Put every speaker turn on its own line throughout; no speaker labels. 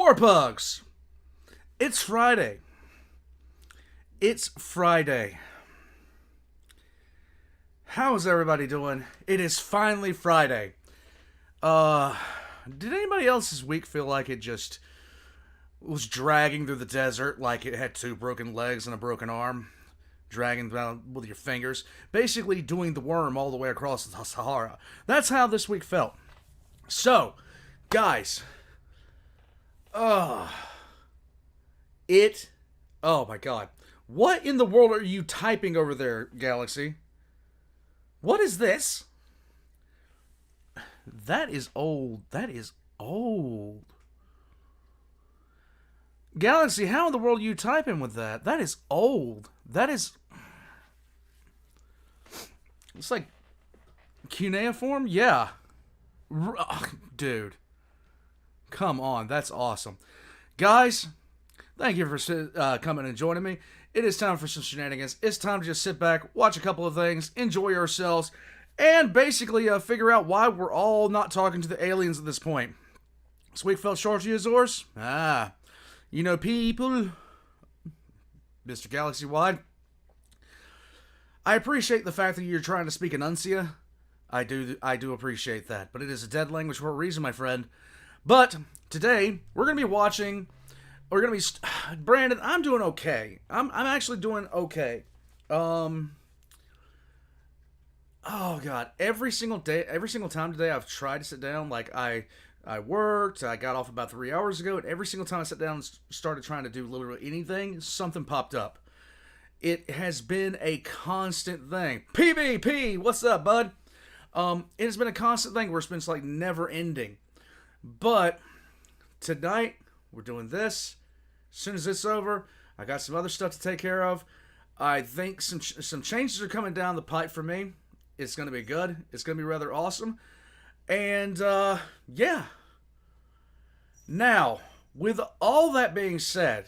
War Pugs! It's Friday. It's Friday. How is everybody doing? It is finally Friday. Did anybody else's week feel like it just was dragging through the desert like it had two broken legs and a broken arm? Dragging down with your fingers. Basically doing the worm all the way across the Sahara. That's how this week felt. So, guys. Oh my god. What in the world are you typing over there, Galaxy? What is this? That is old. That is old. Galaxy, how in the world are you typing with that? That is old. That is... It's like... cuneiform? Yeah. Dude. Come on. That's awesome. Guys, thank you for coming and joining me. It is time for some shenanigans. It's time to just sit back, watch a couple of things, enjoy ourselves, and basically figure out why we're all not talking to the aliens at this point. This week felt short to you, Azores? You know, people, Mr. Galaxy Wide, I appreciate the fact that you're trying to speak Enuncia. I do appreciate that, but it is a dead language for a reason, my friend. But today we're gonna be watching. We're gonna be Brandon. I'm doing okay. I'm actually doing okay. Oh god, every single day, every single time today, I've tried to sit down. Like I worked. I got off about 3 hours ago, and every single time I sat down and started trying to do literally anything, something popped up. It has been a constant thing. PvP, what's up, bud? It has been a constant thing where it's been like never ending. But tonight we're doing this. As soon as it's over, I got some other stuff to take care of. I think some changes are coming down the pipe for me. It's going to be good. It's going to be rather awesome. And, yeah. Now, with all that being said,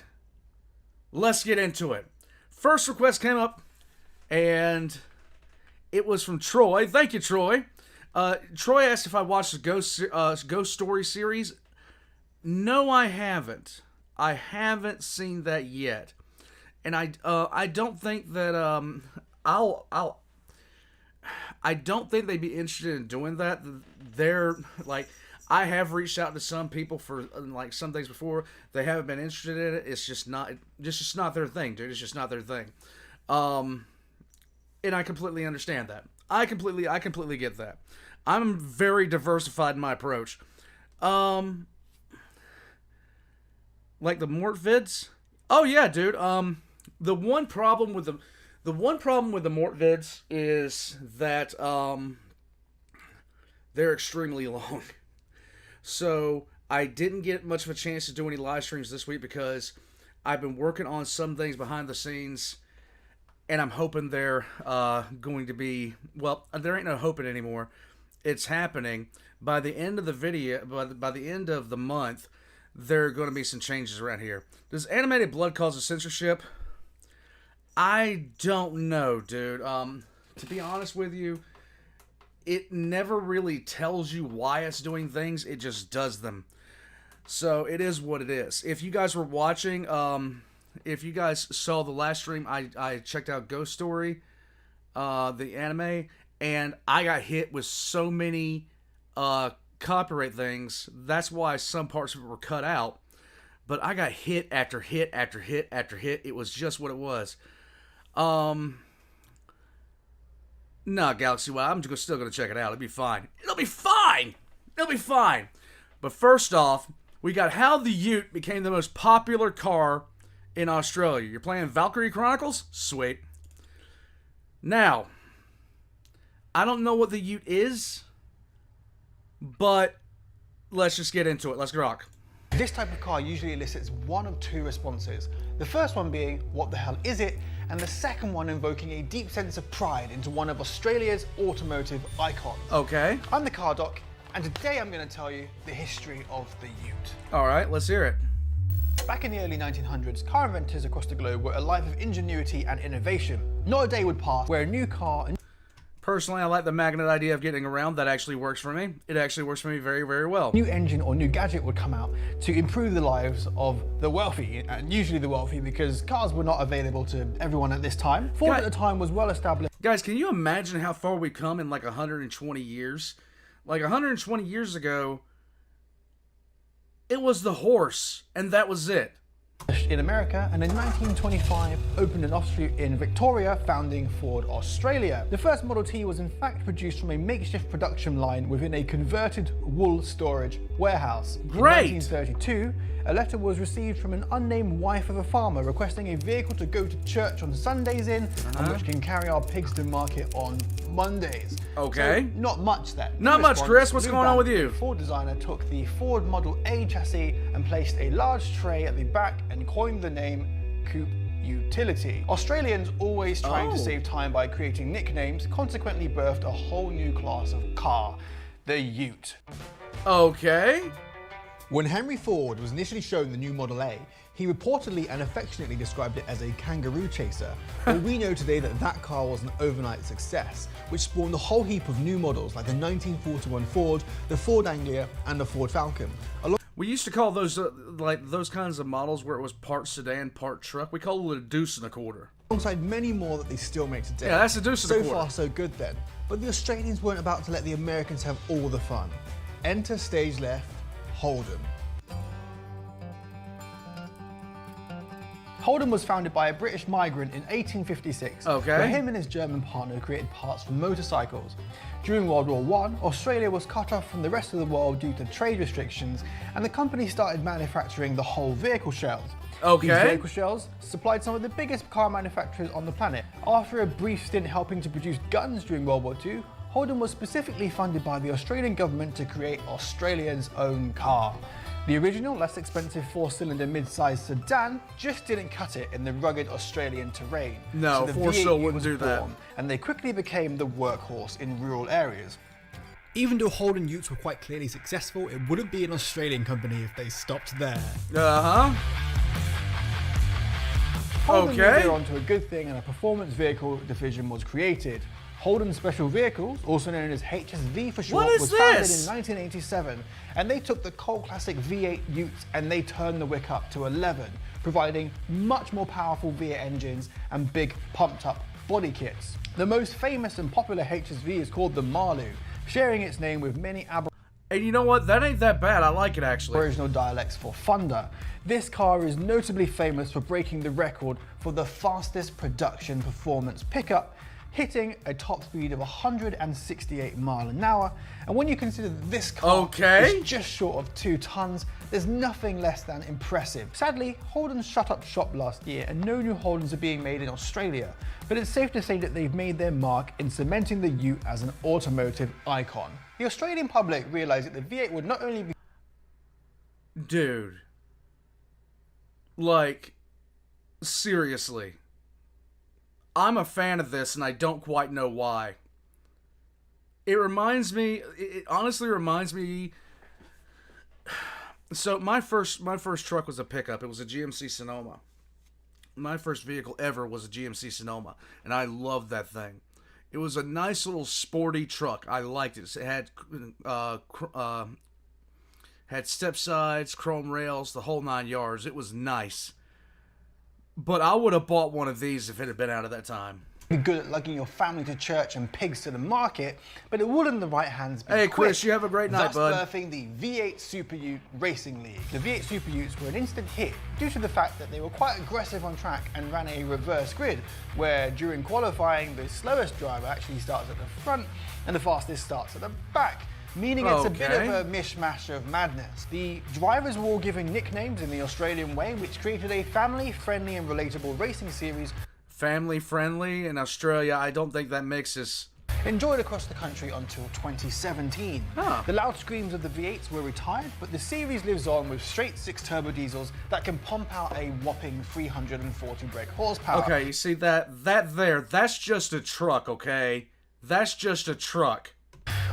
let's get into it. First request came up, and it was from Troy. Thank you, Troy. Troy asked if I watched the Ghost Story series. No, I haven't. I haven't seen that yet, and I don't think that I don't think they'd be interested in doing that. They're like, I have reached out to some people for like some things before. They haven't been interested in it. It's just not their thing, dude. It's just not their thing. And I completely understand that. I completely get that. I'm very diversified in my approach. Like the Mort vids? Oh yeah, dude. The one problem with the Mort vids is that they're extremely long. So I didn't get much of a chance to do any live streams this week because I've been working on some things behind the scenes, and I'm hoping they're going to be, well, there ain't no hoping anymore. It's happening. By the end of the video, by the end of the month, there are going to be some changes around here. Does animated blood cause a censorship? I don't know, dude. To be honest with you, it never really tells you why it's doing things. It just does them. So it is what it is. If you guys were watching, if you guys saw the last stream, I checked out Ghost Story, the anime, and I got hit with so many copyright things. That's why some parts of it were cut out. But I got hit after hit after hit after hit. It was just what it was. Nah, Galaxy Wild, I'm still going to check it out. It'll be fine. It'll be fine! It'll be fine! But first off, we got how the Ute became the most popular car in Australia. You're playing Valkyrie Chronicles? Sweet. Now, I don't know what the Ute is, but let's just get into it. Let's rock.
This type of car usually elicits one of two responses. The first one being, what the hell is it? And the second one invoking a deep sense of pride into one of Australia's automotive icons.
Okay.
I'm the Car Doc, and today I'm going to tell you the history of the Ute.
Alright, let's hear it.
Back in the early 1900s, car inventors across the globe were a life of ingenuity and innovation. Not a day would pass where a new car...
Personally, I like the magnet idea of getting around. That actually works for me. It actually works for me very, very well.
New engine or new gadget would come out to improve the lives of the wealthy, and usually the wealthy, because cars were not available to everyone at this time. Ford at the time was well established.
Guys, can you imagine how far we've come in like 120 years? Like 120 years ago, it was the horse, and that was it.
In America, and in 1925 opened an offshoot in Victoria, founding Ford Australia. The first Model T was in fact produced from a makeshift production line within a converted wool storage warehouse.
Great!
In 1932, a letter was received from an unnamed wife of a farmer requesting a vehicle to go to church on Sundays in, and which can carry our pigs to market on Mondays.
Okay.
So, not much then.
Not
In
much,
response,
Chris. What's
Lou
going on with
Bank,
you?
the Ford designer took the Ford Model A chassis and placed a large tray at the back and coined the name Coupe Utility. Australians, always trying to save time by creating nicknames, consequently birthed a whole new class of car, the Ute.
Okay.
When Henry Ford was initially shown the new Model A, he reportedly and affectionately described it as a kangaroo chaser. But we know today that that car was an overnight success, which spawned a whole heap of new models like the 1941 Ford, the Ford Anglia, and the Ford Falcon.
We used to call those like those kinds of models where it was part sedan, part truck. We called it a deuce and a quarter.
Alongside many more that they still make today.
Yeah, that's a deuce and a
So
quarter.
far, so good then. But the Australians weren't about to let the Americans have all the fun. Enter stage left, Holden.
Holden was founded by a British migrant in 1856, where him and his German partner created parts for motorcycles. During World War I, Australia was cut off from the rest of the world due to trade restrictions, and the company started manufacturing the whole vehicle shells. These vehicle shells supplied some of the biggest car manufacturers on the planet. After a brief stint helping to produce guns during World War II, Holden was specifically funded by the Australian government to create Australia's own car. The original, less expensive 4-cylinder mid-sized sedan just didn't cut it in the rugged Australian terrain.
No,
so the
4-cylinder
V8
wouldn't
was
do that.
born, and they quickly became the workhorse in rural areas.
Even though Holden Utes were quite clearly successful, it wouldn't be an Australian company if they stopped there.
Holden moved on to a good thing, and a performance vehicle division was created. Holden Special Vehicles, also known as HSV for short, was founded in 1987, and they took the cult classic V8 Utes and they turned the wick up to 11, providing much more powerful V8 engines and big pumped up body kits. The most famous and popular HSV is called the Marloo, sharing its name with many
And you know what? That ain't that bad. I like it actually.
original dialects for thunder. This car is notably famous for breaking the record for the fastest production performance pickup, hitting a top speed of 168 miles an hour. And when you consider that this car is just short of 2 tons, there's nothing less than impressive. Sadly, Holden shut up shop last year and no new Holdens are being made in Australia, but it's safe to say that they've made their mark in cementing the Ute as an automotive icon. The Australian public realised that the V8 would not only be...
Dude. Like, seriously. I'm a fan of this and I don't quite know why. It honestly reminds me. So my first truck was a pickup. It was a GMC Sonoma. My first vehicle ever was a GMC Sonoma, and I loved that thing. It was a nice little sporty truck. I liked it. It had step sides, chrome rails, the whole 9 yards. It was nice. But I would have bought one of these if it had been out at that time.
Be good at lugging your family to church and pigs to the market, but it would in the right hands be
Hey
quick,
Chris, you have a great night, bud.
thus birthing the V8 Super Ute Racing League. The V8 Super Utes were an instant hit due to the fact that they were quite aggressive on track and ran a reverse grid, where during qualifying the slowest driver actually starts at the front and the fastest starts at the back, meaning it's a bit of a mishmash of madness. The drivers were all given nicknames in the Australian way, which created a family-friendly and relatable racing series.
Family-friendly in Australia, I don't think that makes us...
Enjoyed across the country until 2017. The loud screams of the V8s were retired, but the series lives on with straight 6 turbo diesels that can pump out a whopping 340 brake horsepower.
Okay, you see that's just a truck, okay? That's just a truck.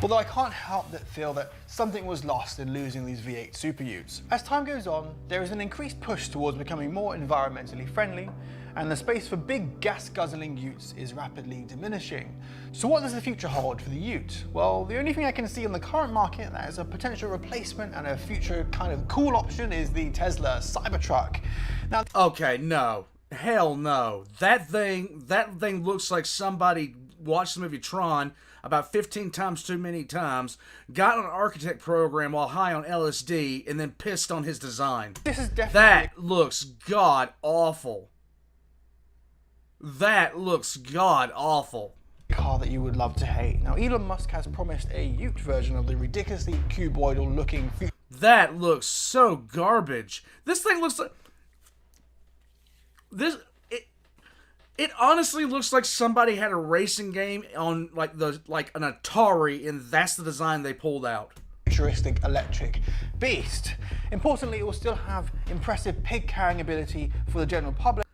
Although I can't help but feel that something was lost in losing these V8 Super Utes. As time goes on, there is an increased push towards becoming more environmentally friendly, and the space for big gas-guzzling Utes is rapidly diminishing. So what does the future hold for the Ute? Well, the only thing I can see in the current market that is a potential replacement and a future kind of cool option is the Tesla Cybertruck. Now,
okay, no. Hell no. That thing looks like somebody watched the movie Tron about 15 times too many times, got on an architect program while high on LSD, and then pissed on his design.
This is definitely...
That looks god awful. That looks god awful.
Car that you would love to hate. Now, Elon Musk has promised a Ute version of the ridiculously cuboidal looking...
That looks so garbage. This thing looks like... It honestly looks like somebody had a racing game on like an Atari, and that's the design they pulled out.
Futuristic electric beast. Importantly, it will still have impressive pig carrying ability for the general public.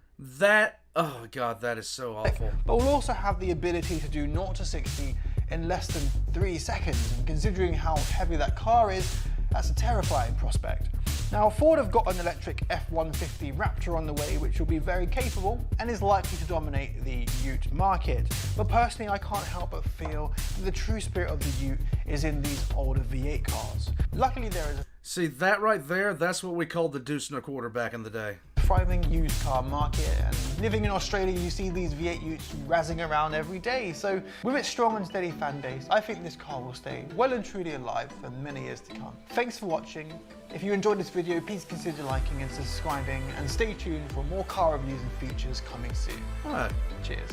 Oh god, that is so awful.
But will also have the ability to do 0 to 60 in less than 3 seconds. And considering how heavy that car is, that's a terrifying prospect. Now, Ford have got an electric F-150 Raptor on the way, which will be very capable and is likely to dominate the Ute market. But personally, I can't help but feel that the true spirit of the Ute is in these older V8 cars. Luckily, there is a...
See, that right there, that's what we called the deuce and a quarter back in the day.
Thriving used car market, and living in Australia you see these V8 Utes razzing around every day, so with its strong and steady fan base I think this car will stay well and truly alive for many years to come. Thanks for watching. If you enjoyed this video, please consider liking and subscribing, and stay tuned for more car reviews and features coming soon.
Alright.
Cheers.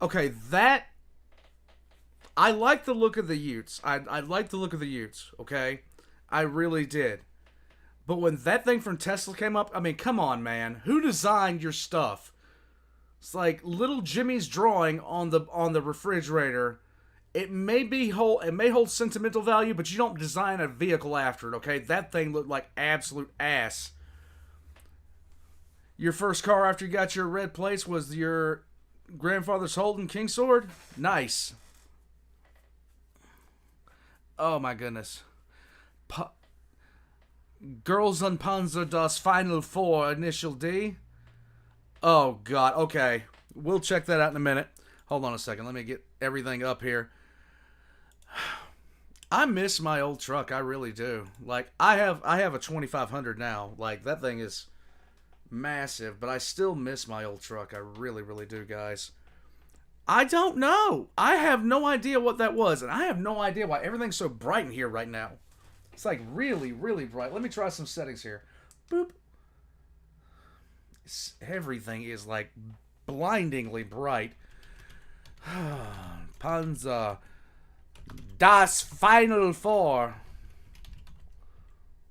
Okay, I like the look of the Utes. I like the look of the Utes, okay? I really did. But when that thing from Tesla came up, I mean, come on, man. Who designed your stuff? It's like little Jimmy's drawing on the refrigerator. It may hold sentimental value, but you don't design a vehicle after it, okay? That thing looked like absolute ass. Your first car after you got your red plates was your grandfather's Holden Kingsword? Nice. Oh my goodness. Girls on Panzer Das Final 4 Initial D. Oh god, okay. We'll check that out in a minute. Hold on a second, let me get everything up here. I miss my old truck, I really do. Like, I have a 2500 now. Like, that thing is massive, but I still miss my old truck. I really, really do, guys. I don't know. I have no idea what that was, and I have no idea why everything's so bright in here right now. It's like really, really bright. Let me try some settings here. Boop. Everything is like blindingly bright. Panzer Das Final 4.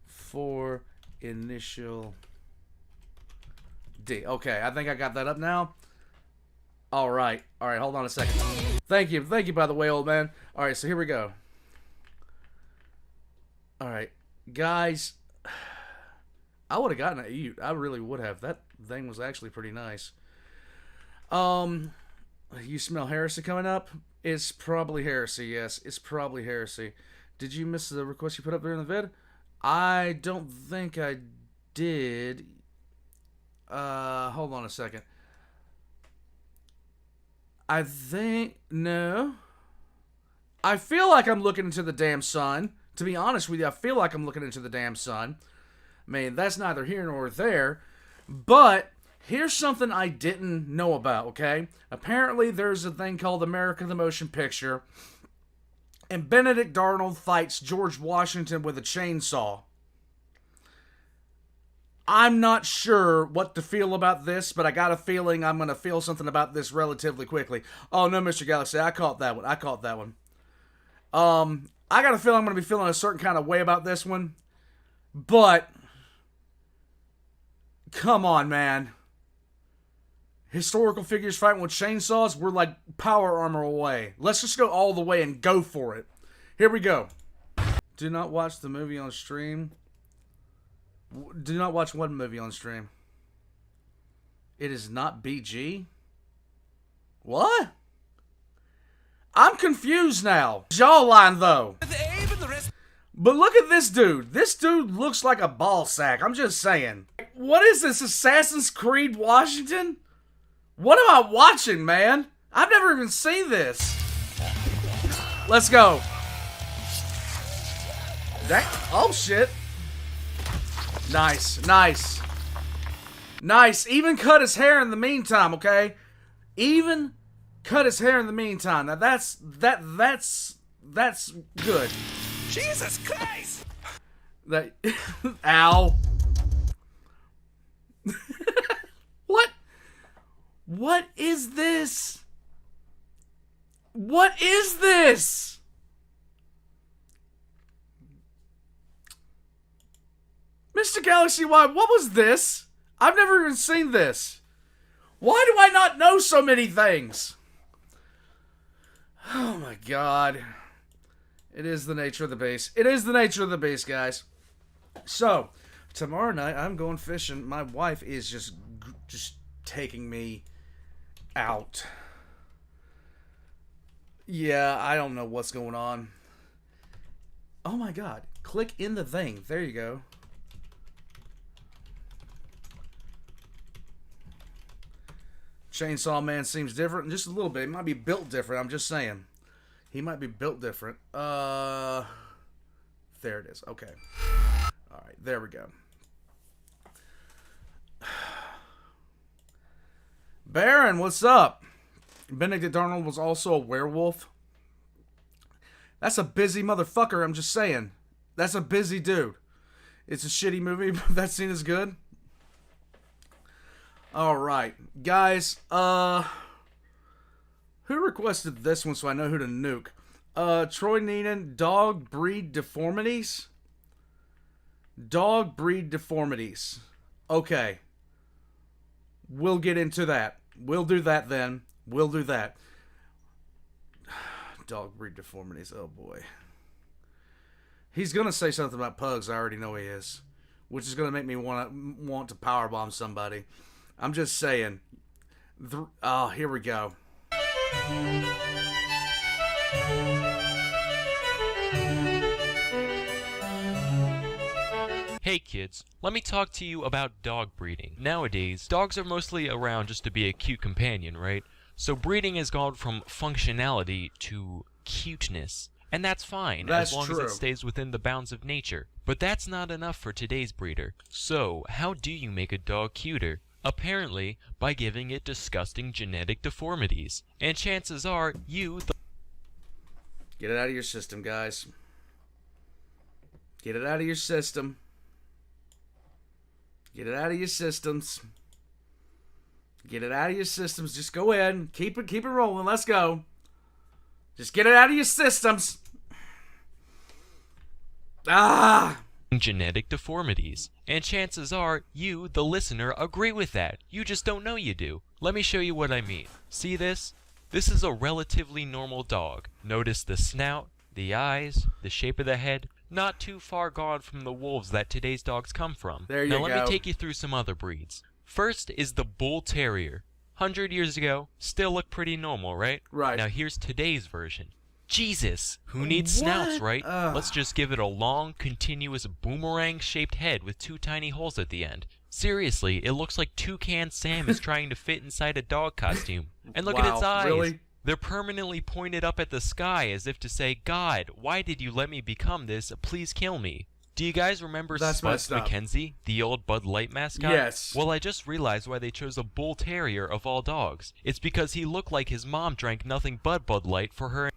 4 Initial D. Okay, I think I got that up now. Alright, hold on a second. Thank you, by the way, old man. Alright, so here we go. Alright, guys, I would have gotten a Ute. I really would have. That thing was actually pretty nice. You smell heresy coming up? It's probably heresy, yes. It's probably heresy. Did you miss the request you put up there in the vid? I don't think I did. Hold on a second. I think, no. I feel like I'm looking into the damn sun. To be honest with you, I feel like I'm looking into the damn sun. I mean, that's neither here nor there. But here's something I didn't know about, okay? Apparently, there's a thing called America the Motion Picture. And Benedict Arnold fights George Washington with a chainsaw. I'm not sure what to feel about this, but I got a feeling I'm going to feel something about this relatively quickly. Oh, no, Mr. Galaxy, I caught that one. I got a feeling I'm going to be feeling a certain kind of way about this one. But, come on, man. Historical figures fighting with chainsaws, we're like power armor away. Let's just go all the way and go for it. Here we go. Do not watch the movie on stream. Do not watch one movie on stream. It is not BG? What? I'm confused. confused now. Jawline, though. But look at this dude. This dude looks like a ball sack. I'm just saying. What is this, Assassin's Creed Washington? What am I watching, man? I've never even seen this. Let's go. Oh, shit. Nice, nice. Nice. Even cut his hair in the meantime, okay? Even cut his hair in the meantime. Now that's good.
Jesus Christ!
That ow. What? What is this? What is this? Mr. Galaxy Wide, what was this? I've never even seen this. Why do I not know so many things? Oh my god. It is the nature of the beast. It is the nature of the beast, guys. So, tomorrow night I'm going fishing. My wife is just taking me out. Yeah, I don't know what's going on. Oh my god. Click in the thing. There you go. Chainsaw Man seems different. Just a little bit. He might be built different. I'm just saying. He might be built different. There it is. Okay. Alright, there we go. Baron, what's up? Benedict Arnold was also a werewolf. That's a busy motherfucker, I'm just saying. That's a busy dude. It's a shitty movie, but that scene is good. Alright, guys, who requested this one so I know who to nuke? Troy Neenan, dog breed deformities? Dog breed deformities. Okay. We'll get into that. We'll do that then. We'll do that. Dog breed deformities, oh boy. He's gonna say something about pugs, I already know he is. Which is gonna make me want to powerbomb somebody. I'm just saying. Oh, here we go.
Hey kids, let me talk to you about dog breeding. Nowadays, dogs are mostly around just to be a cute companion, right? So breeding has gone from functionality to cuteness. And that's fine, as long as it stays within the bounds of nature. But that's not enough for today's breeder. So, how do you make a dog cuter? Apparently, by giving it disgusting genetic deformities. And chances are,
Get it out of your system, guys. Get it out of your system. Get it out of your systems. Get it out of your systems. Just go in. Keep it rolling. Let's go. Just get it out of your systems. Ah!
Genetic deformities. And chances are, you, the listener, agree with that. You just don't know you do. Let me show you what I mean. See this? This is a relatively normal dog. Notice the snout, the eyes, the shape of the head. Not too far gone from the wolves that today's dogs come from.
There you go.
Now let me take you through some other breeds. First is the Bull Terrier. 100 years ago, still looked pretty normal, right?
Right.
Now here's today's version. Jesus, who needs snouts, right? Let's just give it a long, continuous, boomerang-shaped head with 2 tiny holes at the end. Seriously, it looks like Toucan Sam is trying to fit inside a dog costume. And look at its eyes.
Really?
They're permanently pointed up at the sky as if to say, God, why did you let me become this? Please kill me. Do you guys remember Spuds McKenzie, the old Bud Light mascot?
Yes.
Well, I just realized why they chose a Bull Terrier of all dogs. It's because he looked like his mom drank nothing but Bud Light for her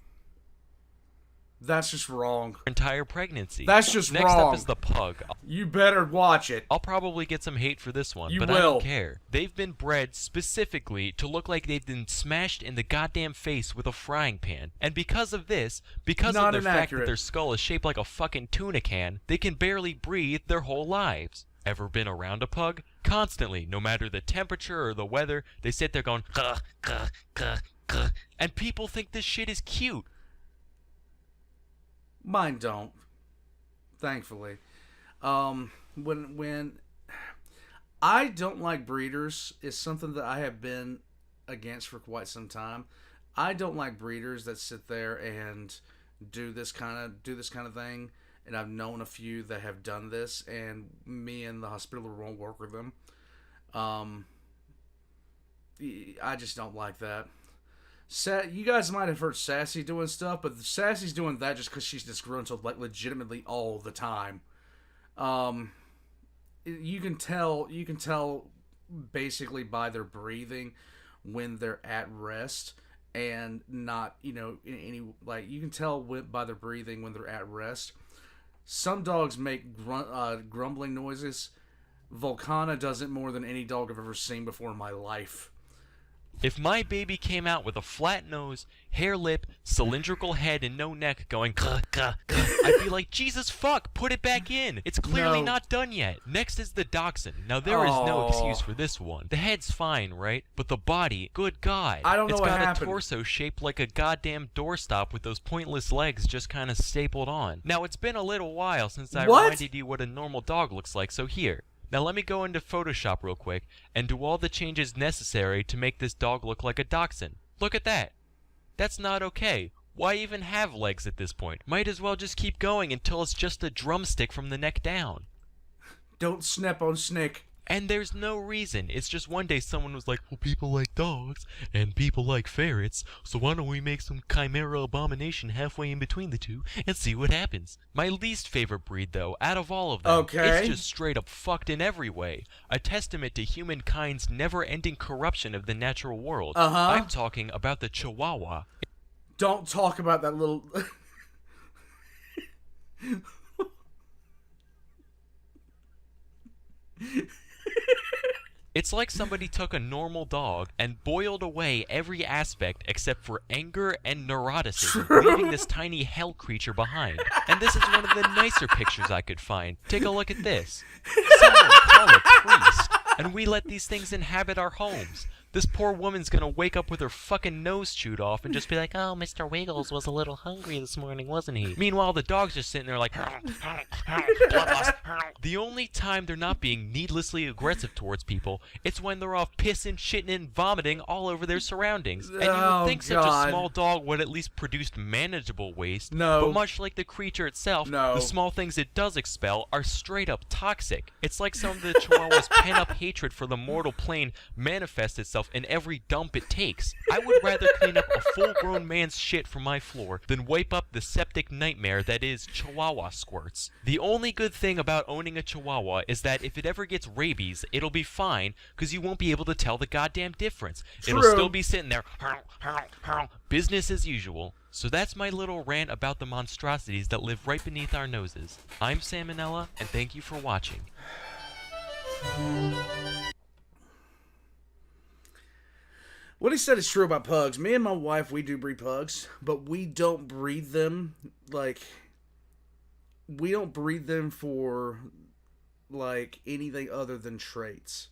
That's just wrong.
entire pregnancy.
That's just
Next
wrong.
Next up is the pug.
You better watch it.
I'll probably get some hate for this one,
You
but
will.
I don't care. They've been bred specifically to look like they've been smashed in the goddamn face with a frying pan. And because of this, because of the fact that their skull is shaped like a fucking tuna can, they can barely breathe their whole lives. Ever been around a pug? Constantly, no matter the temperature or the weather, they sit there going, gah, gah, gah, gah, and people think this shit is cute.
Mine don't. Thankfully. When I don't like breeders is something that I have been against for quite some time. I don't like breeders that sit there and do this kind of thing. And I've known a few that have done this, and me and the hospitable won't work with them. I just don't like that. You guys might have heard Sassy doing stuff, but Sassy's doing that just because she's disgruntled, like, legitimately all the time. You can tell basically by their breathing when they're at rest, and not, in any, like, you can tell by their breathing when they're at rest. Some dogs make grumbling noises. Volcana does it more than any dog I've ever seen before in my life.
If my baby came out with a flat nose, hair lip, cylindrical head, and no neck going kuh, kuh, kuh, I'd be like, Jesus fuck, put it back in. It's clearly not done yet. Next is the dachshund. Now there is no excuse for this one. The head's fine, right? But the body, good God.
I don't know what happened.
It's got a torso shaped like a goddamn doorstop with those pointless legs just kind of stapled on. Now it's been a little while since I reminded you what a normal dog looks like, so here. Now let me go into Photoshop real quick and do all the changes necessary to make this dog look like a dachshund. Look at that. That's not okay. Why even have legs at this point? Might as well just keep going until it's just a drumstick from the neck down.
Don't snap on Snick.
And there's no reason. It's just one day someone was like, well, people like dogs, and people like ferrets, so why don't we make some chimera abomination halfway in between the two, and see what happens. My least favorite breed, though, out of all of them, it's just straight up fucked in every way. A testament to humankind's never-ending corruption of the natural world. I'm talking about the Chihuahua.
Don't talk about that little...
It's like somebody took a normal dog and boiled away every aspect except for anger and neuroticism, leaving this tiny hell creature behind. And this is one of the nicer pictures I could find. Take a look at this. Someone call a priest, and we let these things inhabit our homes. This poor woman's gonna wake up with her fucking nose chewed off and just be like, oh, Mr. Wiggles was a little hungry this morning, wasn't he? Meanwhile, the dog's just sitting there like, the only time they're not being needlessly aggressive towards people, it's when they're off pissing, shitting, and vomiting all over their surroundings. And you would think such a small dog would at least produce manageable waste.
No.
But much like the creature itself, the small things it does expel are straight up toxic. It's like some of the Chihuahua's pent-up hatred for the mortal plane manifests itself in every dump it takes. I would rather clean up a full-grown man's shit from my floor than wipe up the septic nightmare that is Chihuahua squirts. The only good thing about owning a Chihuahua is that if it ever gets rabies, it'll be fine, because you won't be able to tell the goddamn difference. It'll still be sitting there, business as usual. So that's my little rant about the monstrosities that live right beneath our noses. I'm Salmonella, and thank you for watching.
What he said is true about pugs. Me and my wife, we do breed pugs, but we don't breed them, like, we don't breed them for, like, anything other than traits.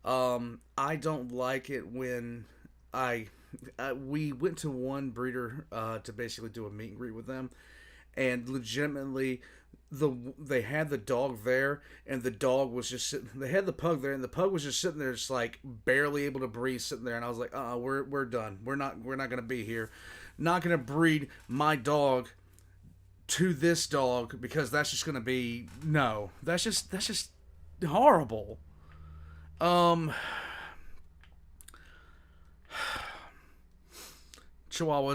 I don't like it when we went to one breeder to basically do a meet and greet with them, and legitimately they had the dog there, and the dog was just sitting. They had the pug there, and the pug was just sitting there, just like barely able to breathe, sitting there. And I was like, we're done. We're not gonna be here. Not gonna breed my dog to this dog, because that's just gonna be That's just horrible. Chihuahuas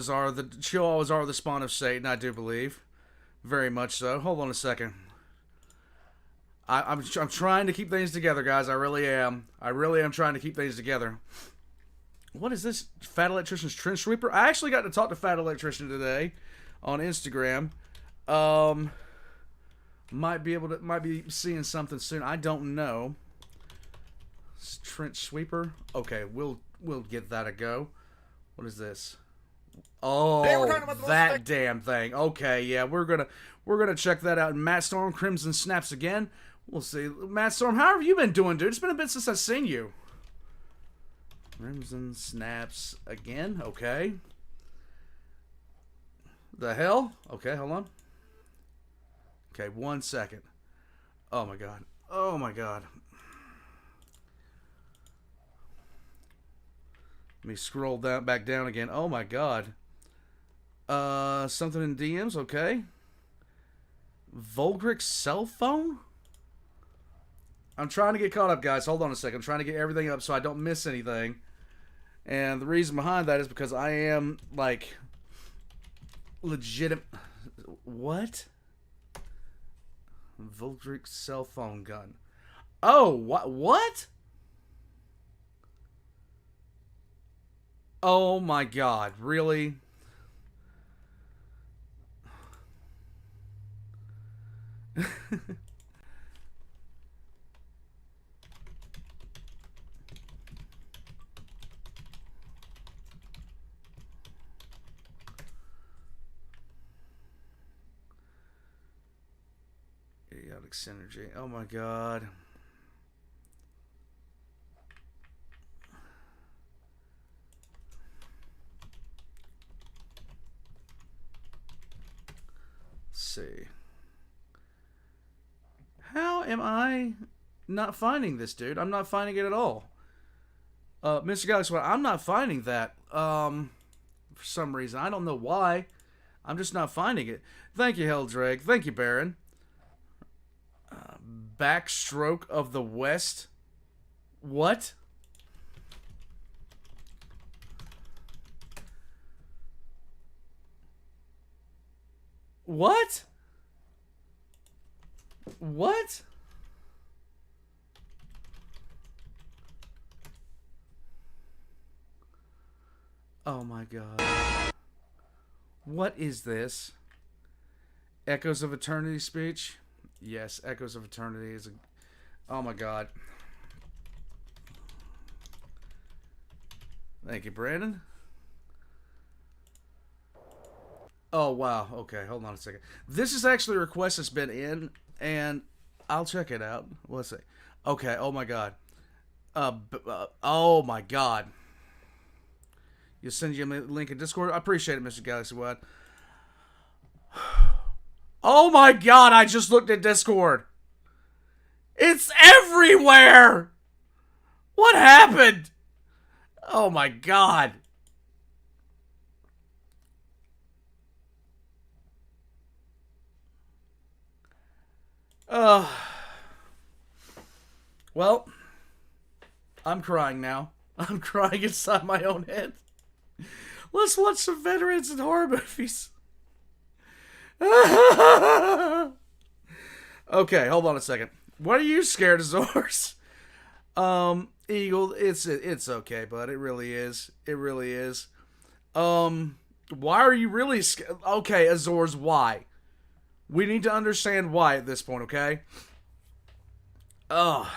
are the spawn of Satan, I do believe. Very much so. Hold on a second. I'm trying to keep things together, guys. I really am. I really am trying to keep things together. What is this? Fat Electrician's Trench Sweeper? I actually got to talk to Fat Electrician today on Instagram. Might be seeing something soon. I don't know. Trench Sweeper. Okay, we'll get that a go. What is this? Oh, that damn thing. Okay, yeah, we're gonna check that out. And Matt Storm, Crimson Snaps again. We'll see. Matt Storm, how have you been doing, dude? It's been a bit since I've seen you. Crimson Snaps again. Okay. The hell? Okay, hold on. Okay, 1 second. Oh my god. Oh my god. Let me scroll back down again. Oh my god. Something in DMs, okay. Volgric's cell phone? I'm trying to get caught up, guys. Hold on a second. I'm trying to get everything up so I don't miss anything. And the reason behind that is because I am, like, legitimate. What? Volgric's cell phone gun. Oh, what? Oh my god, really? Idiotic synergy. Oh my god. Let's see. How am I not finding this, dude? I'm not finding it at all. Mr. Galaxy, I'm not finding that. For some reason. I don't know why. I'm just not finding it. Thank you, Helldrake. Thank you, Baron. Backstroke of the West. What? What? What? Oh my god. What is this? Echoes of Eternity speech? Yes, Echoes of Eternity is a... Oh my god. Thank you, Brandon. Oh, wow. Okay, hold on a second. This is actually a request that's been in, and I'll check it out. Let's see. Okay, oh my god. Oh my god. You'll send you a link in Discord? I appreciate it, Mr. Galaxy Wide. Oh my god, I just looked at Discord. It's everywhere! What happened? Oh my god. Well, I'm crying now. I'm crying inside my own head. Let's watch some veterans and horror movies. Okay, hold on a second. What are you scared of, Zors? Eagle, it's okay, bud. It really is. It really is. Why are you really scared? Okay, Azores, why? We need to understand why at this point, okay? I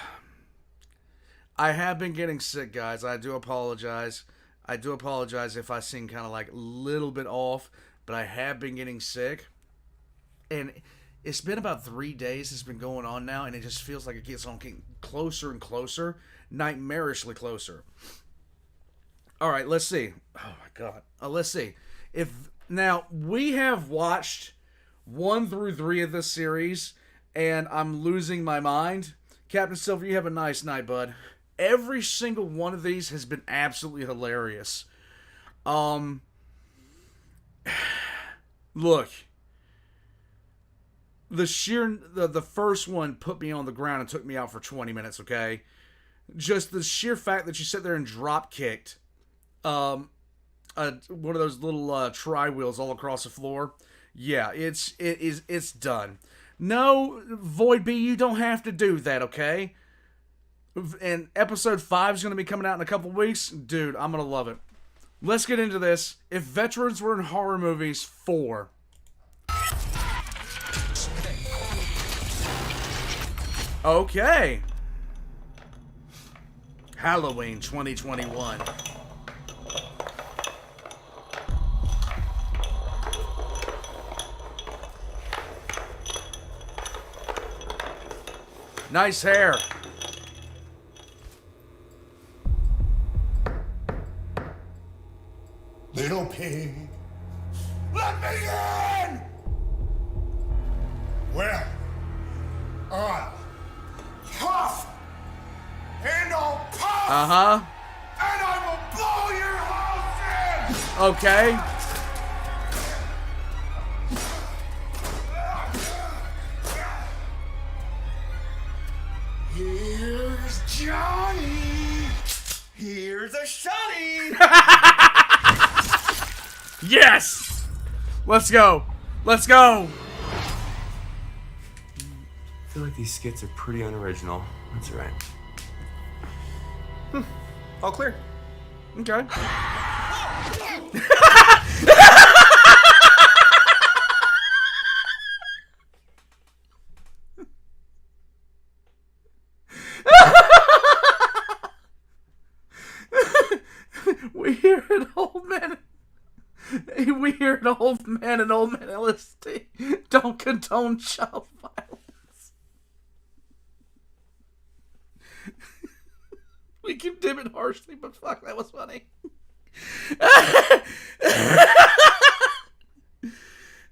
have been getting sick, guys. I do apologize. I do apologize if I seem kind of like a little bit off, but I have been getting sick. And it's been about 3 days it's been going on now, and it just feels like it gets on getting closer and closer, nightmarishly closer. All right, let's see. Oh my god. Let's see. Now we have watched 1 through 3 of this series, and I'm losing my mind. Captain Silver, you have a nice night, bud. Every single one of these has been absolutely hilarious. Look. The first one put me on the ground and took me out for 20 minutes, okay? Just the sheer fact that you sit there and drop kicked one of those little tri-wheels all across the floor. Yeah, it's done. No, Void B, you don't have to do that, okay? And episode 5 is going to be coming out in a couple weeks. Dude, I'm going to love it. Let's get into this. If veterans were in horror movies, 4. Okay. Halloween 2021. Nice hair.
Little pig, let me in! Well, I'll huff and I'll puff and I will blow your
Okay.
Here's Johnny. Here's a shotty.
Yes! Let's go. Let's go.
I feel like these skits are pretty unoriginal. That's all right. All clear.
Okay. We hear an old man. We hear an old man and old man LSD don't condone child violence. We condemn it harshly, but fuck, that was funny.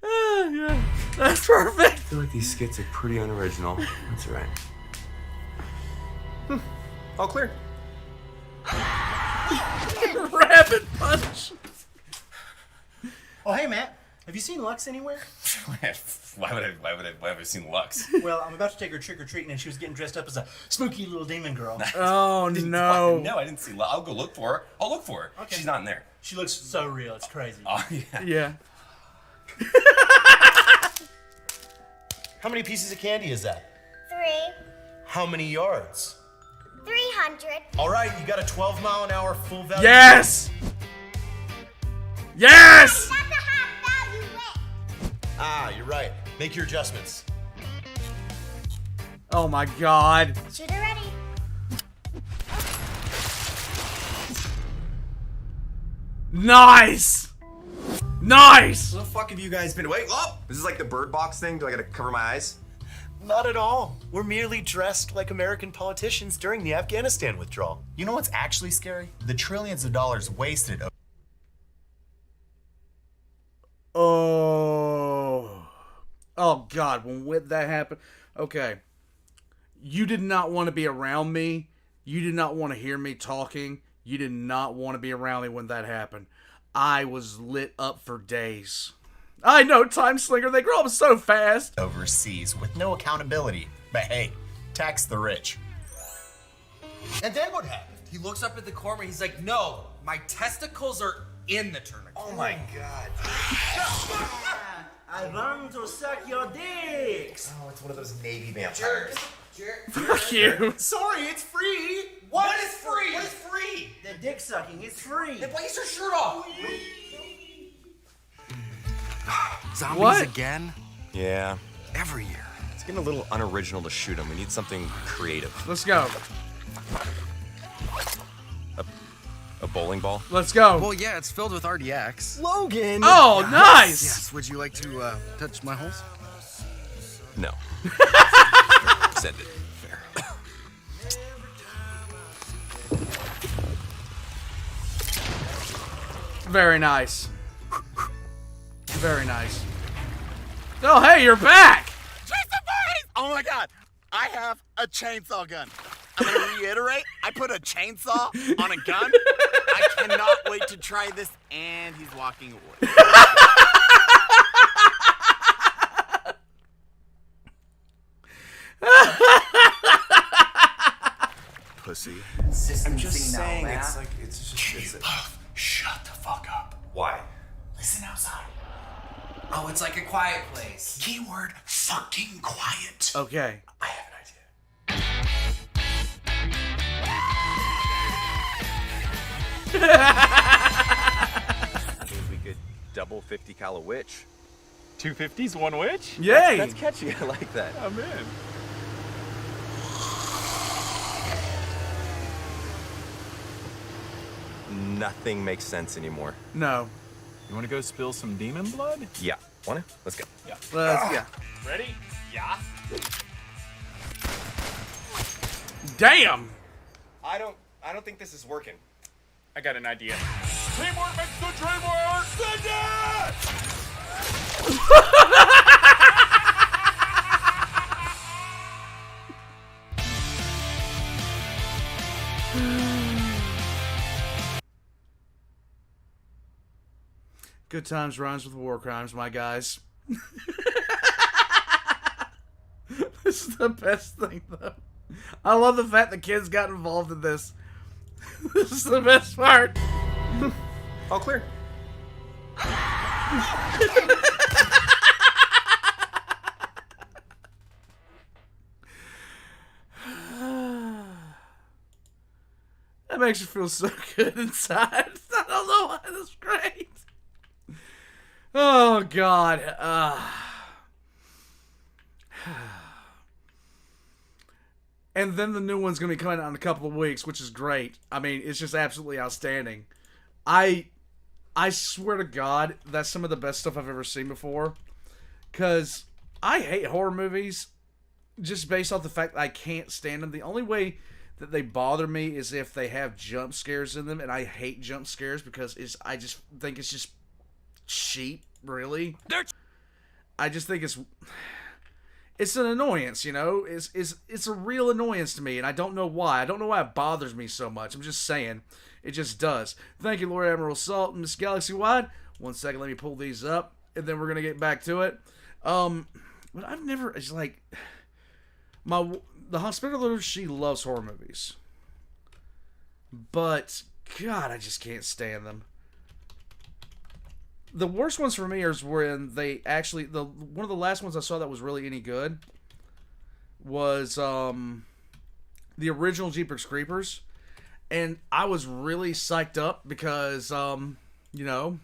Yeah, that's perfect.
I feel like these skits are pretty unoriginal. That's all right. All clear.
Rapid punch.
Oh, hey, Matt. Have you seen Lux anywhere?
Why would I have seen Lux?
Well, I'm about to take her trick-or-treating, and she was getting dressed up as a spooky little demon girl.
Oh, no.
No, I didn't see Lux. I'll go look for her. I'll look for her.
Okay.
She's not in there.
She looks so real. It's crazy.
Oh, yeah.
Yeah.
How many pieces of candy is that?
3,
How many yards?
300.
All right, you got a 12-mile-an-hour full value.
Yes! Yes!
That's a half value whip.
Ah, you're right. Make your adjustments.
Oh my god.
Shooter ready.
Nice! Nice!
Where the fuck have you guys been? Wait, oh! This is like the bird box thing? Do I gotta cover my eyes?
Not at all. We're merely dressed like American politicians during the Afghanistan withdrawal.
You know what's actually scary? The trillions of dollars wasted.
Oh. Oh god, when that happened. Okay. You did not want to be around me. You did not want to hear me talking. You did not want to be around me when that happened. I was lit up for days. I know, Time Slinger, they grow up so fast.
Overseas with no accountability. But hey, tax the rich.
And then what happened? He looks up at the camera and he's like, no, my testicles are in the tournament.
Oh my god.
I want to suck your dicks.
Oh, it's one of those Navy vampires.
Fuck you.
Sorry, it's free.
What is free? What is free?
The dick sucking is free.
Then place your shirt off.
Zombies
What?
again? Yeah. Every year. It's getting a little unoriginal to shoot them. We need something creative.
Let's go.
A bowling ball?
Let's go.
Well, yeah, it's filled with RDX.
Logan!
Oh, nice!
Yes. Would you like to touch my holes?
No. Send it. Fair.
Very nice. Very nice. Oh, hey, you're back!
Oh my god, I have a chainsaw gun. I'm gonna reiterate, I put a chainsaw on a gun. I cannot wait to try this, and he's walking away.
Pussy.
I'm
just saying,
Matt.
it's like, it's just,
Shut the fuck up.
why?
Listen outside.
Oh, it's like a quiet place.
Keyword fucking quiet.
Okay.
I have an idea.
I think we could double 50 cal a witch.
250s, one witch?
Yay!
That's catchy. I like that.
I'm in.
Nothing makes sense anymore.
No.
You want to go spill some demon blood?
Yeah. Wanna? Let's go.
Yeah.
Yeah.
Ready? Yeah.
Damn!
I don't think this is working.
I got an idea.
Teamwork makes the dream work. Send it!
Good times rhymes with war crimes, my guys. This is the best thing, though. I love the fact the kids got involved in this. This is the best part.
All clear.
That makes you feel so good inside. I don't know why. That's great. Oh, God. And then the new one's going to be coming out in a couple of weeks, which is great. I mean, it's just absolutely outstanding. I swear to God, that's some of the best stuff I've ever seen before. Because I hate horror movies just based off the fact that I can't stand them. The only way that they bother me is if they have jump scares in them, and I hate jump scares because I just think it's just cheap, really. I just think it's an annoyance, you know? It's a real annoyance to me, and I don't know why. I don't know why it bothers me so much. I'm just saying. It just does. Thank you, Lord Admiral Salt and Miss Galaxy Wide. 1 second, let me pull these up, and then we're going to get back to it. But I've never, it's like, the hospitaler, she loves horror movies. But, God, I just can't stand them. The worst ones for me is when they actually, one of the last ones I saw that was really any good was the original Jeepers Creepers. And I was really psyched up because, you know,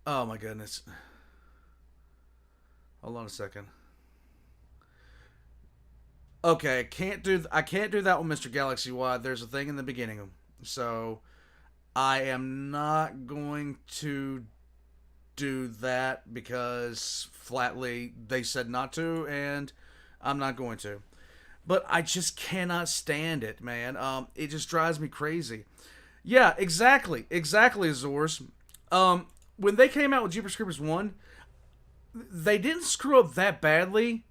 oh my goodness. Hold on a second. Okay, I can't do that one, Mr. Galaxy Wide. There's a thing in the beginning. So I am not going to do that because flatly they said not to, and I'm not going to. But I just cannot stand it, man. It just drives me crazy. Yeah, exactly, Azores. When they came out with Jeepers Creepers 1, they didn't screw up that badly.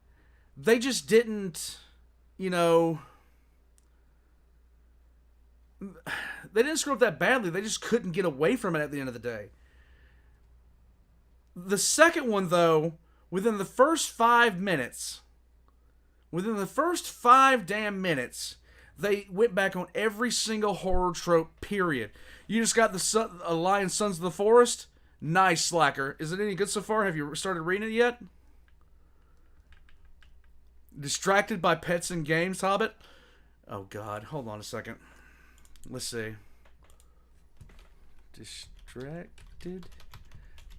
They just didn't, you know, they didn't screw up that badly. They just couldn't get away from it at the end of the day. The second one, though, within the first 5 minutes, within the first 5 damn minutes, they went back on every single horror trope, period. You just got the Lion Sons of the Forest. Nice, Slacker. Is it any good so far? Have you started reading it yet? Distracted by pets and games, Hobbit? Oh, God. Hold on a second. Let's see. Distracted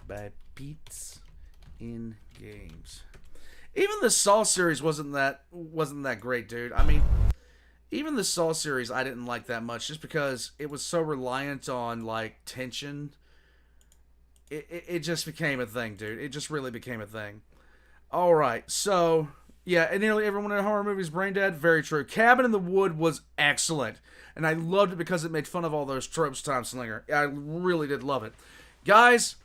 by beats in games. Even the Saw series wasn't that great, dude. I mean, even the Saw series I didn't like that much just because it was so reliant on, like, tension. It just became a thing, dude. It just really became a thing. Alright, so, yeah, and nearly everyone in horror movies brain dead. Very true. Cabin in the Wood was excellent. And I loved it because it made fun of all those tropes, Tom Slinger. I really did love it. Guys,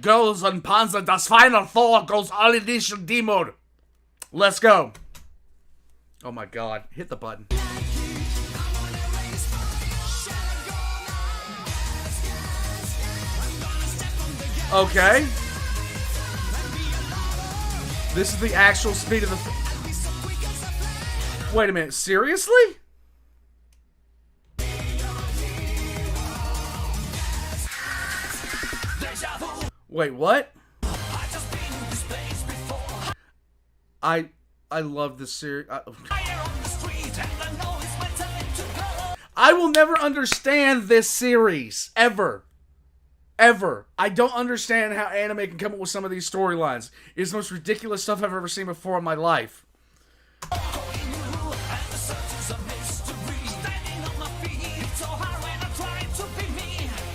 Girls und Panzer, das Final Four goes all edition D-mode. Let's go. Oh my God. Hit the button. Okay. This is the actual speed of the... Wait a minute. Seriously? Wait, what? I love this series. I will never understand this series. Ever. Ever. I don't understand how anime can come up with some of these storylines. It's the most ridiculous stuff I've ever seen before in my life.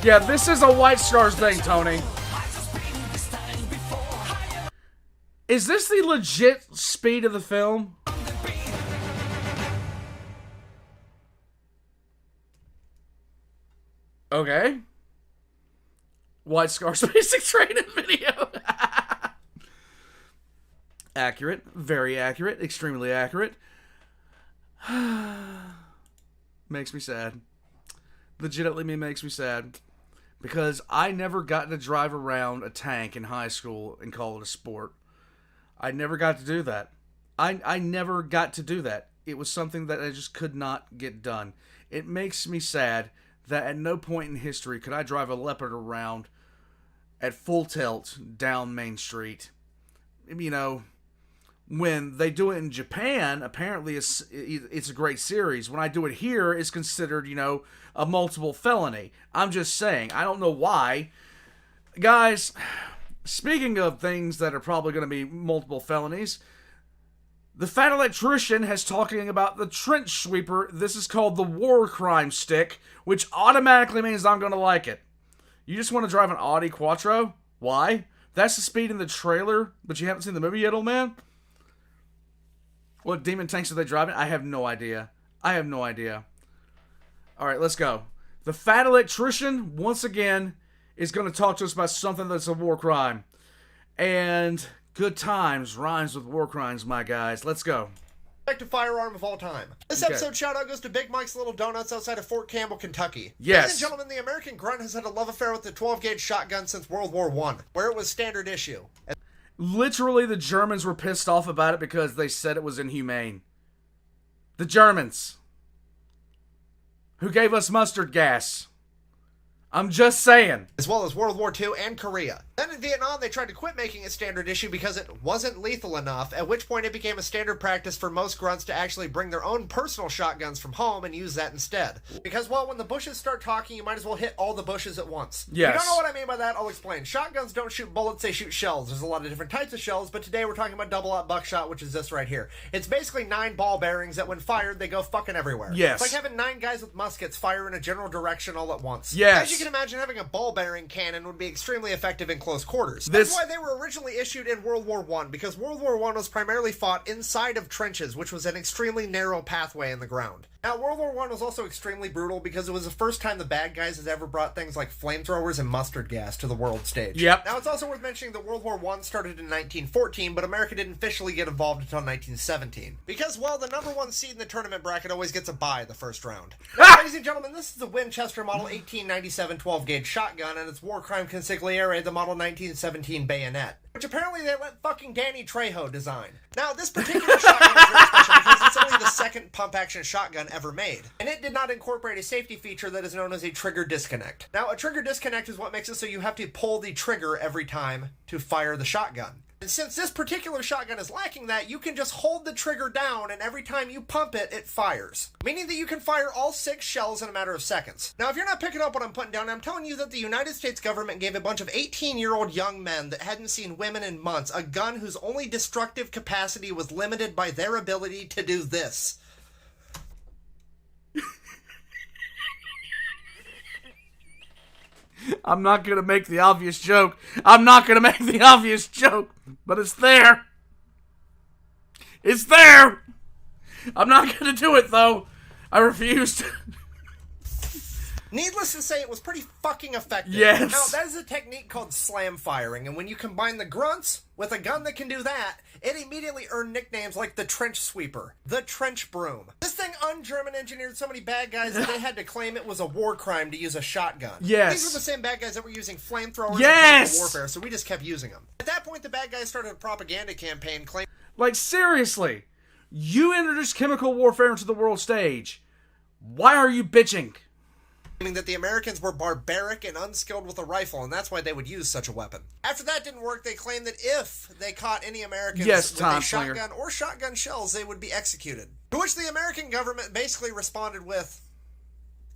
Yeah, this is a White Scars thing, Tony. Is this the legit speed of the film? Okay. White Scars basic training video. Accurate. Very accurate. Extremely accurate. Makes me sad. legitimately makes me sad. Because I never got to drive around a tank in high school and call it a sport. I never got to do that. I never got to do that. It was something that I just could not get done. It makes me sad that at no point in history could I drive a Leopard around at full tilt down Main Street. You know, when they do it in Japan, apparently it's a great series. When I do it here, it's considered, you know, a multiple felony. I'm just saying, I don't know why. Guys, speaking of things that are probably going to be multiple felonies, the Fat Electrician has talking about the trench sweeper. This is called the War Crime Stick, which automatically means I'm going to like it. You just want to drive an Audi Quattro? Why? That's the speed in the trailer, but you haven't seen the movie yet, old man? What demon tanks are they driving? I have no idea. Alright, let's go. The Fat Electrician, once again, is going to talk to us about something that's a war crime. And good times rhymes with war crimes, my guys. Let's go.
Effective firearm of all time. This episode shout out goes to Big Mike's Little Donuts outside of Fort Campbell, Kentucky.
Yes.
Ladies and gentlemen, the American grunt has had a love affair with the 12-gauge shotgun since World War I, where it was standard issue.
Literally, the Germans were pissed off about it because they said it was inhumane. The Germans. Who gave us mustard gas. I'm just saying.
As well as World War II and Korea. Then in Vietnam, they tried to quit making it standard issue because it wasn't lethal enough, at which point it became a standard practice for most grunts to actually bring their own personal shotguns from home and use that instead. Because, well, when the bushes start talking, you might as well hit all the bushes at once.
Yes.
If you don't know what I mean by that, I'll explain. Shotguns don't shoot bullets, they shoot shells. There's a lot of different types of shells, but today we're talking about double-aught buckshot, which is this right here. It's basically 9 ball bearings that when fired, they go fucking everywhere.
Yes.
It's like having 9 guys with muskets fire in a general direction all at once.
Yes.
As you can imagine, having a ball bearing cannon would be extremely effective in close quarters.
This
That's why they were originally issued in World War I, because World War I was primarily fought inside of trenches, which was an extremely narrow pathway in the ground. Now, World War I was also extremely brutal because it was the first time the bad guys had ever brought things like flamethrowers and mustard gas to the world stage.
Yep.
Now, it's also worth mentioning that World War I started in 1914, but America didn't officially get involved until 1917. Because, well, the number 1 seed in the tournament bracket always gets a bye the first round. Now, ladies and gentlemen, this is the Winchester Model 1897 12-gauge shotgun and its war crime consigliere, the Model 1917 bayonet, which apparently they let fucking Danny Trejo design. Now, this particular shotgun is very special because it's only the second pump-action shotgun ever made, and it did not incorporate a safety feature that is known as a trigger disconnect. Now, a trigger disconnect is what makes it so you have to pull the trigger every time to fire the shotgun. And since this particular shotgun is lacking that, you can just hold the trigger down, and every time you pump it, it fires. Meaning that you can fire all 6 shells in a matter of seconds. Now, if you're not picking up what I'm putting down, I'm telling you that the United States government gave a bunch of 18-year-old young men that hadn't seen women in months a gun whose only destructive capacity was limited by their ability to do this.
I'm not going to make the obvious joke. But it's there. It's there. I'm not going to do it, though. I refuse.
Needless to say, it was pretty fucking effective.
Yes.
Now, that is a technique called slam firing, and when you combine the grunts with a gun that can do that, it immediately earned nicknames like the Trench Sweeper, the Trench Broom. This thing un-German engineered so many bad guys that they had to claim it was a war crime to use a shotgun.
Yes.
These were the same bad guys that were using flamethrowers
Yes.
in chemical warfare, so we just kept using them. At that point, the bad guys started a propaganda campaign claiming...
Like, seriously, you introduced chemical warfare into the world stage. Why are you bitching?
That the Americans were barbaric and unskilled with a rifle, and that's why they would use such a weapon. After that didn't work, they claimed that if they caught any Americans with a shotgun or shotgun shells, they would be executed. To which the American government basically responded with,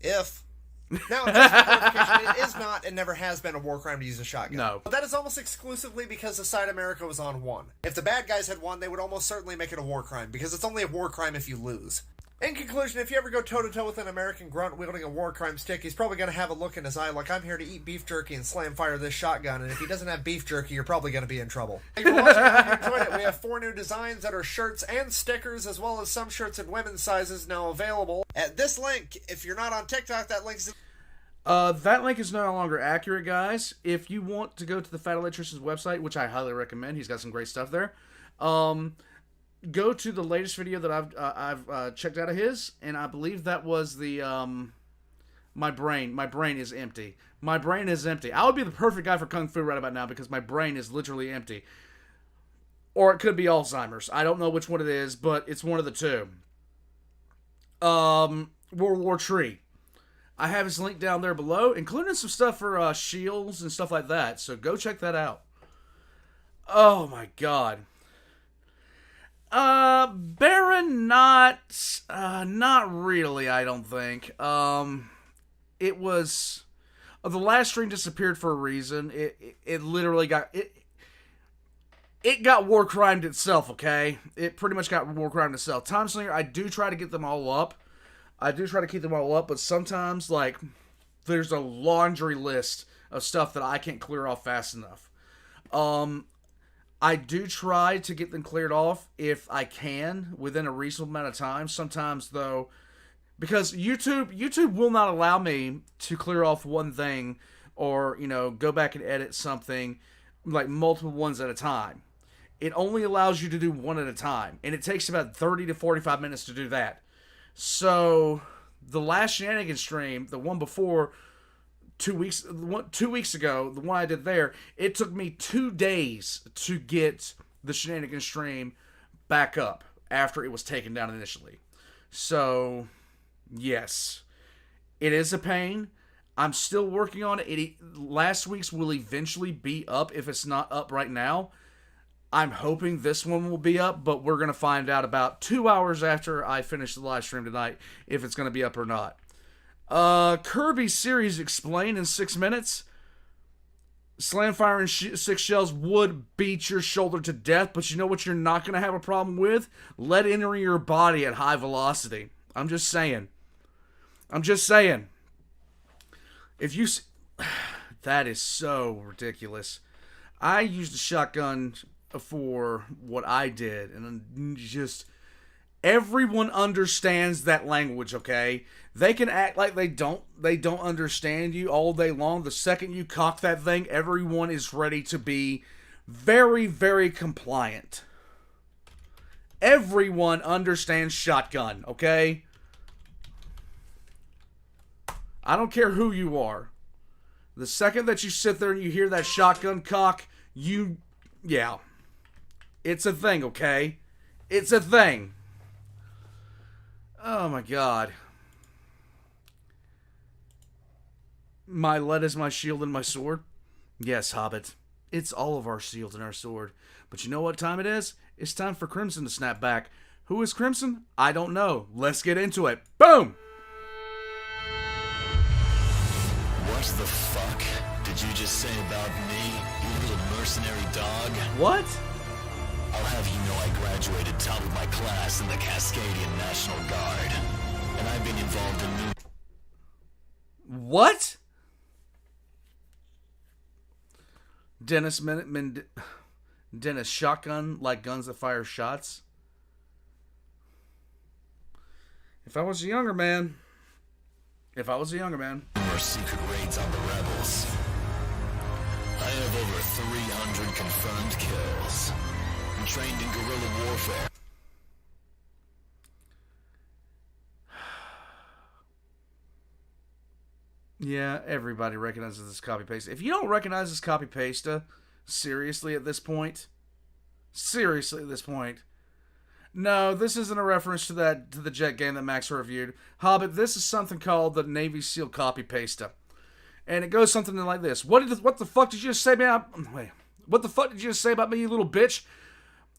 if. Now, just for clarification, it is not and never has been a war crime to use a shotgun.
No.
But that is almost exclusively because the side America was on won. If the bad guys had won, they would almost certainly make it a war crime, because it's only a war crime if you lose. In conclusion, if you ever go toe-to-toe with an American grunt wielding a war crime stick, he's probably going to have a look in his eye like, I'm here to eat beef jerky and slam fire this shotgun, and if he doesn't have beef jerky, you're probably going to be in trouble. Thank you for watching. I hope you enjoyed it. We have 4 new designs that are shirts and stickers, as well as some shirts in women's sizes now available. At this link, if you're not on TikTok, that link's in...
That link is no longer accurate, guys. If you want to go to the Fat Electrician's website, which I highly recommend, he's got some great stuff there. Go to the latest video that I've checked out of his, and I believe that was the My brain is empty. My brain is empty. I would be the perfect guy for Kung Fu right about now because my brain is literally empty. Or it could be Alzheimer's. I don't know which one it is, but it's one of the two. World War III. I have his link down there below, including some stuff for shields and stuff like that. So go check that out. Oh my god. Baron, not really, I don't think. It was... the last stream disappeared for a reason. It literally got... It got war crimed itself, okay? It pretty much got war crimed itself. Time Slinger, I do try to get them all up. I do try to keep them all up, but sometimes, like, there's a laundry list of stuff that I can't clear off fast enough. I do try to get them cleared off if I can within a reasonable amount of time. Sometimes, though, because YouTube will not allow me to clear off one thing or, you know, go back and edit something, like, multiple ones at a time. It only allows you to do one at a time, and it takes about 30 to 45 minutes to do that. So, the last Shenanigans stream, the one before 2 weeks ago, the one I did there, it took me 2 days to get the Shenanigans stream back up after it was taken down initially. So, yes, it is a pain. I'm still working on it. Last week's will eventually be up if it's not up right now. I'm hoping this one will be up, but we're going to find out about 2 hours after I finish the live stream tonight if it's going to be up or not. Kirby series explained in 6 minutes. Slamfire and 6 shells would beat your shoulder to death, but you know what you're not going to have a problem with? Lead entering your body at high velocity. I'm just saying. If you... That is so ridiculous. I used a shotgun for what I did, and just... Everyone understands that language, okay? They can act like they don't understand you all day long. The second you cock that thing, everyone is ready to be very, very compliant. Everyone understands shotgun, okay? I don't care who you are. The second that you sit there and you hear that shotgun cock, yeah. It's a thing, okay? It's a thing. Oh my god. My lead is my shield and my sword? Yes, Hobbit. It's all of our shield and our sword. But you know what time it is? It's time for Crimson to snap back. Who is Crimson? I don't know. Let's get into it. Boom!
What the fuck did you just say about me, you little mercenary dog?
What?
I'll have you know I graduated top of my class in the Cascadian National Guard. And I've been involved in new...
What? Dennis shotgun like guns that fire shots? If I was a younger man.
More secret raids on the rebels. I have over 300 confirmed kills. I'm trained in guerrilla warfare.
Yeah, everybody recognizes this copy-paste. If you don't recognize this copy-paste, seriously at this point? No, this isn't a reference to the jet game that Max reviewed. Hobbit, this is something called the Navy SEAL copy-paste. And it goes something like this. What the fuck did you just say about... Wait. What the fuck did you just say about me, you little bitch?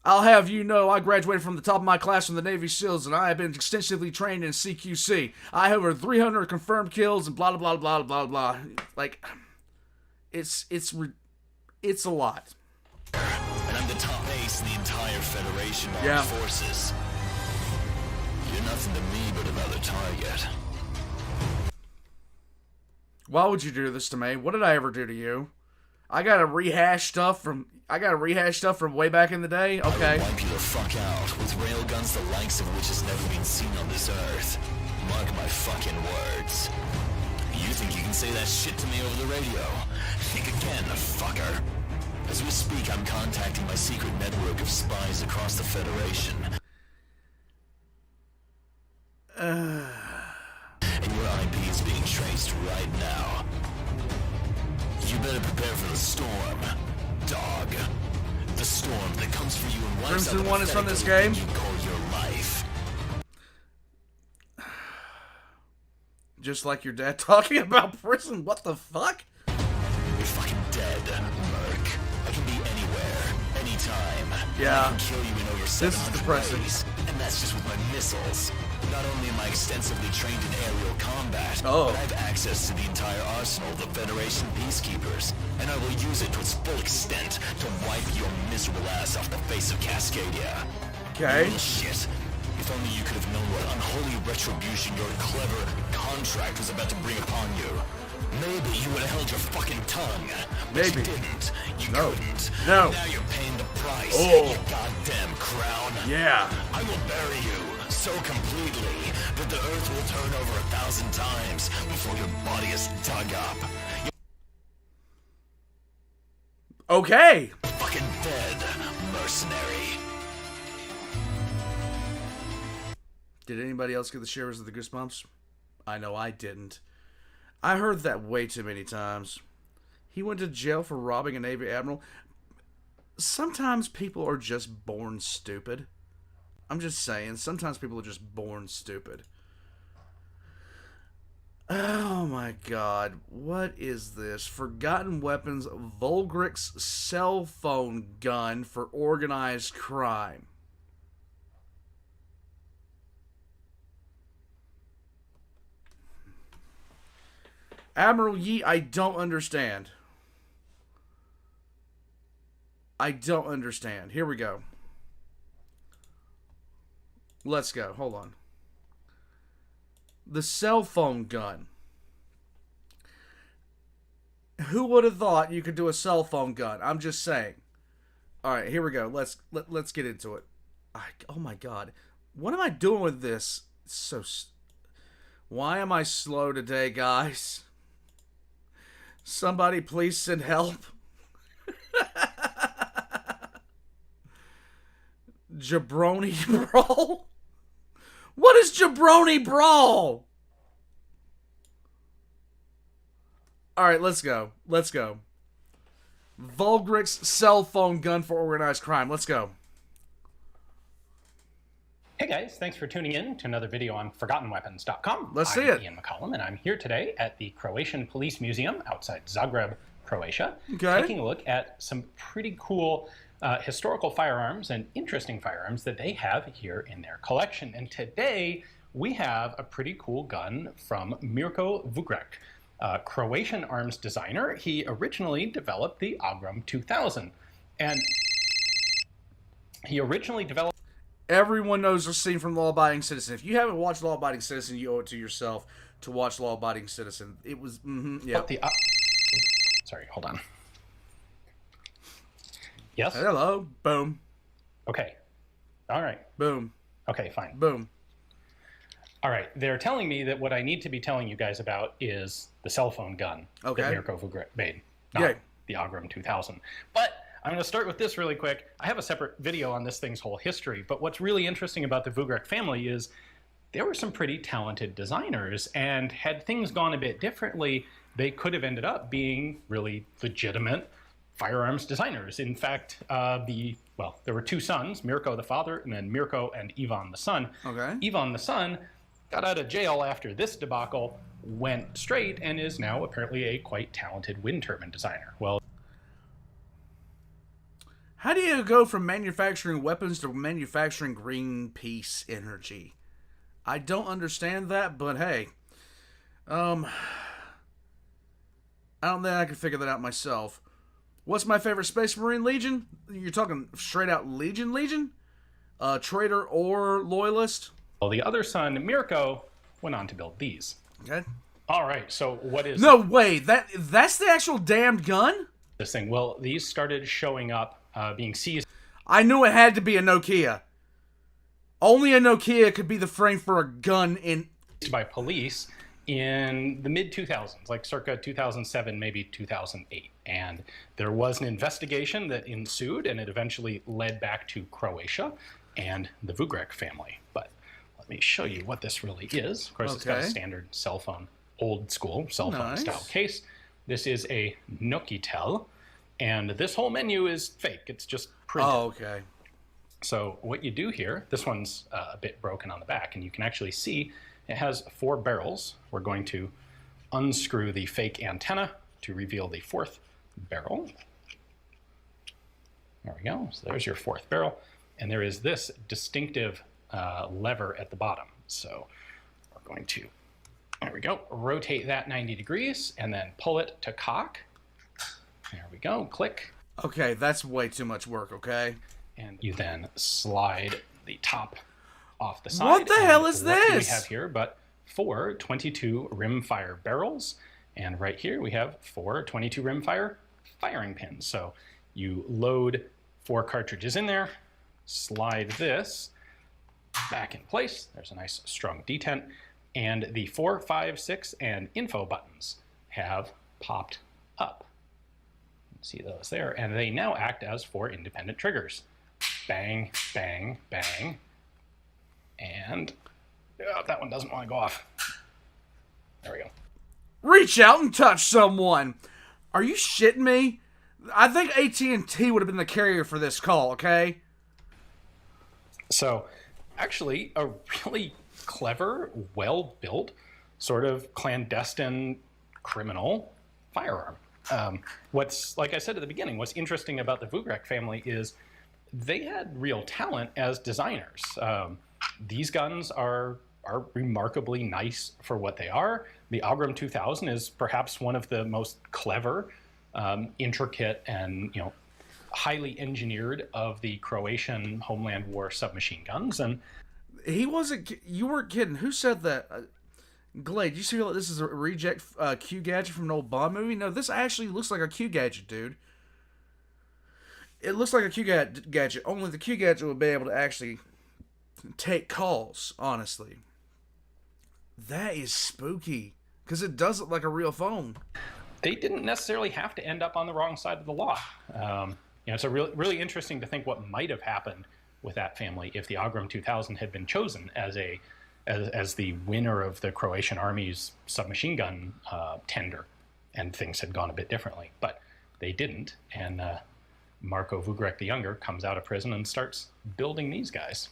I'll have you know I graduated from the top of my class from the Navy SEALs, and I have been extensively trained in CQC. I have over 300 confirmed kills and blah, blah, blah, blah, blah. Like, it's a lot.
And I'm the top ace in the entire Federation Armed Forces. You're nothing to me but another target.
Why would you do this to me? What did I ever do to you? I gotta rehash stuff from way back in the day? Okay.
I will wipe you the fuck out with railguns the likes of which has never been seen on this earth. Mark my fucking words. You think you can say that shit to me over the radio? Think again, fucker. As we speak, I'm contacting my secret network of spies across the Federation. And your IP is being traced right now. You better prepare for the storm, dog. The storm that comes for you and wipes out
Crimson
the
One is from this
pathetic
game.
little thing you call your life.
Just like your dad talking about prison. What the fuck?
You're fucking dead, Merc. I can be anywhere, anytime.
Yeah.
I can kill you in over
This is
700
depressing.
ways, and that's just with my missiles. Not only am I extensively trained in aerial combat,
Oh.
but I have access to the entire arsenal of the Federation peacekeepers, and I will use it to its full extent to wipe your miserable ass off the face of Cascadia.
Okay.
You little shit. If only you could have known what unholy retribution your clever contract was about to bring upon you. Maybe you would have held your fucking tongue. But
Maybe.
you didn't. You
No.
couldn't.
No.
Now you're paying the price.
Oh.
You goddamn crown.
Yeah.
I will bury you so completely that the earth will turn over 1,000 times before your body is dug up.
Okay.
You're fucking dead, mercenary.
Did anybody else get the shivers of the goosebumps? I know I didn't. I heard that way too many times. He went to jail for robbing a Navy admiral. Sometimes people are just born stupid. I'm just saying, sometimes people are just born stupid. Oh my god, what is this? Forgotten Weapons Volgrix cell phone gun for organized crime. Admiral Yi, I don't understand. I don't understand. Here we go. Let's go. Hold on. The cell phone gun. Who would have thought you could do a cell phone gun? I'm just saying. All right, here we go. Let's get into it. Oh my god. What am I doing with this? Why am I slow today, guys? Somebody please send help. Jabroni Brawl? What is Jabroni Brawl? Alright, let's go. Let's go. Volgrix cell phone gun for organized crime. Let's go.
Hey guys, thanks for tuning in to another video on ForgottenWeapons.com.
Let's see
I'm
it.
Ian McCollum, and I'm here today at the Croatian Police Museum outside Zagreb, Croatia,
Okay.
taking a look at some pretty cool historical firearms and interesting firearms that they have here in their collection. And today we have a pretty cool gun from Mirko Vugrek, a Croatian arms designer. He originally developed the Agram 2000, and he originally developed.
Everyone knows the scene from Law Abiding Citizen. If you haven't watched Law Abiding Citizen, you owe it to yourself to watch Law Abiding Citizen. It was, yeah.
Sorry, hold on. Yes?
Hello. Boom.
Okay. All right.
Boom.
Okay, fine.
Boom.
All right. They're telling me that what I need to be telling you guys about is the cell phone gun
Okay.
that Mirko Vugrek made, not
Yay.
the Agram 2000. But I'm going to start with this really quick. I have a separate video on this thing's whole history, but what's really interesting about the Vugrek family is there were some pretty talented designers, and had things gone a bit differently, they could have ended up being really legitimate firearms designers. In fact, there were two sons, Mirko the father, and then Mirko and Ivan the son.
Okay.
Ivan the son got out of jail after this debacle, went straight, and is now apparently a quite talented wind turbine designer. Well,
How do you go from manufacturing weapons to manufacturing Greenpeace energy? I don't understand that, but hey. I don't think I can figure that out myself. What's my favorite Space Marine Legion? You're talking straight out Legion? Traitor or Loyalist?
Well, the other son, Mirko, went on to build these.
Okay.
All right, so what is...
No, wait, that's the actual damned gun?
This thing, well, these started showing up, being seized...
I knew it had to be a Nokia. Only a Nokia could be the frame for a gun in...
by police in the mid-2000s, like circa 2007, maybe 2008. And there was an investigation that ensued, and it eventually led back to Croatia and the Vugrek family. But let me show you what this really is. Of course, it's got a
Okay.
standard cell phone old school cell phone style case. This is a Nokitel, and this whole menu is fake. It's just printed.
Oh, okay.
So what you do here, this one's a bit broken on the back, and you can actually see it has 4 barrels. We're going to unscrew the fake antenna to reveal the 4th barrel. There we go. So there's your 4th barrel. And there is this distinctive lever at the bottom. So we're going to, there we go, rotate that 90 degrees and then pull it to cock. There we go, click.
Okay, that's way too much work, okay?
And you then slide the top off the side.
What the hell is
what do we
this?
have here but 4 22 rimfire barrels. And right here we have 4 22 rimfire firing pins. So you load 4 cartridges in there, slide this back in place. There's a nice strong detent. And the 4, 5, 6, and info buttons have popped up. See those there. And they now act as 4 independent triggers. Bang, bang, bang. And that one doesn't want to go off. There we go.
Reach out and touch someone. Are you shitting me? I think AT&T would have been the carrier for this call, okay?
So, actually, a really clever, well-built, sort of clandestine criminal firearm. What's, like I said at the beginning, what's interesting about the Vugrek family is they had real talent as designers. These guns are remarkably nice for what they are. The Agram 2000 is perhaps one of the most clever, intricate, and highly engineered of the Croatian Homeland War submachine guns. And
he wasn't. You weren't kidding. Who said that? Glade, you see that this is a reject Q gadget from an old Bond movie? No, this actually looks like a Q gadget, dude. It looks like a Q gadget. Only the Q gadget would be able to actually take calls. Honestly, that is spooky because it does look like a real phone.
They didn't necessarily have to end up on the wrong side of the law. It's a really interesting to think what might have happened with that family if the Agram 2000 had been chosen as the winner of the Croatian army's submachine gun tender, and things had gone a bit differently. But they didn't, and Marko Vugrek the Younger comes out of prison and starts building these guys.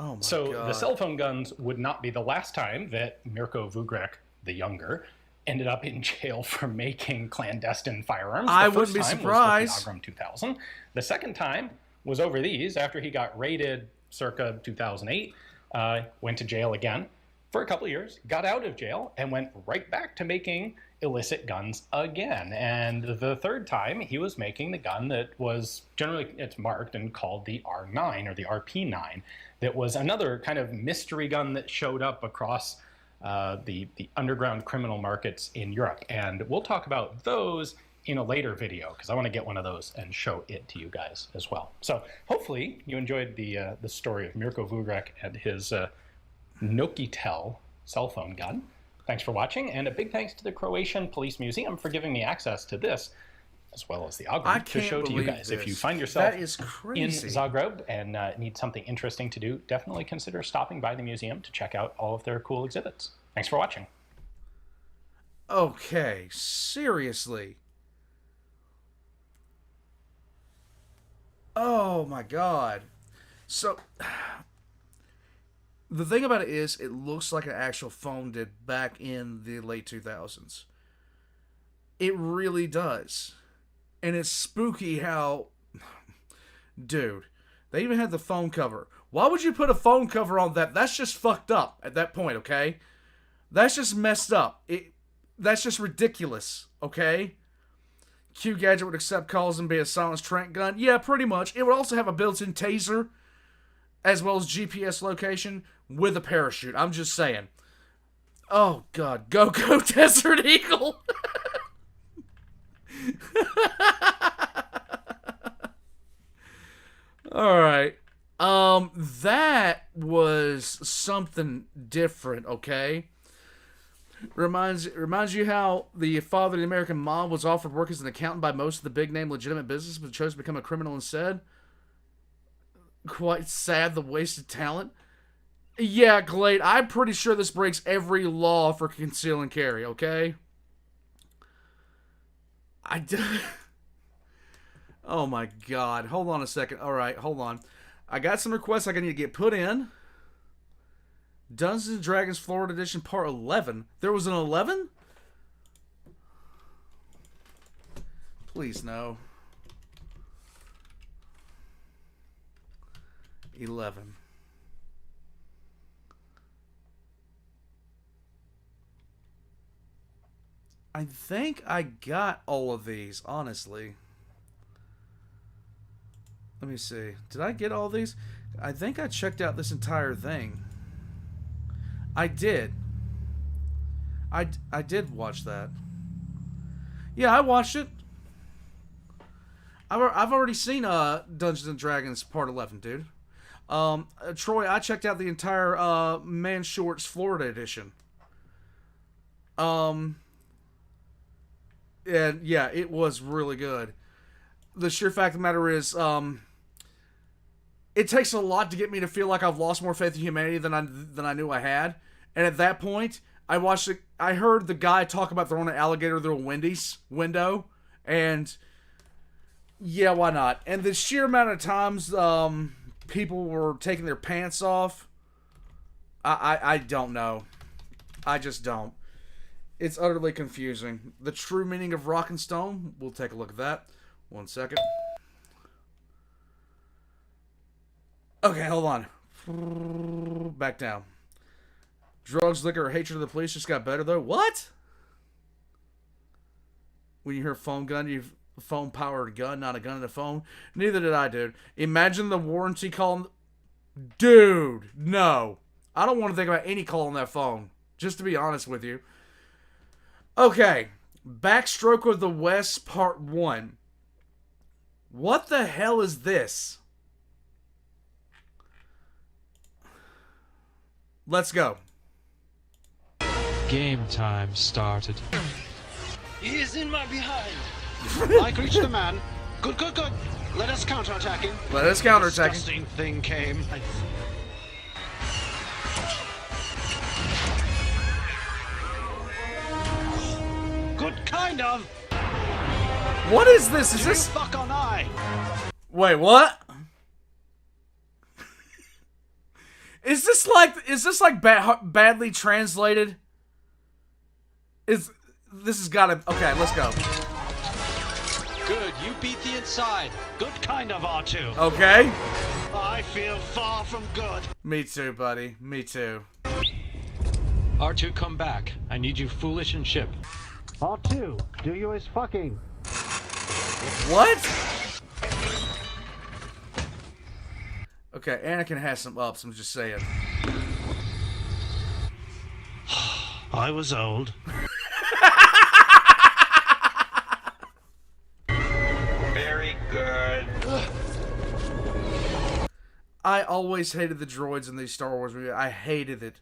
Oh my
So
God.
the cell phone guns would not be the last time that Mirko Vugrek the Younger ended up in jail for making clandestine firearms.
I
The
wouldn't
first
be
time was with
surprised.
the Agram 2000. The second time was over these after he got raided circa 2008, went to jail again for a couple of years, got out of jail, and went right back to making illicit guns again. And the third time, he was making the gun that was generally, it's marked and called the R9 or the RP9. That was another kind of mystery gun that showed up across the underground criminal markets in Europe. And we'll talk about those in a later video because I want to get one of those and show it to you guys as well. So hopefully you enjoyed the story of Mirko Vugrek and his Nokitel cell phone gun. Thanks for watching, and a big thanks to the Croatian Police Museum for giving me access to this, as well as the Agram to show to you guys. If you find yourself in Zagreb and need something interesting to do, definitely consider stopping by the museum to check out all of their cool exhibits. Thanks for watching.
Okay, seriously. Oh my God. So, the thing about it is, it looks like an actual phone did back in the late 2000s. It really does. And it's spooky how... Dude, they even had the phone cover. Why would you put a phone cover on that? That's just fucked up at that point, okay? That's just messed up. That's just ridiculous, okay? Q Gadget would accept calls and be a silenced trank gun. Yeah, pretty much. It would also have a built-in taser, as well as GPS location, with a parachute. I'm just saying. Oh, God. Go Desert Eagle! Alright. That was something different, okay? Reminds you how the father of the American mom was offered work as an accountant by most of the big-name legitimate businesses, but chose to become a criminal instead? Quite sad, the wasted talent. Yeah, Glade, I'm pretty sure this breaks every law for conceal and carry, okay? Oh my god. Hold on a second. Alright, hold on. I got some requests I need to get put in. Dungeons & Dragons Florida Edition Part 11. There was an 11? Please, no. 11. I think I got all of these, honestly. Let me see. Did I get all these? I think I checked out this entire thing. I did. I did watch that. Yeah, I watched it. I've already seen Dungeons & Dragons Part 11, dude. Troy, I checked out the entire Man Shorts Florida edition. And yeah, it was really good. The sheer fact of the matter is, it takes a lot to get me to feel like I've lost more faith in humanity than I knew I had. And at that point, I heard the guy talk about throwing an alligator through a Wendy's window, and yeah, why not? And the sheer amount of times people were taking their pants off, I don't know. I just don't. It's utterly confusing. The true meaning of rock and stone, we'll take a look at that. 1 second. Okay, hold on. Back down. Drugs, liquor, or hatred of the police just got better, though. What? When you hear phone gun, you've phone-powered gun, not a gun in a phone. Neither did I, dude. Imagine the warranty call. Dude, no. I don't want to think about any call on that phone. Just to be honest with you. Okay. Backstroke of the West, Part 1. What the hell is this? Let's go.
Game time started.
He is in my behind. I reached the man. Good, good, good. Let us counterattack him.
Let us counterattack him.
Disgusting thing came. Good kind of.
What is this? Is this
fuck on eye?
Wait, what? Is this like badly translated? This has got to... Okay, let's go.
Good, you beat the inside. Good kind of, R2.
Okay.
I feel far from good.
Me too, buddy. Me too.
R2, come back. I need you foolish and ship.
R2, do you is fucking.
What? Okay, Anakin has some ups, I'm just saying.
I was old.
Very good.
I always hated the droids in these Star Wars movies. I hated it.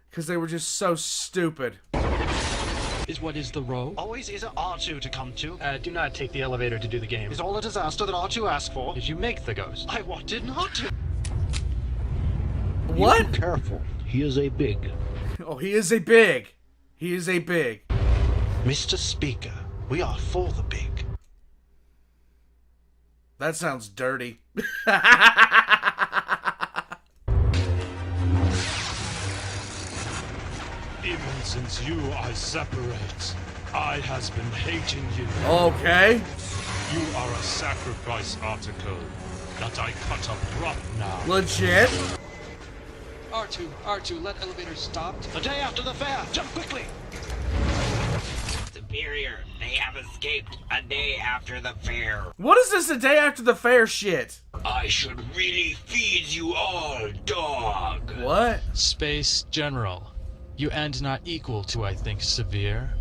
Because they were just so stupid.
What is the row?
Always is an R2 to come to.
Do not take the elevator to do the game.
Is all a disaster that R2 asked for.
Did you make the ghost?
I wanted not to.
What?
Be careful. He is a big.
Oh, he is a big. He is a big.
Mr. Speaker, we are for the big.
That sounds dirty.
Even since you I separate, I has been hating you.
Okay.
You are a sacrifice article that I cut abrupt now.
Legit.
R2, let elevator stop.
The day after the fair, jump quickly.
Superior, they have escaped a day after the fair.
What is this a day after the fair shit?
I should really feed you all, dog.
What?
Space General. You and not equal to, I think, severe.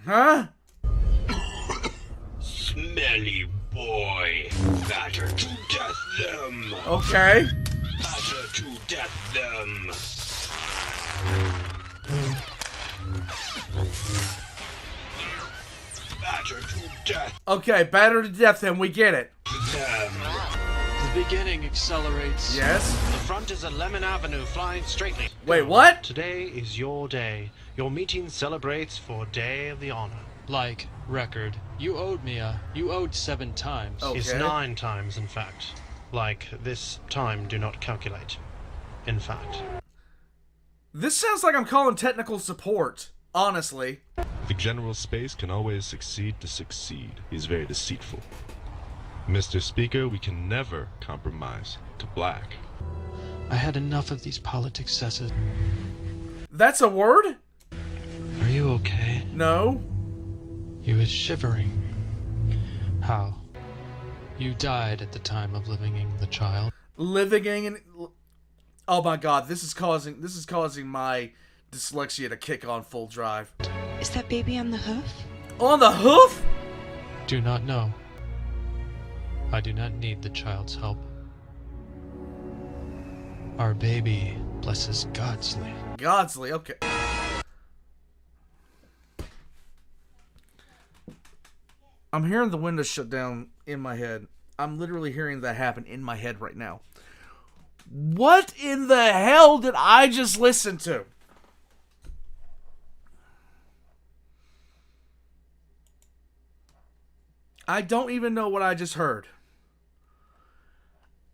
Huh?
Smelly boy. Batter to death them.
Okay.
Batter to death them. Batter to death
Okay, batter to death then, we get it.
them.
beginning accelerates.
Yes?
The front is a Lemon Avenue flying straightly.
Wait, what?
Today is your day. Your meeting celebrates for Day of the Honor.
Like, record. You owed 7 times.
Okay.
It's 9 times, in fact. Like, this time do not calculate. In fact.
This sounds like I'm calling technical support, honestly.
The General Space can always succeed to succeed. He's very deceitful. Mr. Speaker, we can never compromise to black.
I had enough of these politics cesses.
That's a word?
Are you okay?
No.
He was shivering. How? You died at the time of living the child.
Living in... Oh my god, this is causing my dyslexia to kick on full drive.
Is that baby on the hoof?
On the hoof?
Do not know. I do not need the child's help. Our baby blesses Godsley.
Godsley, okay. I'm hearing the windows shut down in my head. I'm literally hearing that happen in my head right now. What in the hell did I just listen to? I don't even know what I just heard.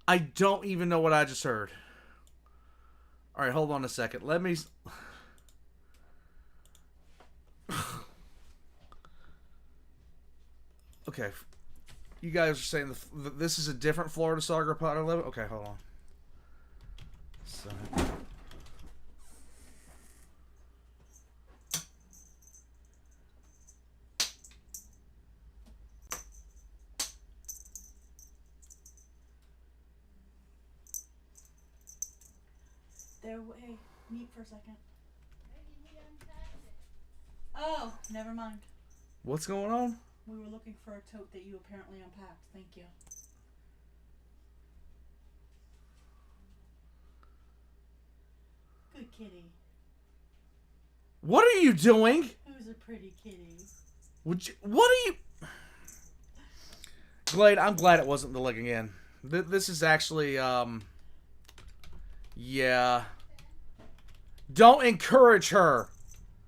I don't even know what I just heard. Alright, hold on a second. Let me... Okay. You guys are saying this is a different Florida Saga Part 11? Okay, hold on. So...
Hey, mute for a second. Oh, never mind.
What's going on?
We were looking for a tote that you apparently unpacked. Thank you. Good kitty.
What are you doing?
Who's a pretty kitty?
What are you... Glade, I'm glad it wasn't the leg again. This is actually, yeah. Don't encourage her,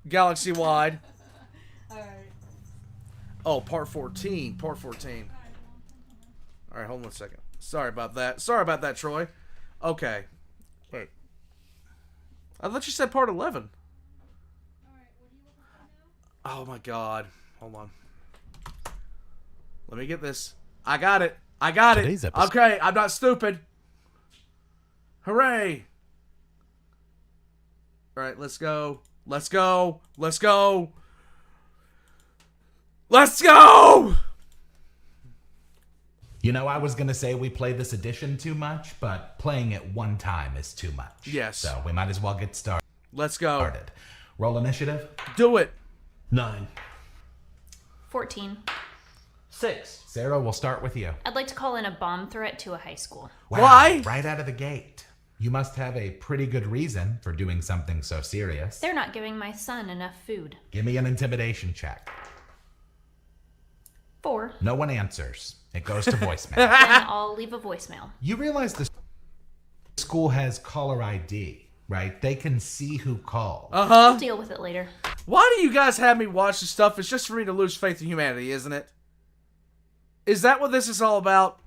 galaxy-wide.
Alright.
Oh, part 14. Part 14. Alright, hold on a second. Sorry about that. Sorry about that, Troy. Okay. Wait. I thought you said part 11. Oh my god. Hold on. Let me get this. I got it. I got
Today's
it.
episode.
Okay, I'm not stupid. Hooray. Alright, let's go. Let's go. Let's go. Let's go!
You know, I was going to say we play this edition too much, but playing it one time is too much.
Yes.
So we might as well get started.
Let's go.
Roll initiative.
Do it.
9.
14.
6. Sarah, we'll start with you.
I'd like to call in a bomb threat to a high school.
Wow, why? Right out of the gate. You must have a pretty good reason for doing something so serious.
They're not giving my son enough food.
Give me an intimidation check.
4.
No one answers. It goes to voicemail.
Then I'll leave a voicemail.
You realize the school has caller ID, right? They can see who called.
We'll deal with it later.
Why do you guys have me watch this stuff? It's just for me to lose faith in humanity, isn't it? Is that what this is all about?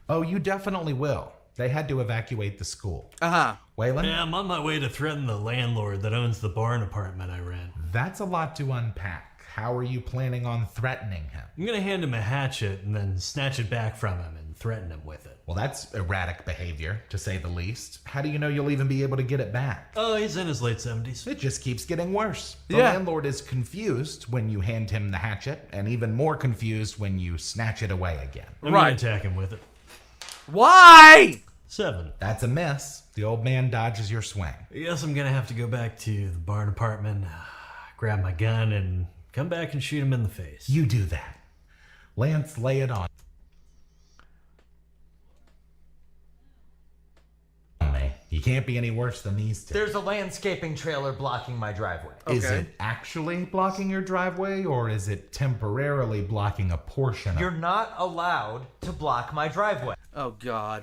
Oh, you definitely will. They had to evacuate the school. Waylon?
Yeah, I'm on my way to threaten the landlord that owns the barn apartment I rent.
That's a lot to unpack. How are you planning on threatening him?
I'm gonna hand him a hatchet and then snatch it back from him and threaten him with it.
Well, that's erratic behavior, to say the least. How do you know you'll even be able to get it back?
Oh, he's in his late 70s.
It just keeps getting worse. The landlord is confused when you hand him the hatchet, and even more confused when you snatch it away again.
I'm gonna attack him with it.
Why?
7.
That's a miss. The old man dodges your swing.
I guess I'm gonna have to go back to the barn apartment, grab my gun, and come back and shoot him in the face.
You do that. Lance, lay it on me. You can't be any worse than these two.
There's a landscaping trailer blocking my driveway.
Is it actually blocking your driveway, or is it temporarily blocking a portion of
You're not allowed to block my driveway.
Oh, God.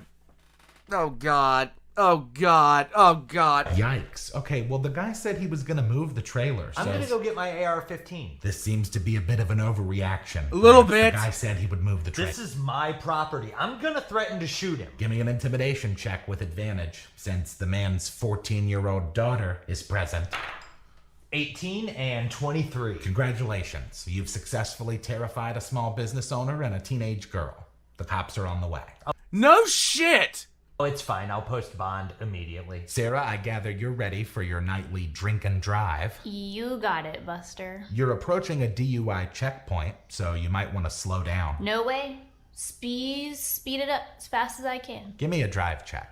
Oh, God. Oh, God. Oh, God.
Yikes. Okay, well, the guy said he was going to move the trailer.
I'm
so
gonna go get my AR-15.
This seems to be a bit of an overreaction.
A little
Perhaps
bit.
The guy said he would move the trailer.
This is my property. I'm gonna threaten to shoot him.
Give me an intimidation check with advantage, since the man's 14-year-old daughter is present.
18 and 23.
Congratulations. You've successfully terrified a small business owner and a teenage girl. The cops are on the way.
No shit!
Oh, it's fine. I'll post bond immediately.
Sarah, I gather you're ready for your nightly drink and drive.
You got it, Buster.
You're approaching a DUI checkpoint, so you might want to slow down.
No way. Speed it up as fast as I can.
Give me a drive check.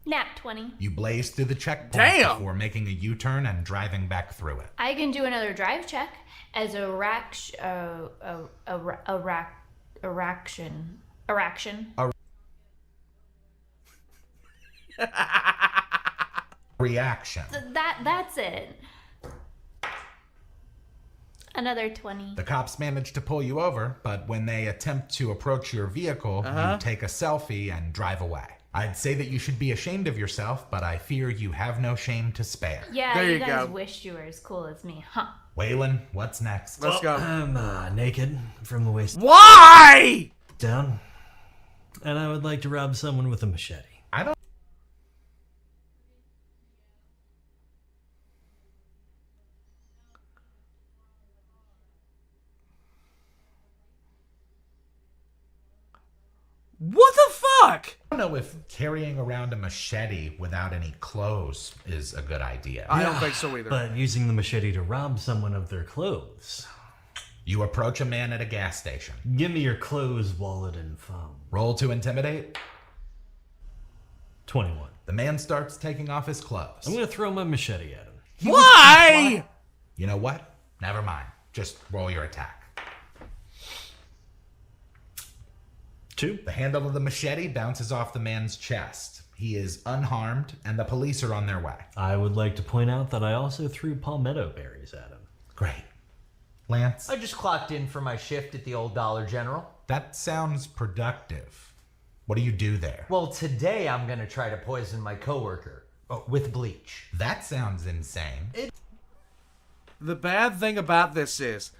Nat 20.
You blaze through the checkpoint
Damn!
before making a U-turn and driving back through it.
I can do another drive check as eraction.
Reaction.
That's it. Another 20.
The cops manage to pull you over, but when they attempt to approach your vehicle, you take a selfie and drive away. I'd say that you should be ashamed of yourself, but I fear you have no shame to spare.
Yeah,
There
you
you
guys
go.
wished you were as cool as me, huh?
Waylon, what's next?
Let's go.
I'm naked from the waist
Why?
down, and I would like to rob someone with a machete.
I don't...
What the fuck?
I don't know if carrying around a machete without any clothes is a good idea.
I don't think so either.
But using the machete to rob someone of their clothes.
You approach a man at a gas station.
Give me your clothes, wallet, and phone.
Roll to intimidate.
21.
The man starts taking off his clothes.
I'm going to throw my machete at him.
Why?
You know what? Never mind. Just roll your attack.
2.
The handle of the machete bounces off the man's chest. He is unharmed, and the police are on their way.
I would like to point out that I also threw palmetto berries at him.
Great. Lance?
I just clocked in for my shift at the old Dollar General.
That sounds productive. What do you do there?
Well, today I'm gonna try to poison my coworker with bleach.
That sounds insane.
The bad thing about this is,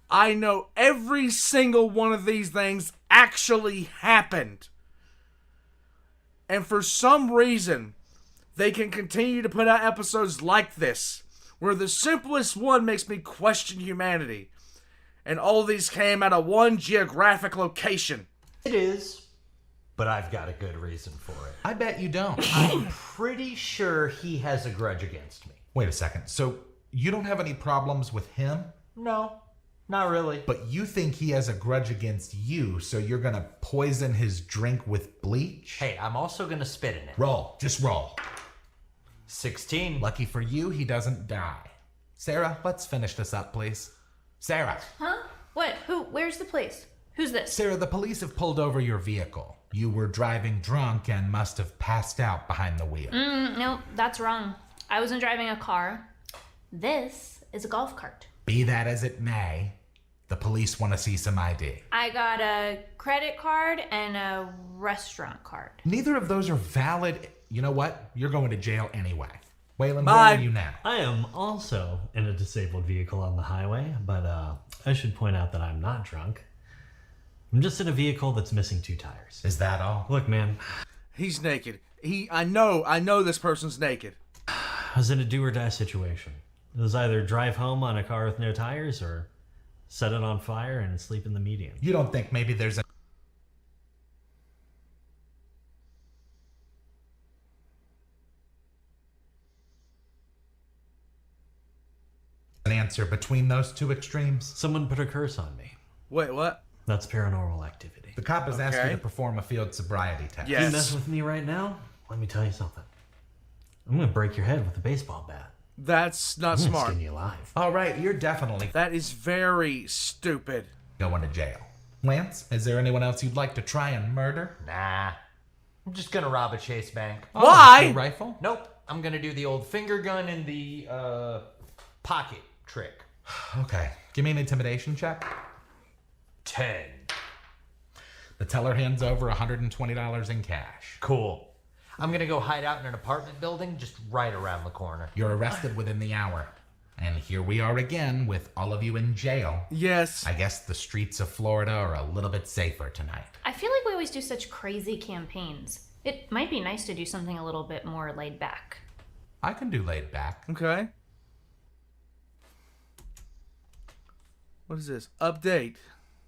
I know every single one of these things actually happened. And for some reason, they can continue to put out episodes like this, where the simplest one makes me question humanity. And all these came out of one geographic location.
It is, but I've got a good reason for it.
I bet you don't.
I'm pretty sure he has a grudge against me.
Wait a second. So you don't have any problems with him?
No, not really.
But you think he has a grudge against you, so you're gonna poison his drink with bleach?
Hey, I'm also gonna spit in it.
Roll. Just roll.
16.
Lucky for you, he doesn't die. Sarah, let's finish this up, please. Sarah.
Huh? What? Who? Where's the place? Who's this?
Sarah, the police have pulled over your vehicle. You were driving drunk and must have passed out behind the wheel.
No, that's wrong. I wasn't driving a car. This is a golf cart.
Be that as it may, the police want to see some ID.
I got a credit card and a restaurant card.
Neither of those are valid. You know what? You're going to jail anyway. Waylon,
Bye.
where are you now?
I am also in a disabled vehicle on the highway, but I should point out that I'm not drunk. I'm just in a vehicle that's missing 2 tires.
Is that all?
Look, man,
He's naked. I know this person's naked.
I was in a do or die situation. It was either drive home on a car with no tires or set it on fire and sleep in the median.
You don't think maybe there's an answer between those two extremes?
Someone put a curse on me.
Wait, what?
That's paranormal activity.
The cop has asked you
Okay.
to perform a field sobriety test.
Yes.
You mess with me right now, let me tell you something. I'm gonna break your head with a baseball bat.
That's not
I'm gonna
smart.
skin you alive.
All right, you're definitely
That is very stupid.
going to jail. Lance, is there anyone else you'd like to try and murder?
Nah. I'm just gonna rob a Chase bank.
Oh,
Why?
the rifle?
Nope. I'm gonna do the old finger gun and the pocket trick.
Okay, give me an intimidation check.
10.
The teller hands over $120 in cash.
Cool. I'm gonna go hide out in an apartment building just right around the corner.
You're arrested within the hour. And here we are again with all of you in jail.
Yes.
I guess the streets of Florida are a little bit safer tonight.
I feel like we always do such crazy campaigns. It might be nice to do something a little bit more laid back.
I can do laid back.
Okay. What is this? Update.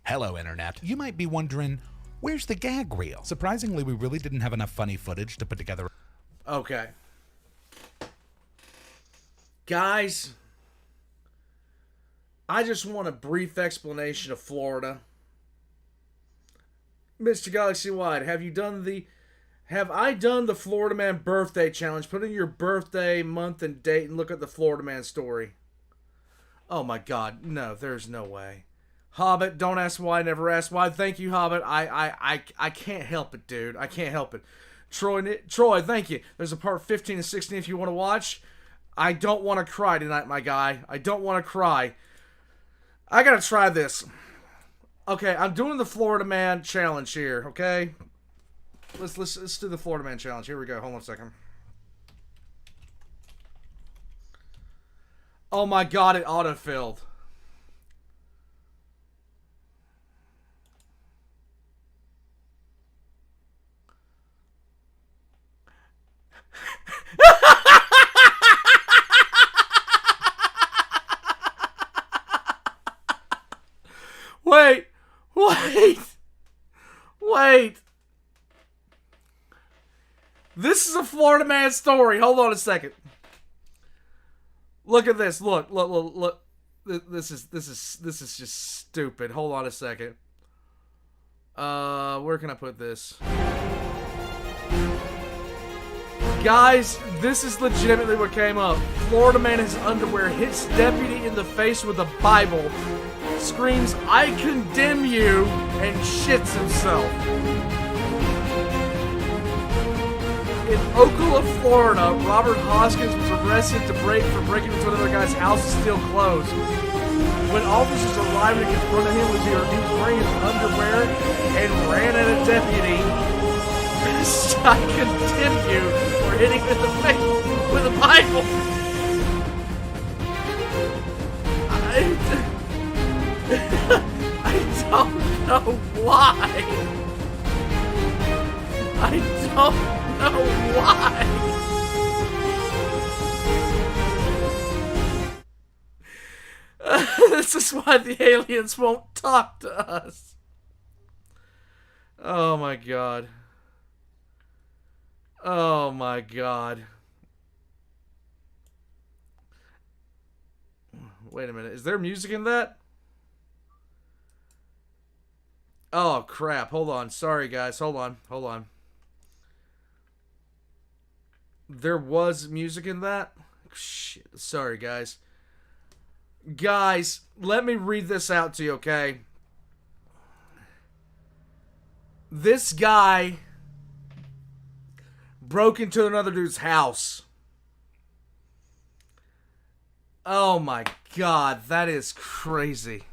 Hello, Internet. You might be wondering, where's the gag reel? Surprisingly, we really didn't have enough funny footage to put together.
Okay. Guys, I just want a brief explanation of Florida. Mr. Galaxy Wide, have I done the Florida Man birthday challenge? Put in your birthday, month, and date and look at the Florida Man story. Oh my god, no, there's no way. Hobbit, don't ask why, never ask why. Thank you, Hobbit. I can't help it, dude. I can't help it. Troy, thank you. There's a part 15 and 16 if you want to watch. I don't want to cry tonight, my guy. I don't want to cry. I gotta try this. Okay, I'm doing the Florida Man challenge here, okay? Let's do the Florida Man challenge. Here we go. Hold on a second. Oh my god, it autofilled. Wait. This is a Florida Man story. Hold on a second. Look at this. Look. This is just stupid. Hold on a second. Where can I put this? Guys, this is legitimately what came up. Florida Man in his underwear hits deputy in the face with a Bible, screams, "I condemn you," and shits himself. In Ocala, Florida, Robert Hoskins was arrested for breaking into another guy's house to steal clothes. When officers arrived and confronted him, he was wearing his underwear and ran at a deputy. "I condemn you for hitting him in the face with a Bible." I don't know why. I don't know why. This is why the aliens won't talk to us. Oh my god. Oh my god. Wait a minute. Is there music in that? Oh crap. Hold on. Sorry guys. Hold on. There was music in that? Shit. Sorry guys. Guys, let me read this out to you, okay? This guy broke into another dude's house. Oh my god, that is crazy.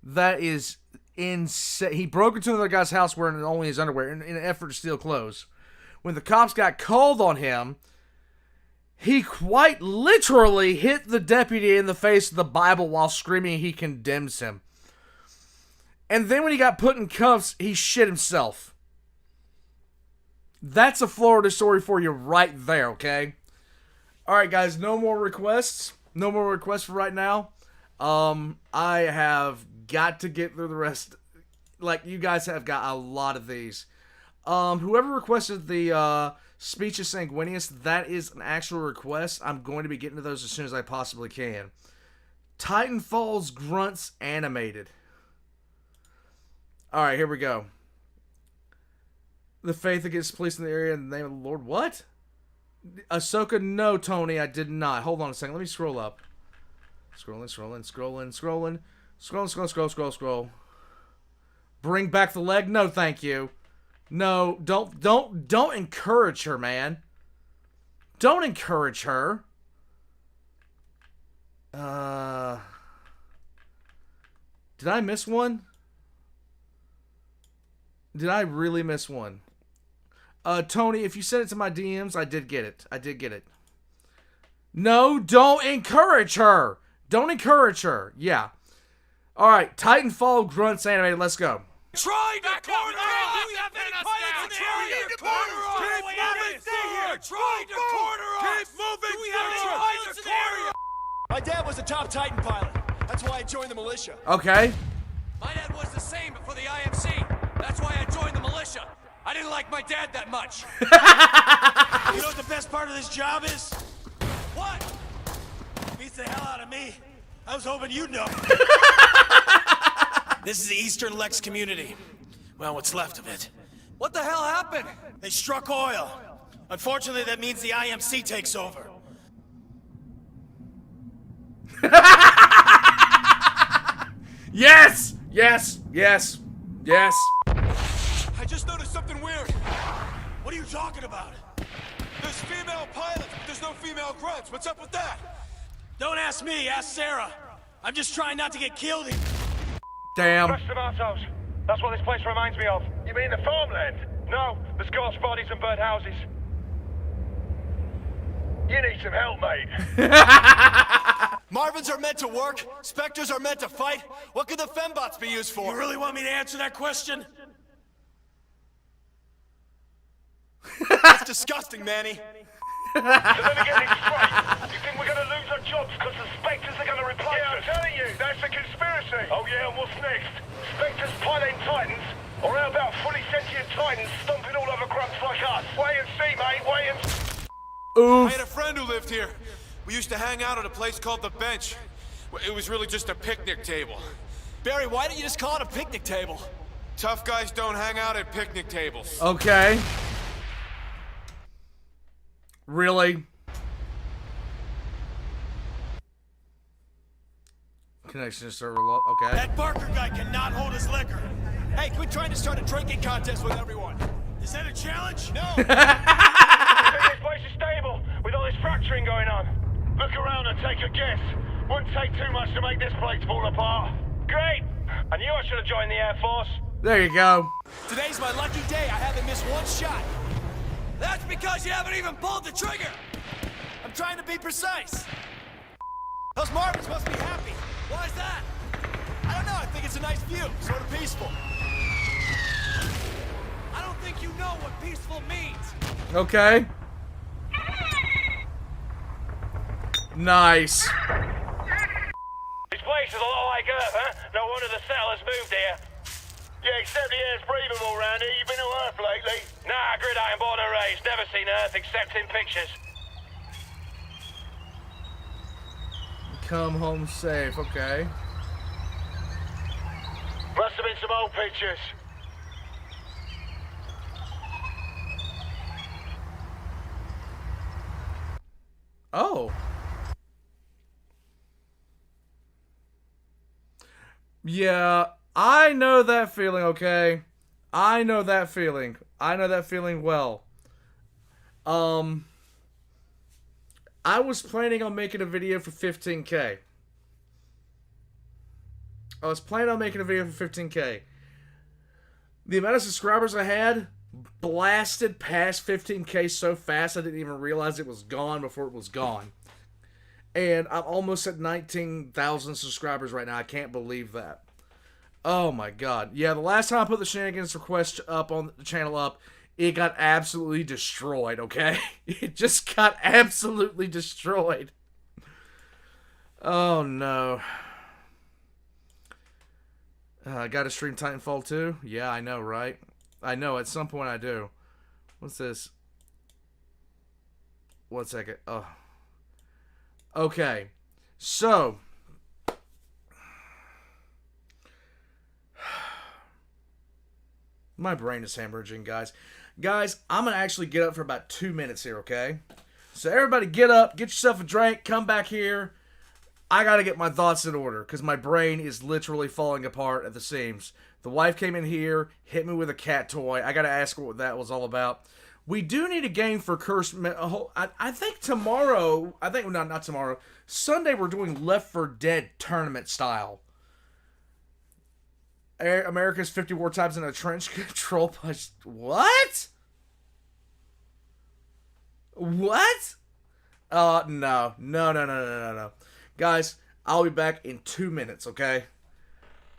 That is insane. He broke into another guy's house wearing only his underwear in an effort to steal clothes. When the cops got called on him, he quite literally hit the deputy in the face with the Bible while screaming he condemns him. And then when he got put in cuffs, he shit himself. That's a Florida story for you right there, okay? Alright guys, no more requests. No more requests for right now. I have got to get through the rest. Like, you guys have got a lot of these. Whoever requested the Speech of Sanguinius, that is an actual request. I'm going to be getting to those as soon as I possibly can. Titanfall's Grunts animated. Alright, here we go. The faith against police in the area in the name of the Lord. What? Ahsoka, no, Tony, I did not. Hold on a second. Let me scroll up. Scrolling. Scroll. Bring back the leg? No, thank you. No, don't encourage her, man. Don't encourage her. Did I miss one? Did I really miss one? Tony, if you sent it to my DMs, I did get it. I did get it. No, don't encourage her. Don't encourage her. Yeah. All right, Titanfall Grunts animated. Let's go.
Try to corner us! Do you have any pilots in the area? Keep moving! Stay here! Try to corner us! Keep moving! Do we have any pilots in the area?
My dad was a top Titan pilot. That's why I joined the militia.
Okay.
My dad was the same before the IMC. That's why I joined the militia. I didn't like my dad that much.
You know what the best part of this job is?
What?
Beats the hell out of me. I was hoping you'd know. This is the Eastern Lex community. Well, what's left of it.
What the hell happened?
They struck oil. Unfortunately, that means the IMC takes over.
Yes! Yes! Yes! Yes!
I just noticed something weird. What are you talking about? There's female pilots, but there's no female grunts. What's up with that? Don't ask me, ask Sarah. I'm just trying not to get killed here.
Damn.
Fresh tomatoes. That's what this place reminds me of. You mean the farmland? No, the Scots bodies and bird houses. You need some help, mate.
Marvins are meant to work. Spectres are meant to fight. What could the fembots be used for? You really want me to answer that question? That's disgusting, Manny.
So let me get this straight. You think we're going to lose our jobs because the Spectres are going to replace us? Yeah, I'm telling you, that's a conspiracy. Oh yeah, and what's next? Spectres piloting Titans? Or how about fully sentient Titans stomping all over grunts like us? Wait and see, mate, wait and see.
Oof.
I had a friend who lived here. We used to hang out at a place called The Bench. It was really just a picnic table. Barry, why don't you just call it a picnic table? Tough guys don't hang out at picnic tables.
Okay. Really? Connection to server low. Okay.
That Barker guy cannot hold his liquor. Hey, quit trying to start a drinking contest with everyone. Is that a challenge? No.
I think this place is stable with all this fracturing going on. Look around and take a guess. Wouldn't take too much to make this place fall apart. Great! I knew I should have joined the Air Force.
There you go.
Today's my lucky day. I haven't missed one shot.
That's because you haven't even pulled the trigger.
I'm trying to be precise. Those Marvins must be happy.
Why is that?
I don't know. I think it's a nice view. Sort of peaceful.
I don't think you know what peaceful means.
Okay. Nice.
This place is a lot like Earth, huh? No wonder the settlers moved here. Yeah, except the air's breathable around here. You been to Earth lately? Nah, gridiron born and raised. Never seen Earth except in pictures.
Come home safe. Okay.
Must have been some old pictures.
Oh. Yeah, I know that feeling, okay? I know that feeling. I know that feeling well. I was planning on making a video for 15K. I was planning on making a video for 15K. The amount of subscribers I had blasted past 15K so fast I didn't even realize it was gone before it was gone. And I'm almost at 19,000 subscribers right now. I can't believe that. Oh my god. Yeah, the last time I put the Shenanigans request up on the channel up, it got absolutely destroyed, okay? It just got absolutely destroyed. Oh no. Gotta stream Titanfall 2? Yeah, I know, right? I know, at some point I do. What's this? 1 second. Oh. Okay. So. My brain is hemorrhaging, guys. Guys, I'm going to actually get up for about 2 minutes here, okay? So everybody get up, get yourself a drink, come back here. I got to get my thoughts in order because my brain is literally falling apart at the seams. The wife came in here, hit me with a cat toy. I got to ask her what that was all about. We do need a game for Cursed. I think tomorrow. I think not tomorrow. Sunday we're doing Left 4 Dead tournament style. America's 50 war types in a trench control punch. What? What? No. Guys, I'll be back in 2 minutes, okay?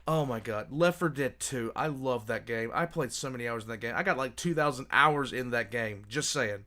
Oh my god. Left 4 Dead 2. I love that game. I played so many hours in that game. I got like 2,000 hours in that game. Just saying.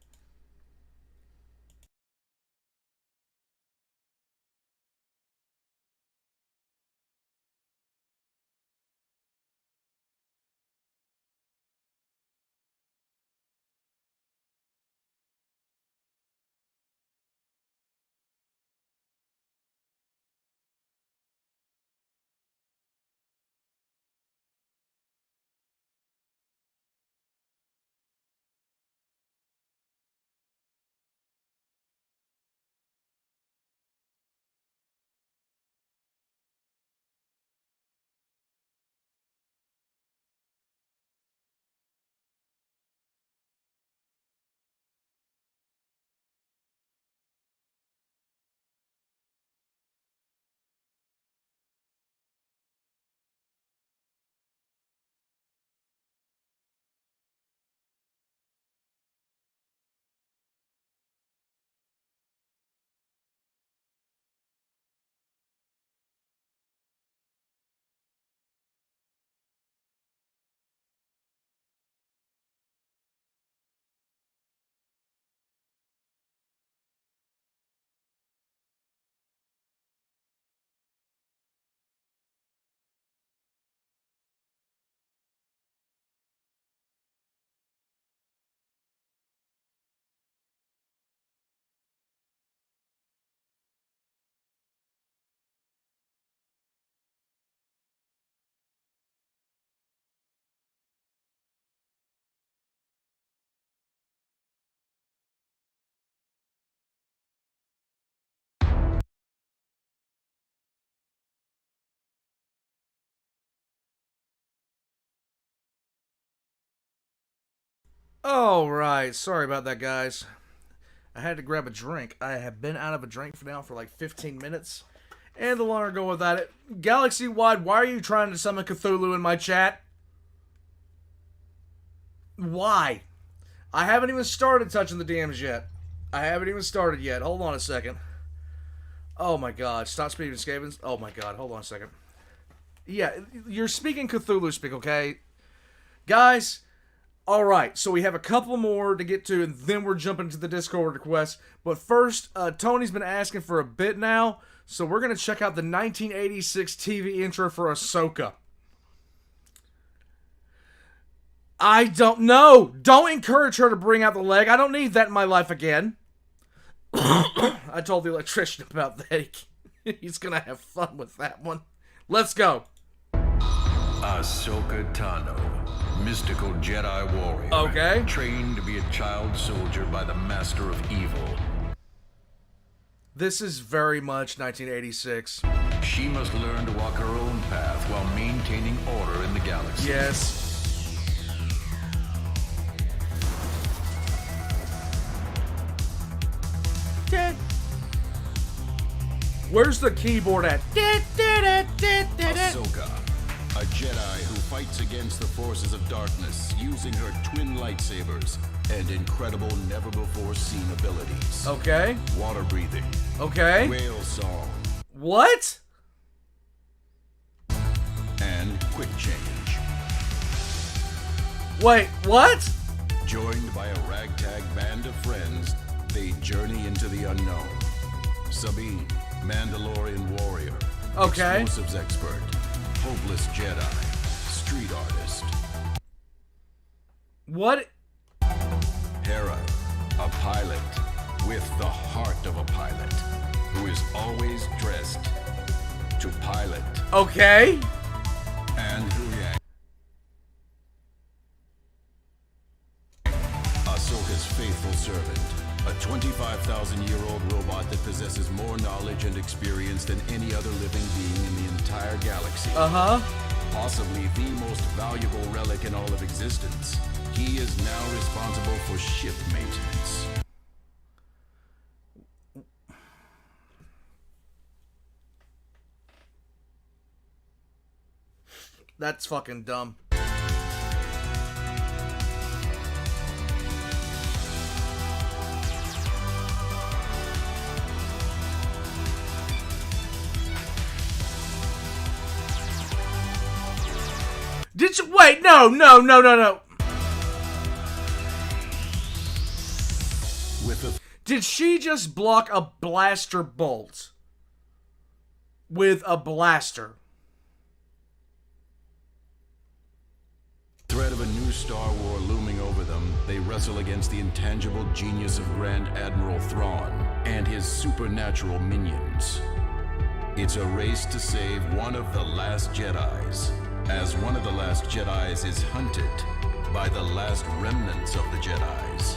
Alright, sorry about that, guys. I had to grab a drink. I have been out of a drink for now for like 15 minutes. And the longer I go without it. Galaxy-wide, why are you trying to summon Cthulhu in my chat? Why? I haven't even started touching the DMs yet. I haven't even started yet. Hold on a second. Oh my god. Stop speaking Skavens. Oh my god. Hold on a second. Yeah, you're speaking Cthulhu speak, okay? Guys... Alright, so we have a couple more to get to, and then we're jumping to the Discord requests. But first, Tony's been asking for a bit now, so we're going to check out the 1986 TV intro for Ahsoka. I don't know. Don't encourage her to bring out the leg. I don't need that in my life again. I told the electrician about that. He's going to have fun with that one. Let's go.
Ahsoka Tano, mystical Jedi warrior.
Okay.
Trained to be a child soldier by the Master of Evil.
This is very much 1986.
She must learn to walk her own path while maintaining order in the galaxy.
Yes. Where's the keyboard at?
Ahsoka, a Jedi who fights against the forces of darkness using her twin lightsabers and incredible never-before-seen abilities.
Okay.
Water breathing.
Okay.
Whale song.
What?
And quick change.
Wait, what?
Joined by a ragtag band of friends, they journey into the unknown. Sabine, Mandalorian warrior.
Okay.
Explosives expert. Hopeless Jedi. Street artist.
What?
Hera, a pilot with the heart of a pilot, who is always dressed to pilot.
Okay.
And Huyang, Ahsoka's faithful servant, a 25,000-year-old robot that possesses more knowledge and experience than any other living being in the entire galaxy.
Uh-huh.
Possibly the most valuable relic in all of existence. He is now responsible for ship maintenance.
That's fucking dumb. Did you wait? No. Did she just block a blaster bolt with a blaster?
Threat of a new Star War looming over them, they wrestle against the intangible genius of Grand Admiral Thrawn and his supernatural minions. It's a race to save one of the last Jedis, as one of the last Jedis is hunted by the last remnants of the Jedis.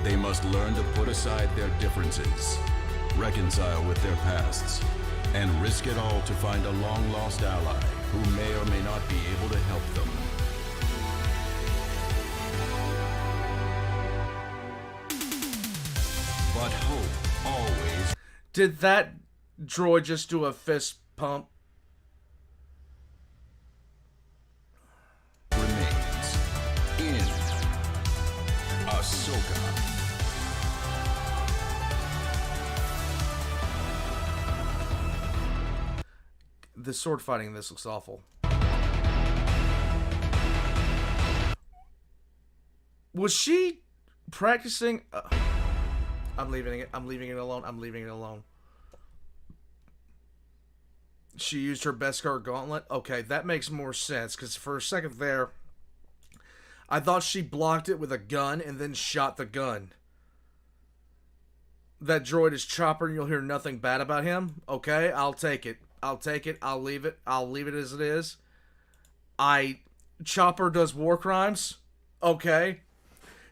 They must learn to put aside their differences, reconcile with their pasts, and risk it all to find a long-lost ally who may or may not be able to help them. But hope always...
Did that droid just do a fist pump?
...remains in Ahsoka.
The sword fighting in this looks awful. Was she practicing... I'm leaving it alone. She used her Beskar gauntlet? Okay, that makes more sense, because for a second there, I thought she blocked it with a gun and then shot the gun. That droid is Chopper and you'll hear nothing bad about him? Okay, I'll take it. I'll leave it as it is. Chopper does war crimes? Okay.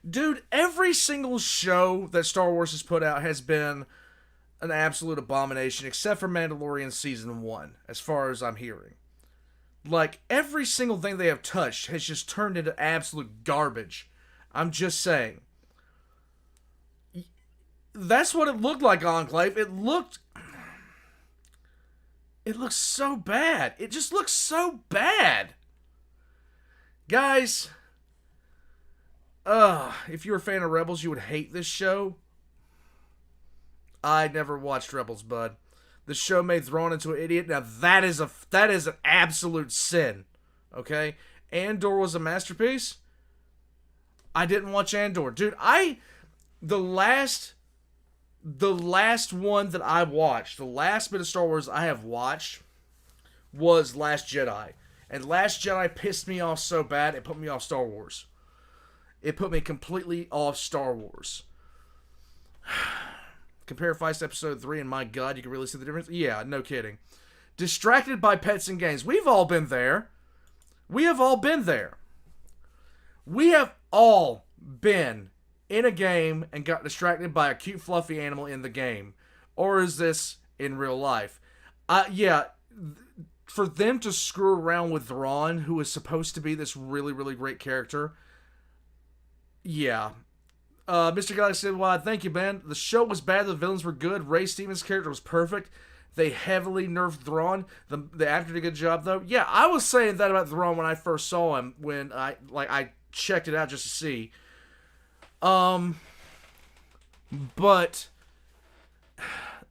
Dude, every single show that Star Wars has put out has been an absolute abomination, except for Mandalorian Season 1, as far as I'm hearing. Like, every single thing they have touched has just turned into absolute garbage. I'm just saying. That's what it looked like, Enclave. It looked so bad. It just looks so bad. Guys, if you're a fan of Rebels, you would hate this show. I never watched Rebels, bud. The show made Thrawn into an idiot. Now that is an absolute sin. Okay? Andor was a masterpiece. I didn't watch Andor. Dude, the last one that I watched, the last bit of Star Wars I have watched was Last Jedi. And Last Jedi pissed me off so bad, it put me off Star Wars. It put me completely off Star Wars. Compare Feist Episode 3 and my God, you can really see the difference? Yeah, no kidding. Distracted by pets and games. We've all been there. We have all been there. We have all been in a game and got distracted by a cute fluffy animal in the game. Or is this in real life? Yeah, for them to screw around with Thrawn, who is supposed to be this really, really great character. Yeah. Mr. Galaxy said, well, thank you, man. The show was bad, the villains were good, Ray Stevens' character was perfect. They heavily nerfed Thrawn. The actor did a good job, though. Yeah, I was saying that about Thrawn when I first saw him, when I checked it out just to see. But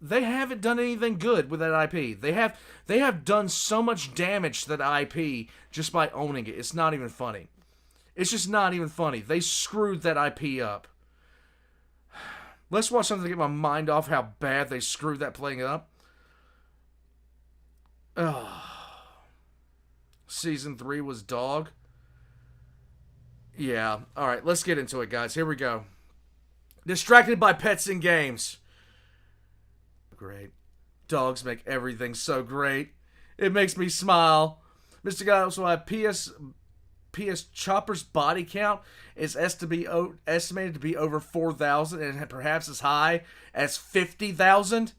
they haven't done anything good with that IP. They have done so much damage to that IP just by owning it. It's not even funny. It's just not even funny. They screwed that IP up. Let's watch something to get my mind off how bad they screwed that playing up. Season 3 was dog. Yeah. Alright, let's get into it, guys. Here we go. Distracted by pets and games. Great. Dogs make everything so great. It makes me smile. Mr. Guy, also PS Chopper's body count is estimated to be over 4,000 and perhaps as high as 50,000.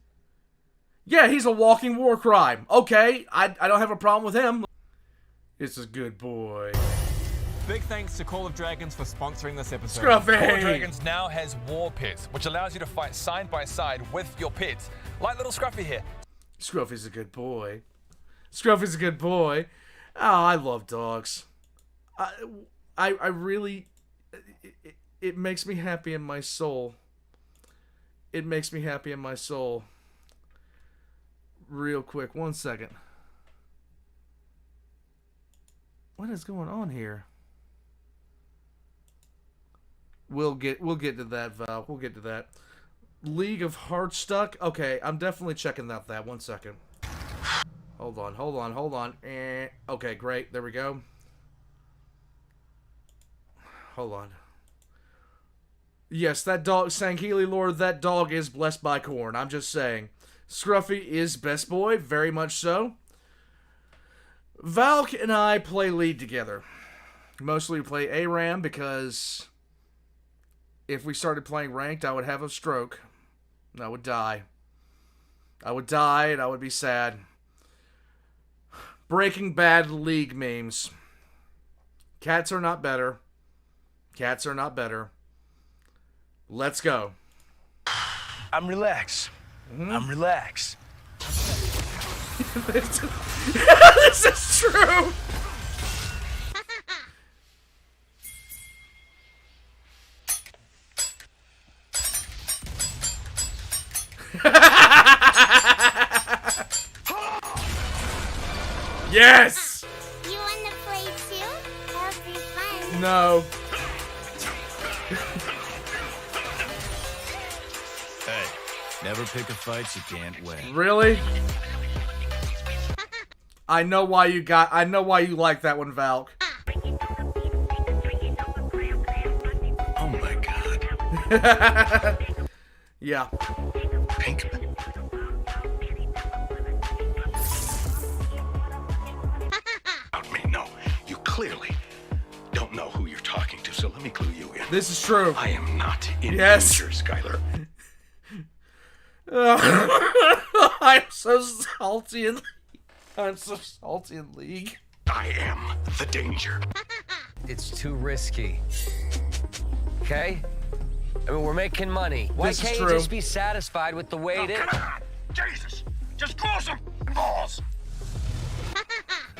Yeah, he's a walking war crime. Okay, I don't have a problem with him. It's a good boy.
Big thanks to Call of Dragons for sponsoring this episode.
Scruffy!
Call of Dragons now has War Pits, which allows you to fight side by side with your pets, like little Scruffy here.
Scruffy's a good boy. Scruffy's a good boy. Oh, I love dogs. I really... It makes me happy in my soul. It makes me happy in my soul. Real quick, 1 second. What is going on here? We'll get to that, Val. We'll get to that. League of Heartstuck. Okay, I'm definitely checking out that. 1 second. Hold on. Okay, great. There we go. Hold on. Yes, that dog, Sangheili Lord, that dog is blessed by corn. I'm just saying. Scruffy is best boy, very much so. Valk and I play lead together. Mostly we play ARAM because if we started playing ranked, I would have a stroke. I would die. I would die and I would be sad. Breaking Bad League memes. Cats are not better. Cats are not better. Let's go.
I'm relaxed. I'm relaxed.
This is true. Yes.
You wanna play too? That'll be fun.
No.
Hey, never pick a fight you can't win.
Really? I know why you like that one, Valk.
Oh my god.
Yeah.
Pinkman.
Me, no. You clearly don't know who you're talking to, so let me clue you in.
This is true.
I am not in
Yes.
danger, Skylar.
I'm so salty in League.
I am the danger.
It's too risky. Okay? I mean, we're making money. Why
This is
can't you
true.
just be satisfied with the way it is?
Come on! Jesus! Just grow some balls!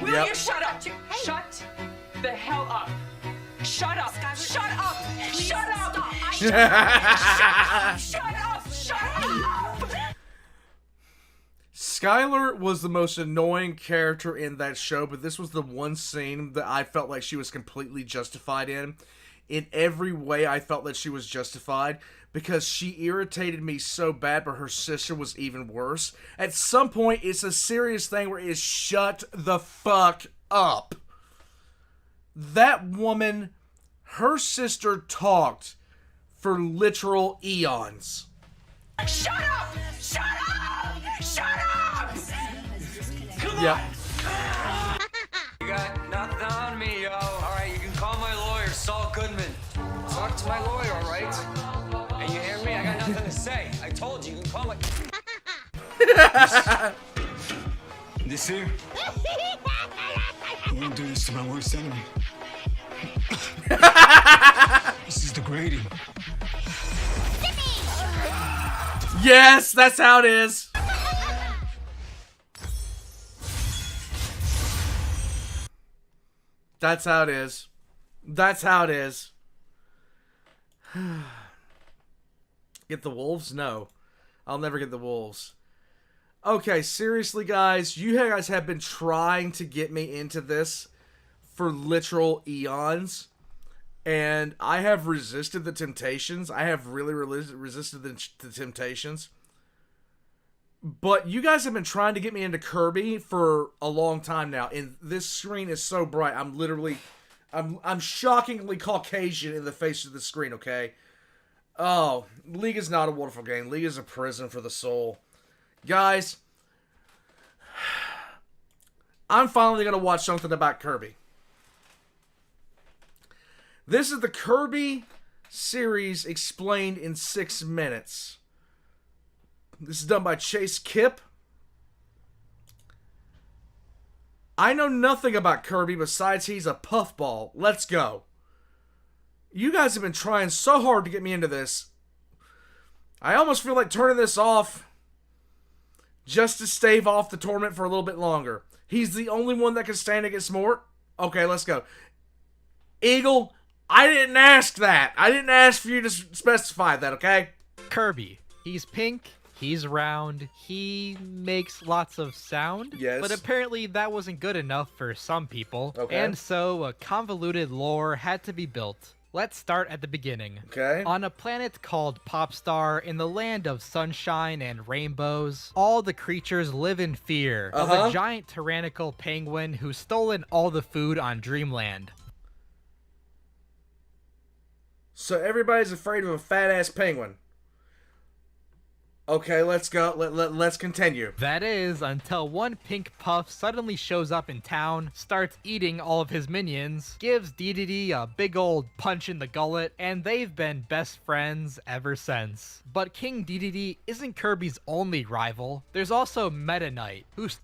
Will
Yep.
you shut up? Shut the hell up. Shut up. Shut up. Shut up. Shut up. Shut up. Shut up.
Skylar was the most annoying character in that show, but this was the one scene that I felt like she was completely justified in. In every way, I felt that she was justified because she irritated me so bad, but her sister was even worse. At some point, it's a serious thing where it's shut the fuck up. That woman, her sister talked for literal eons.
Shut up. Shut up. Shut up. Come
Yeah.
You got nothing on me, yo. All right, you can call my lawyer, Saul Goodman. Talk to my lawyer, all right? And you hear me? I got nothing to say. I told you, you can call my...
This here? I won't do this to my worst enemy. This is degrading.
Yes, that's how it is. That's how it is. That's how it is. Get the wolves? No. I'll never get the wolves. Okay, seriously, guys. You guys have been trying to get me into this for literal eons. And I have resisted the temptations. I have really resisted the temptations. But you guys have been trying to get me into Kirby for a long time now. And this screen is so bright. I'm shockingly Caucasian in the face of the screen, okay? Oh, League is not a wonderful game. League is a prison for the soul. Guys, I'm finally going to watch something about Kirby. This is the Kirby series explained in 6 minutes. This is done by Chase Kipp. I know nothing about Kirby besides he's a puffball. Let's go. You guys have been trying so hard to get me into this. I almost feel like turning this off just to stave off the torment for a little bit longer. He's the only one that can stand against Mort. Okay, let's go. Eagle, I didn't ask that. I didn't ask for you to specify that, okay?
Kirby. He's pink. He's round. He makes lots of sound.
Yes.
But apparently that wasn't good enough for some people.
Okay.
And so a convoluted lore had to be built. Let's start at the beginning.
Okay.
On a planet called Popstar, in the land of sunshine and rainbows, all the creatures live in fear of a giant tyrannical penguin who's stolen all the food on Dreamland.
So everybody's afraid of a fat-ass penguin. Okay, let's go. Let's continue.
That is, until one pink puff suddenly shows up in town, starts eating all of his minions, gives Dedede a big old punch in the gullet, and they've been best friends ever since. But King Dedede isn't Kirby's only rival. There's also Meta Knight, who's...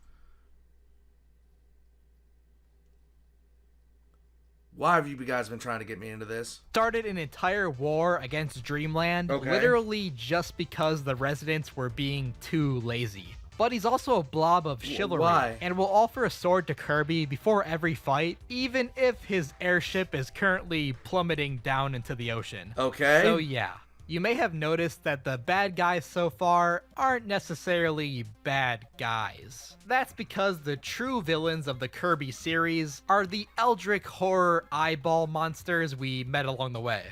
Why have you guys been trying to get me into this?
Started an entire war against Dreamland, literally just because the residents were being too lazy. But he's also a blob of chivalry, and will offer a sword to Kirby before every fight, even if his airship is currently plummeting down into the ocean.
Okay.
So yeah, you may have noticed that the bad guys so far aren't necessarily bad guys. That's because the true villains of the Kirby series are the eldritch horror eyeball monsters we met along the way.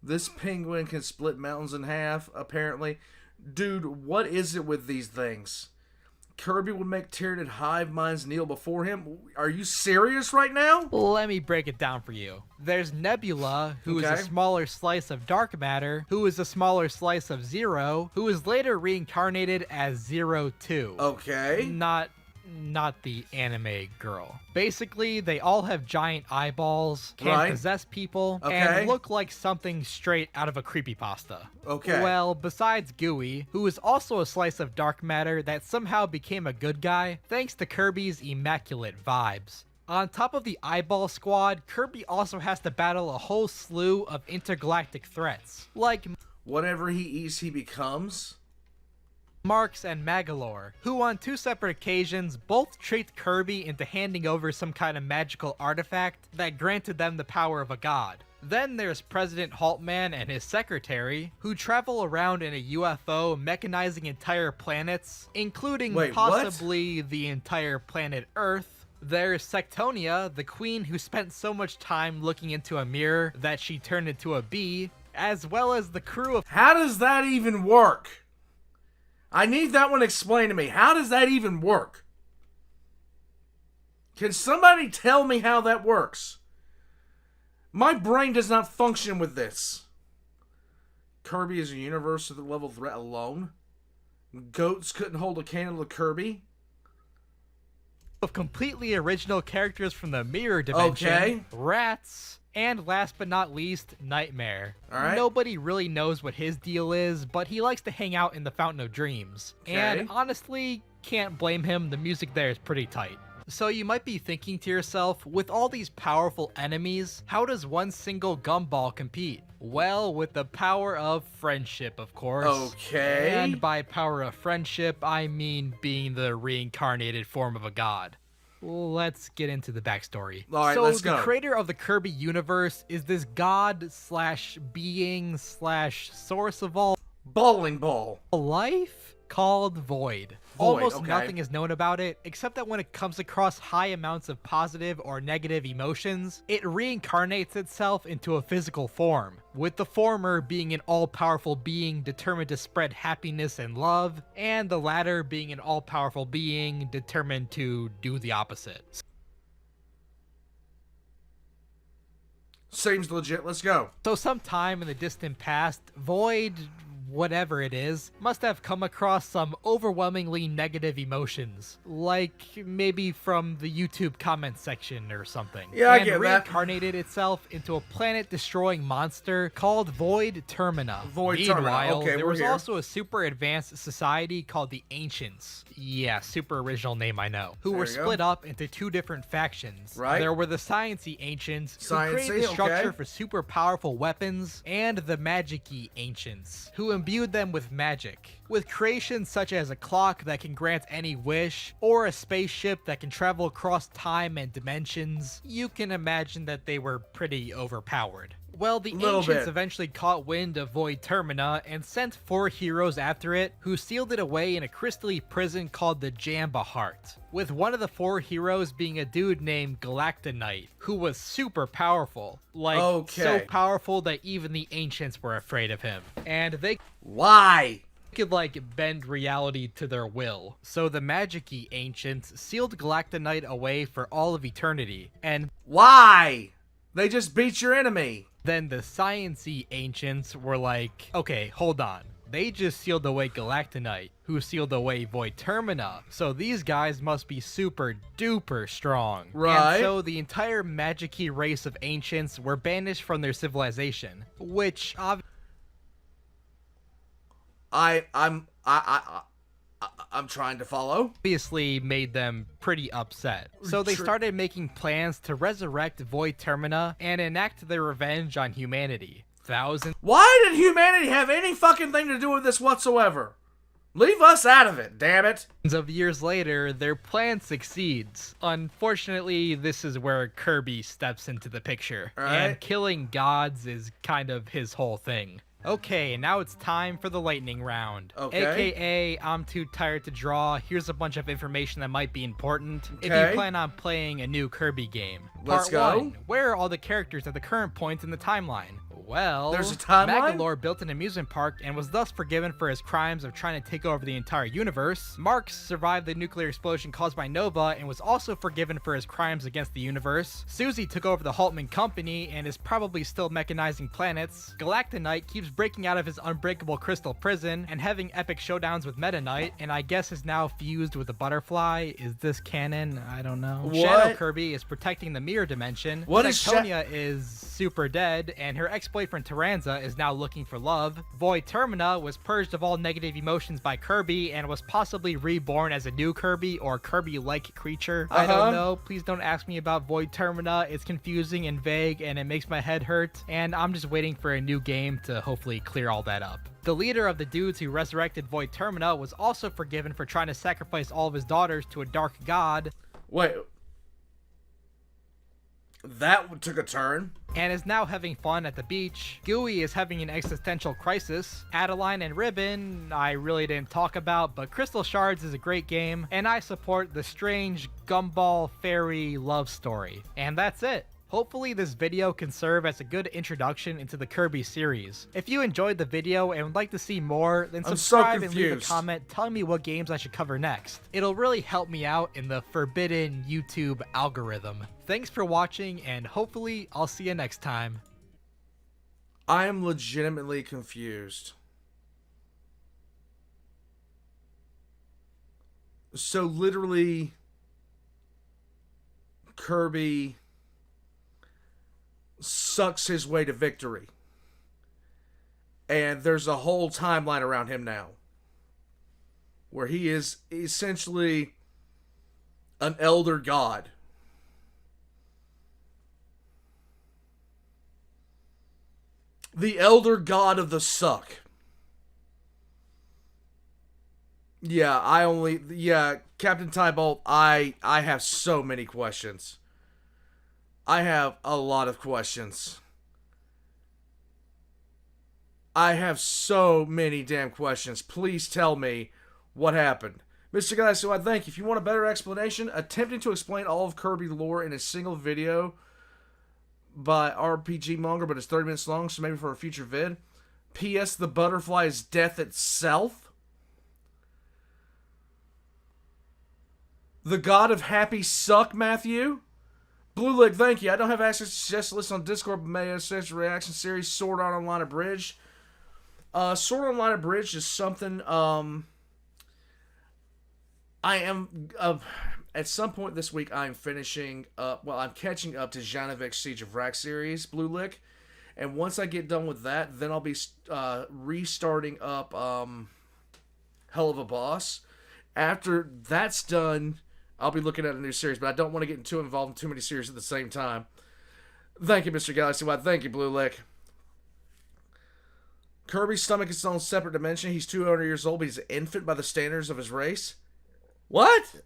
This penguin can split mountains in half, apparently. Dude, what is it with these things? Kirby would make Tyranid hive minds kneel before him? Are you serious right now?
Let me break it down for you. There's Nebula, who is a smaller slice of dark matter, who is a smaller slice of Zero, who is later reincarnated as Zero 2.
Okay.
Not the anime girl. Basically, they all have giant eyeballs, can possess people, and look like something straight out of a creepypasta.
Okay.
Well, besides Gooey, who is also a slice of dark matter that somehow became a good guy thanks to Kirby's immaculate vibes. On top of the eyeball squad, Kirby also has to battle a whole slew of intergalactic threats, like
whatever he eats, he becomes.
Marks and Magalore, who on two separate occasions both tricked Kirby into handing over some kind of magical artifact that granted them the power of a god. Then there's President Haltman and his secretary, who travel around in a UFO mechanizing entire planets, including possibly the entire planet Earth. There's Sectonia, the queen who spent so much time looking into a mirror that she turned into a bee, as well as the crew of...
How does that even work? I need that one explained to me. How does that even work? Can somebody tell me how that works? My brain does not function with this. Kirby is a universe level threat alone. Goats couldn't hold a candle to Kirby.
Of completely original characters from the mirror dimension, rats, and last but not least, Nightmare. Nobody really knows what his deal is, but he likes to hang out in the Fountain of Dreams. And honestly, can't blame him, the music there is pretty tight. So you might be thinking to yourself, with all these powerful enemies, how does one single gumball compete? Well, with the power of friendship, of course.
Okay.
And by power of friendship, I mean being the reincarnated form of a god. Let's get into the backstory.
All right, let's go.
The creator of the Kirby universe is this god slash being slash source of all
bowling ball
life called Void. Almost nothing is known about it, except that when it comes across high amounts of positive or negative emotions, it reincarnates itself into a physical form, with the former being an all-powerful being determined to spread happiness and love, and the latter being an all-powerful being determined to do the opposite.
Seems legit, let's go.
So sometime in the distant past, Void whatever it is, must have come across some overwhelmingly negative emotions. Like, maybe from the YouTube comment section or something.
Yeah, I
and
get that.
reincarnated itself into a planet-destroying monster called Void Termina.
Void Termina.
Meanwhile,
Okay,
there
we're
was
here.
also a super advanced society called the Ancients. Yeah, super original name, I know. Who
There
were
you go.
split up into two different factions.
Right.
There were the Science-y Ancients, who
Science-y,
created the structure
okay.
for super powerful weapons, and the Magic-y Ancients, who imbued them with magic. With creations such as a clock that can grant any wish, or a spaceship that can travel across time and dimensions, you can imagine that they were pretty overpowered. Well, the
Little
Ancients
bit.
eventually caught wind of Void Termina and sent 4 heroes after it, who sealed it away in a crystally prison called the Jamba Heart, with one of the 4 heroes being a dude named Galactonite, who was super powerful. Like, so
Okay.
powerful that even the Ancients were afraid of him. And they
Why?
could, like, bend reality to their will. So the Magic-y Ancients sealed Galactonite away for all of eternity, and
Why? They just beat your enemy.
then the Science-y Ancients were like, okay, hold on. They just sealed away Galactonite, who sealed away Void Termina, so these guys must be super duper strong.
Right.
And so the entire Magic-y race of Ancients were banished from their civilization, which
I'm trying to follow.
obviously made them pretty upset. So they started making plans to resurrect Void Termina and enact their revenge on humanity. Thousands
Why did humanity have any fucking thing to do with this whatsoever? Leave us out of it, damn it.
of years later, their plan succeeds. Unfortunately, this is where Kirby steps into the picture.
Alright.
And killing gods is kind of his whole thing. Okay, now it's time for the lightning round.
Okay.
AKA, I'm too tired to draw. Here's a bunch of information that might be important if
Okay.
you plan on playing a new Kirby game.
Let's
Part
go.
1. Where are all the characters at the current point in the timeline? Well,
There's a timeline?
Magalore built an amusement park and was thus forgiven for his crimes of trying to take over the entire universe. Marx survived the nuclear explosion caused by Nova and was also forgiven for his crimes against the universe. Susie took over the Haltman Company and is probably still mechanizing planets. Galactonite keeps breaking out of his unbreakable crystal prison and having epic showdowns with Meta Knight, and I guess is now fused with a butterfly. Is this canon? I don't know.
What?
Shadow Kirby is protecting the mirror dimension.
What is
Tectonia is super dead, and her ex-boyfriend Taranza is now looking for love. Void Termina was purged of all negative emotions by Kirby and was possibly reborn as a new Kirby or Kirby-like creature. I don't know. Please don't ask me about Void Termina. It's confusing and vague, and it makes my head hurt, and I'm just waiting for a new game to hopefully clear all that up. The leader of the dudes who resurrected Void Termina was also forgiven for trying to sacrifice all of his daughters to a dark god.
Wait. That took a turn.
And is now having fun at the beach. Gooey is having an existential crisis. Adeline and Ribbon, I really didn't talk about, but Crystal Shards is a great game, and I support the strange gumball fairy love story. And that's it. Hopefully this video can serve as a good introduction into the Kirby series. If you enjoyed the video and would like to see more, then
I'm so
subscribe and leave a
confused.
comment telling me what games I should cover next. It'll really help me out in the forbidden YouTube algorithm. Thanks for watching, and hopefully I'll see you next time.
I am legitimately confused. So literally, Kirby sucks his way to victory. And there's a whole timeline around him now, where he is essentially an elder god. The elder god of the suck. Yeah, Captain Tybolt, I have so many questions. I have a lot of questions. I have so many damn questions. Please tell me what happened. Mr. Guy, so I think if you want a better explanation, attempting to explain all of Kirby lore in a single video by RPG Monger, but it's 30 minutes long, so maybe for a future vid. P.S. The butterfly is death itself. The god of happy suck, Matthew. Blue Leg, thank you. I don't have access to suggested lists on Discord, but may have such reaction series, Sword Art Online Abridged. Sword Online Abridged is something I am at some point this week I'm finishing up. Well, I'm catching up to Janovic Siege of Rack series Blue Lick, and once I get done with that, then I'll be restarting up Hell of a Boss. After that's done, I'll be looking at a new series, but I don't want to get too involved in too many series at the same time. Thank you, Mr. Galaxy Wide. Thank you, Blue Lick. Kirby's stomach is its own separate dimension. He's 200 years old, but he's an infant by the standards of his race. What?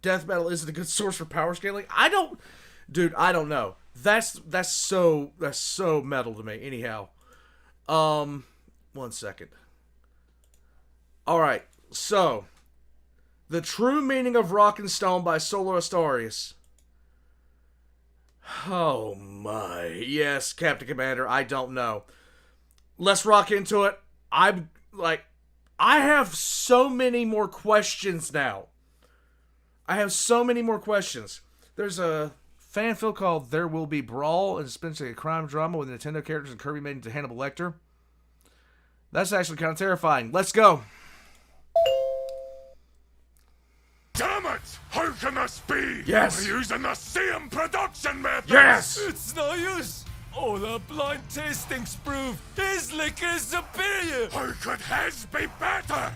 Death Metal isn't a good source for power scaling? I don't know. That's so metal to me. Anyhow. 1 second. Alright, so The True Meaning of Rock and Stone by Solar Astarius. Oh my. Yes, Captain Commander, I don't know. Let's rock into it. I have so many more questions now. There's a fan film called There Will Be Brawl, and it's essentially a crime drama with Nintendo characters and Kirby made into Hannibal Lecter. That's actually kind of terrifying. Let's go.
Damn it! How can this be?
Yes.
We're using the same production method.
Yes.
It's no use. All the blind tastings prove his liquor is superior.
How could his be better?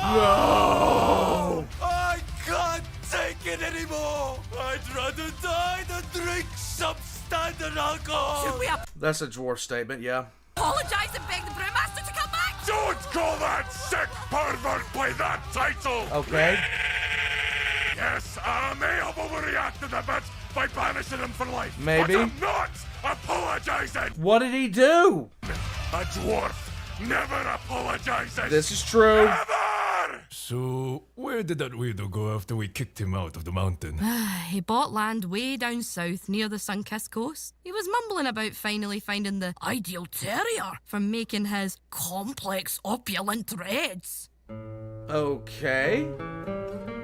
No!
I can't take it anymore. I'd rather die than drink substandard alcohol.
Should we
That's a dwarf statement, yeah.
apologize and beg the brewmaster to come back?
Don't call that sick pervert by that title.
Okay.
Yes, I may have overreacted a bit by banishing him for life.
Maybe.
But I'm not apologizing.
What did he do?
A dwarf never apologizes.
This is true.
Never!
So, where did that weirdo go after we kicked him out of the mountain?
He bought land way down south near the Sun-Kissed Coast. He was mumbling about finally finding the ideal terrier for making his complex, opulent threads.
Okay.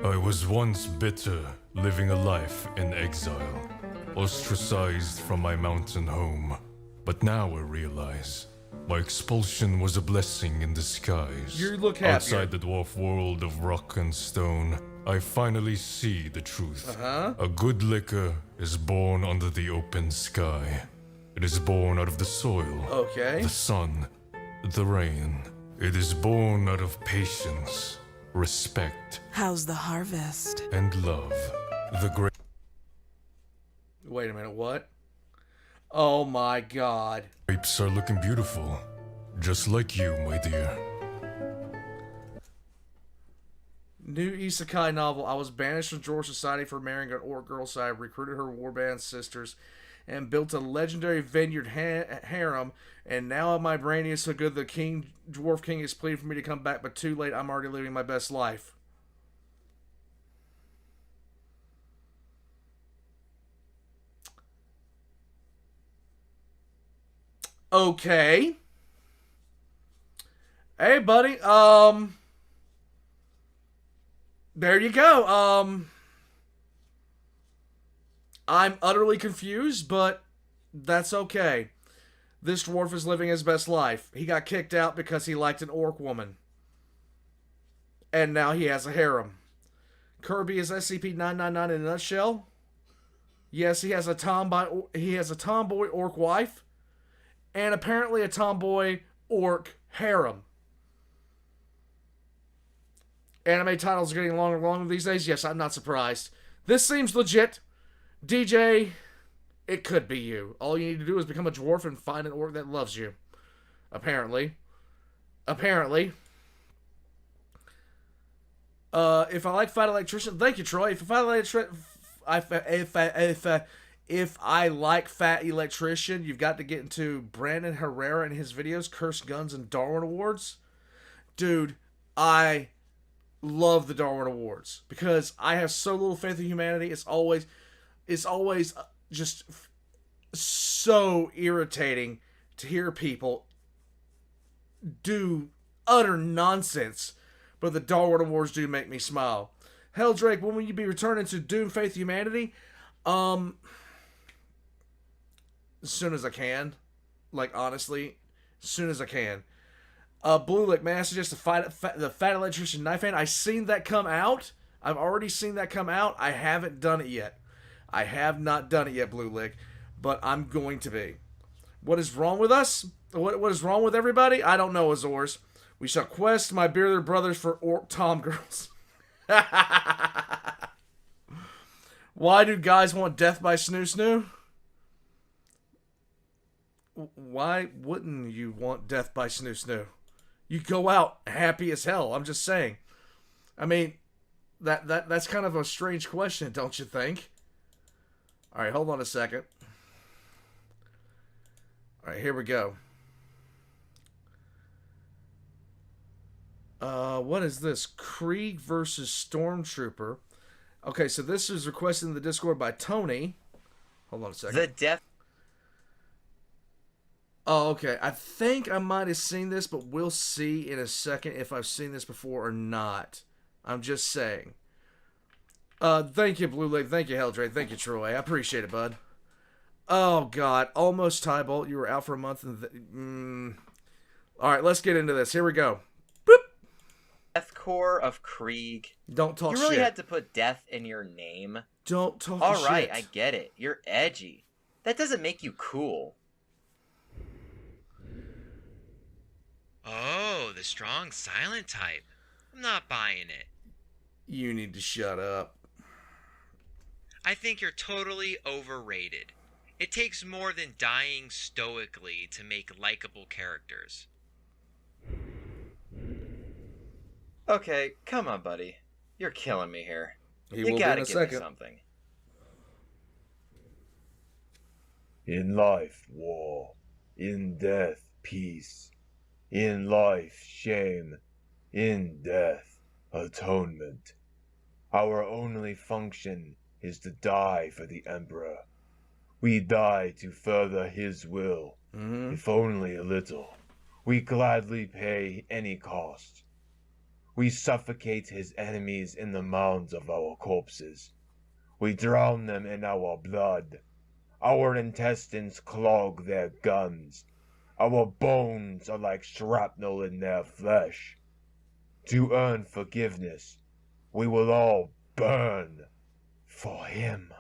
I was once bitter, living a life in exile, ostracized from my mountain home. But now I realize my expulsion was a blessing in disguise.
You look happier.
Outside the dwarf world of rock and stone, I finally see the truth. A good liquor is born under the open sky. It is born out of the soil,
Okay.
the sun, the rain. It is born out of patience, respect,
How's the harvest?
and love. The great.
Wait a minute, what? Oh my god.
Grapes are looking beautiful, just like you, my dear.
New isekai novel. I was banished from Dwarf Society for marrying an orc girl, so I recruited her warband sisters and built a legendary vineyard harem, and now my brainy is so good the dwarf king is pleading for me to come back, but too late, I'm already living my best life. Okay. Hey, buddy. There you go. I'm utterly confused, but that's okay. This dwarf is living his best life. He got kicked out because he liked an orc woman. And now he has a harem. Kirby is SCP-999 in a nutshell. Yes, he has a tomboy orc wife. And apparently a tomboy orc harem. Anime titles are getting longer and longer these days. Yes, I'm not surprised. This seems legit. DJ, it could be you. All you need to do is become a dwarf and find an orc that loves you. Apparently. If I like Fat Electrician, thank you, Troy. If I like Fat Electrician, you've got to get into Brandon Herrera and his videos, Cursed Guns and Darwin Awards. Dude, I love the Darwin Awards because I have so little faith in humanity. It's always just so irritating to hear people do utter nonsense, but the Darwin Awards do make me smile. Hell, Drake, when will you be returning to Doom Faith Humanity? As soon as I can. Like, honestly, as soon as I can. Blue Lick, may I suggest the Fat Electrician Knife Hand? I've seen that come out. I've already seen that come out. I haven't done it yet. I have not done it yet, Blue Lick, but I'm going to be. What is wrong with us? What is wrong with everybody? I don't know, Azores. We shall quest my bearded brothers for Orc Tom girls. Why do guys want death by Snoo Snoo? Why wouldn't you want death by Snoo Snoo? You go out happy as hell. I'm just saying. I mean, that's kind of a strange question, don't you think? All right, hold on a second. All right, here we go. What is this? Krieg versus Stormtrooper. Okay, so this is requested in the Discord by Tony. Hold on a second.
The death.
Oh, okay. I think I might have seen this, but we'll see in a second if I've seen this before or not. I'm just saying. Thank you, Blue Lake. Thank you, Heldrake. Thank you, Troy. I appreciate it, bud. Oh, God. Almost tie bolt. You were out for a month. All right, let's get into this. Here we go.
Death Core of Krieg.
Don't talk shit.
You really had to put death in your name.
Don't talk shit.
All right, I get it. You're edgy. That doesn't make you cool.
Oh, the strong silent type. I'm not buying it.
You need to shut up.
I think you're totally overrated. It takes more than dying stoically to make likable characters.
Okay, come on, buddy. You're killing me here.
You
gotta give me something.
In life, war. In death, peace. In life, shame. In death, atonement. Our only function is to die for the Emperor. We die to further his will, if only a little. We gladly pay any cost. We suffocate his enemies in the mounds of our corpses. We drown them in our blood. Our intestines clog their guns. Our bones are like shrapnel in their flesh. To earn forgiveness, we will all burn for him.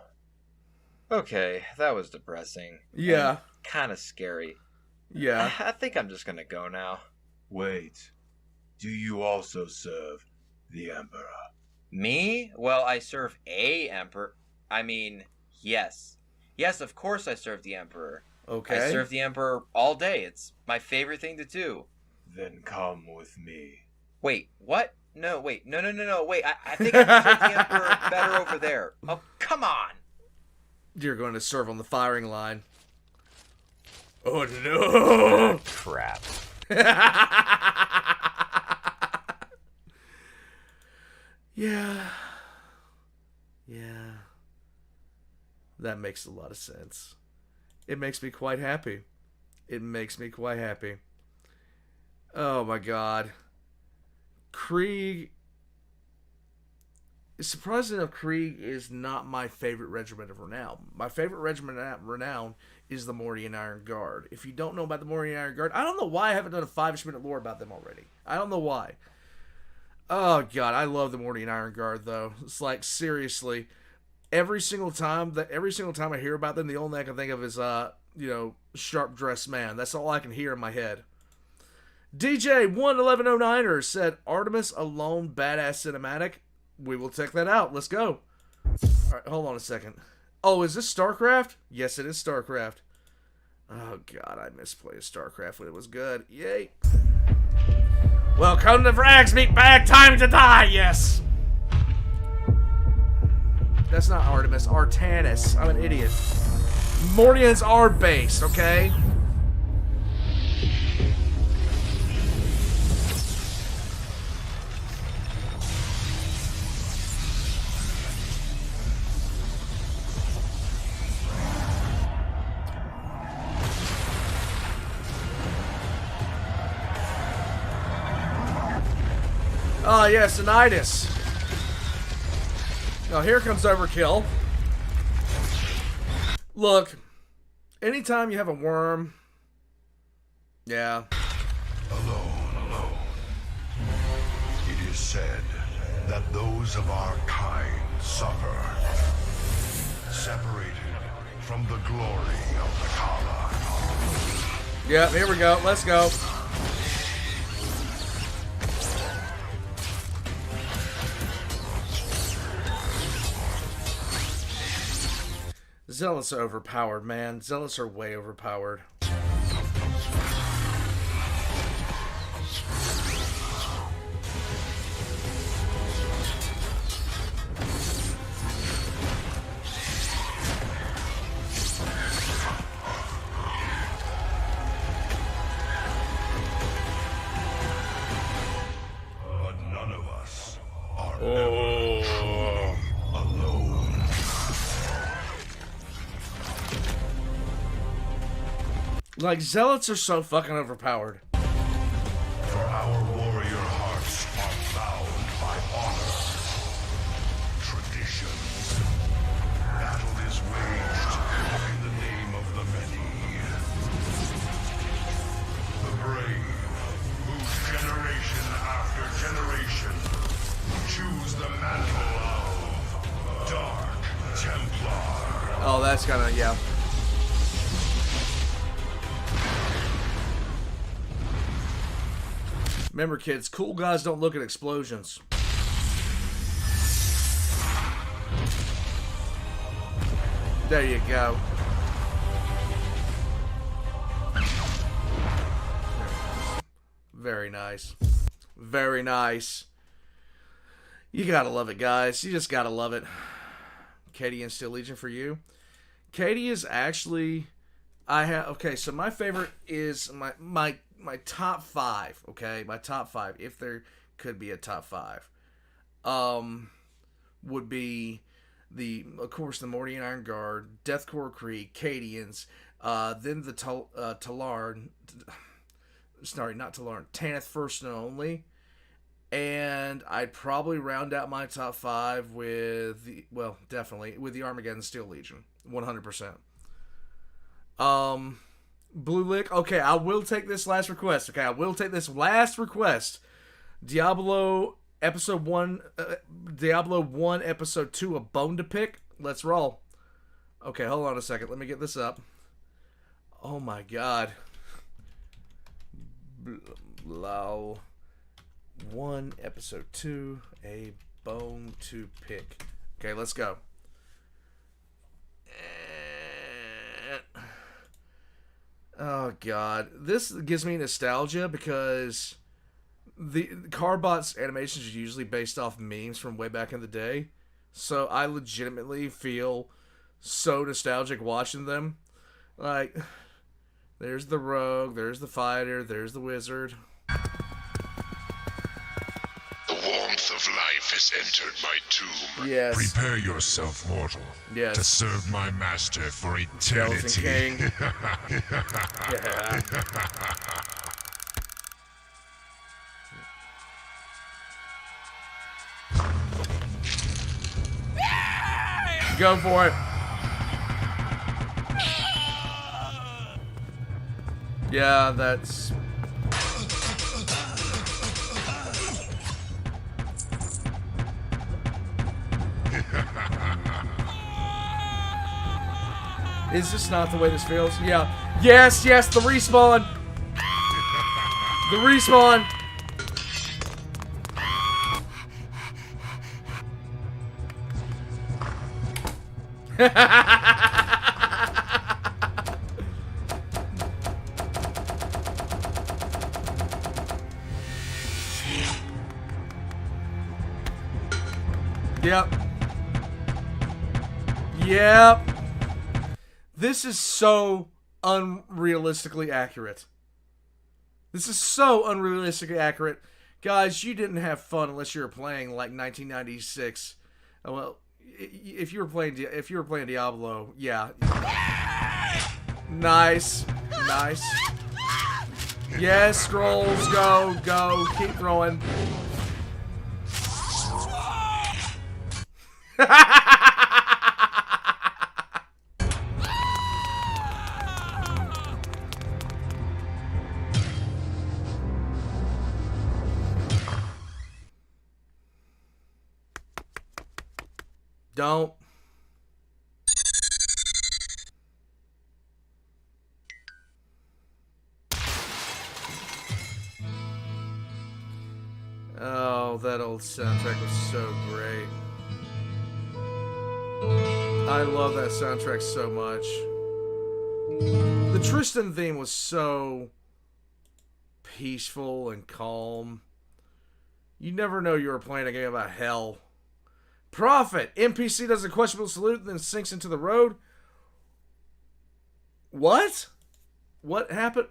Okay, that was depressing.
Yeah.
Kind of scary.
Yeah.
I think I'm just gonna go now.
Wait. Do you also serve the Emperor?
Me? Well, I serve a Emperor. I mean, yes. Yes, of course I serve the Emperor.
Okay.
I serve the Emperor all day. It's my favorite thing to do.
Then come with me.
Wait, what? No, wait. No. Wait, I think I can serve the Emperor better over there. Oh, come on.
You're going to serve on the firing line. Oh, no.
Crap.
Yeah. That makes a lot of sense. It makes me quite happy. Oh my god. Krieg. Surprisingly enough, Krieg is not my favorite regiment of renown. My favorite regiment of renown is the Mordian Iron Guard. If you don't know about the Mordian Iron Guard, I don't know why I haven't done a 5-ish minute lore about them already. I don't know why. Oh god, I love the Mordian Iron Guard though. It's like, seriously, every single time I hear about them, the only thing I can think of is sharp dressed man. That's all I can hear in my head. DJ 11109er said Artemis alone badass cinematic. We will check that out. Let's go. Alright, hold on a second. Oh, is this StarCraft? Yes, it is StarCraft. Oh god, I misplayed StarCraft when it was good. Yay. Welcome to Frags Meet Bag Time to Die, yes! That's not Artemis, Artanis. I'm an idiot. Mordians are based, okay? Oh, yes, Shenanigans. Now, here comes Overkill. Look, anytime you have a worm Yeah.
Alone. It is said that those of our kind suffer, separated from the glory of the Kala.
Yeah, here we go. Let's go. Zealots are overpowered, man. Zealots are way overpowered.
But none of us are ever truly alone.
Like, Zealots are so fucking overpowered.
For our warrior hearts are bound by honor, tradition. Battle is waged in the name of the many. The brave, whose generation after generation choose the mantle of Dark Templar.
Oh, that's kind of, yeah. Remember, kids, cool guys don't look at explosions. There you go. Very nice. Very nice. You gotta love it, guys. You just gotta love it. Katie and Steel Legion for you. Katie is actually... Okay, so my favorite is my top 5, okay? My top 5, if there could be a top 5, would be of course, the Morty Iron Guard, Deathcore Creek, Cadians, then the Talarn, sorry, not Talarn, Tanith First and Only, and I'd probably round out my top 5 with definitely with the Armageddon Steel Legion, 100%. Blue Lick. Okay, I will take this last request. Okay, I will take this last request. Diablo Episode 1, Diablo 1 Episode 2, a bone to pick. Let's roll. Okay, hold on a second. Let me get this up. Oh my god. Diablo 1 Episode 2, a bone to pick. Okay, let's go. Oh god, this gives me nostalgia because the Carbot's animations are usually based off memes from way back in the day, so I legitimately feel so nostalgic watching them. Like, there's the rogue, there's the fighter, there's the wizard.
The warmth of life has entered my tomb.
Yes.
Prepare yourself, mortal.
Yes.
To serve my master for
Skeleton
eternity.
King. Yeah. Go for it. Yeah, that's... Is this not the way this feels? Yeah. Yes, yes, the respawn! The respawn! Yep. Yep. This is so unrealistically accurate. This is so unrealistically accurate. Guys, you didn't have fun unless you were playing like 1996. Well, if you were playing Diablo, yeah. Nice. Nice. Yes, scrolls, go, go, keep throwing. don't. Oh, that old soundtrack was so great. I love that soundtrack so much. The Tristan theme was so peaceful and calm. You never know you were playing a game about hell. Prophet! NPC does a questionable salute, then sinks into the road. What? What happened?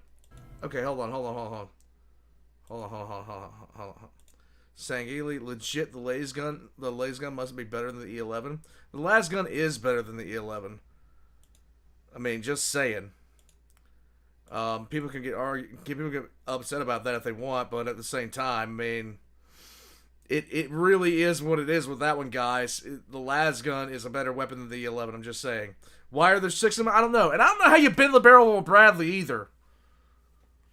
Okay, hold on. Sangili, legit, the laser gun must be better than the E11. The las gun is better than the E11. I mean, just saying. People can get upset about that if they want, but at the same time, I mean, it really is what it is with that one, guys. The las gun is a better weapon than the E11. I'm just saying. Why are there 6 of them? I don't know, and I don't know how you bend the barrel of Bradley either.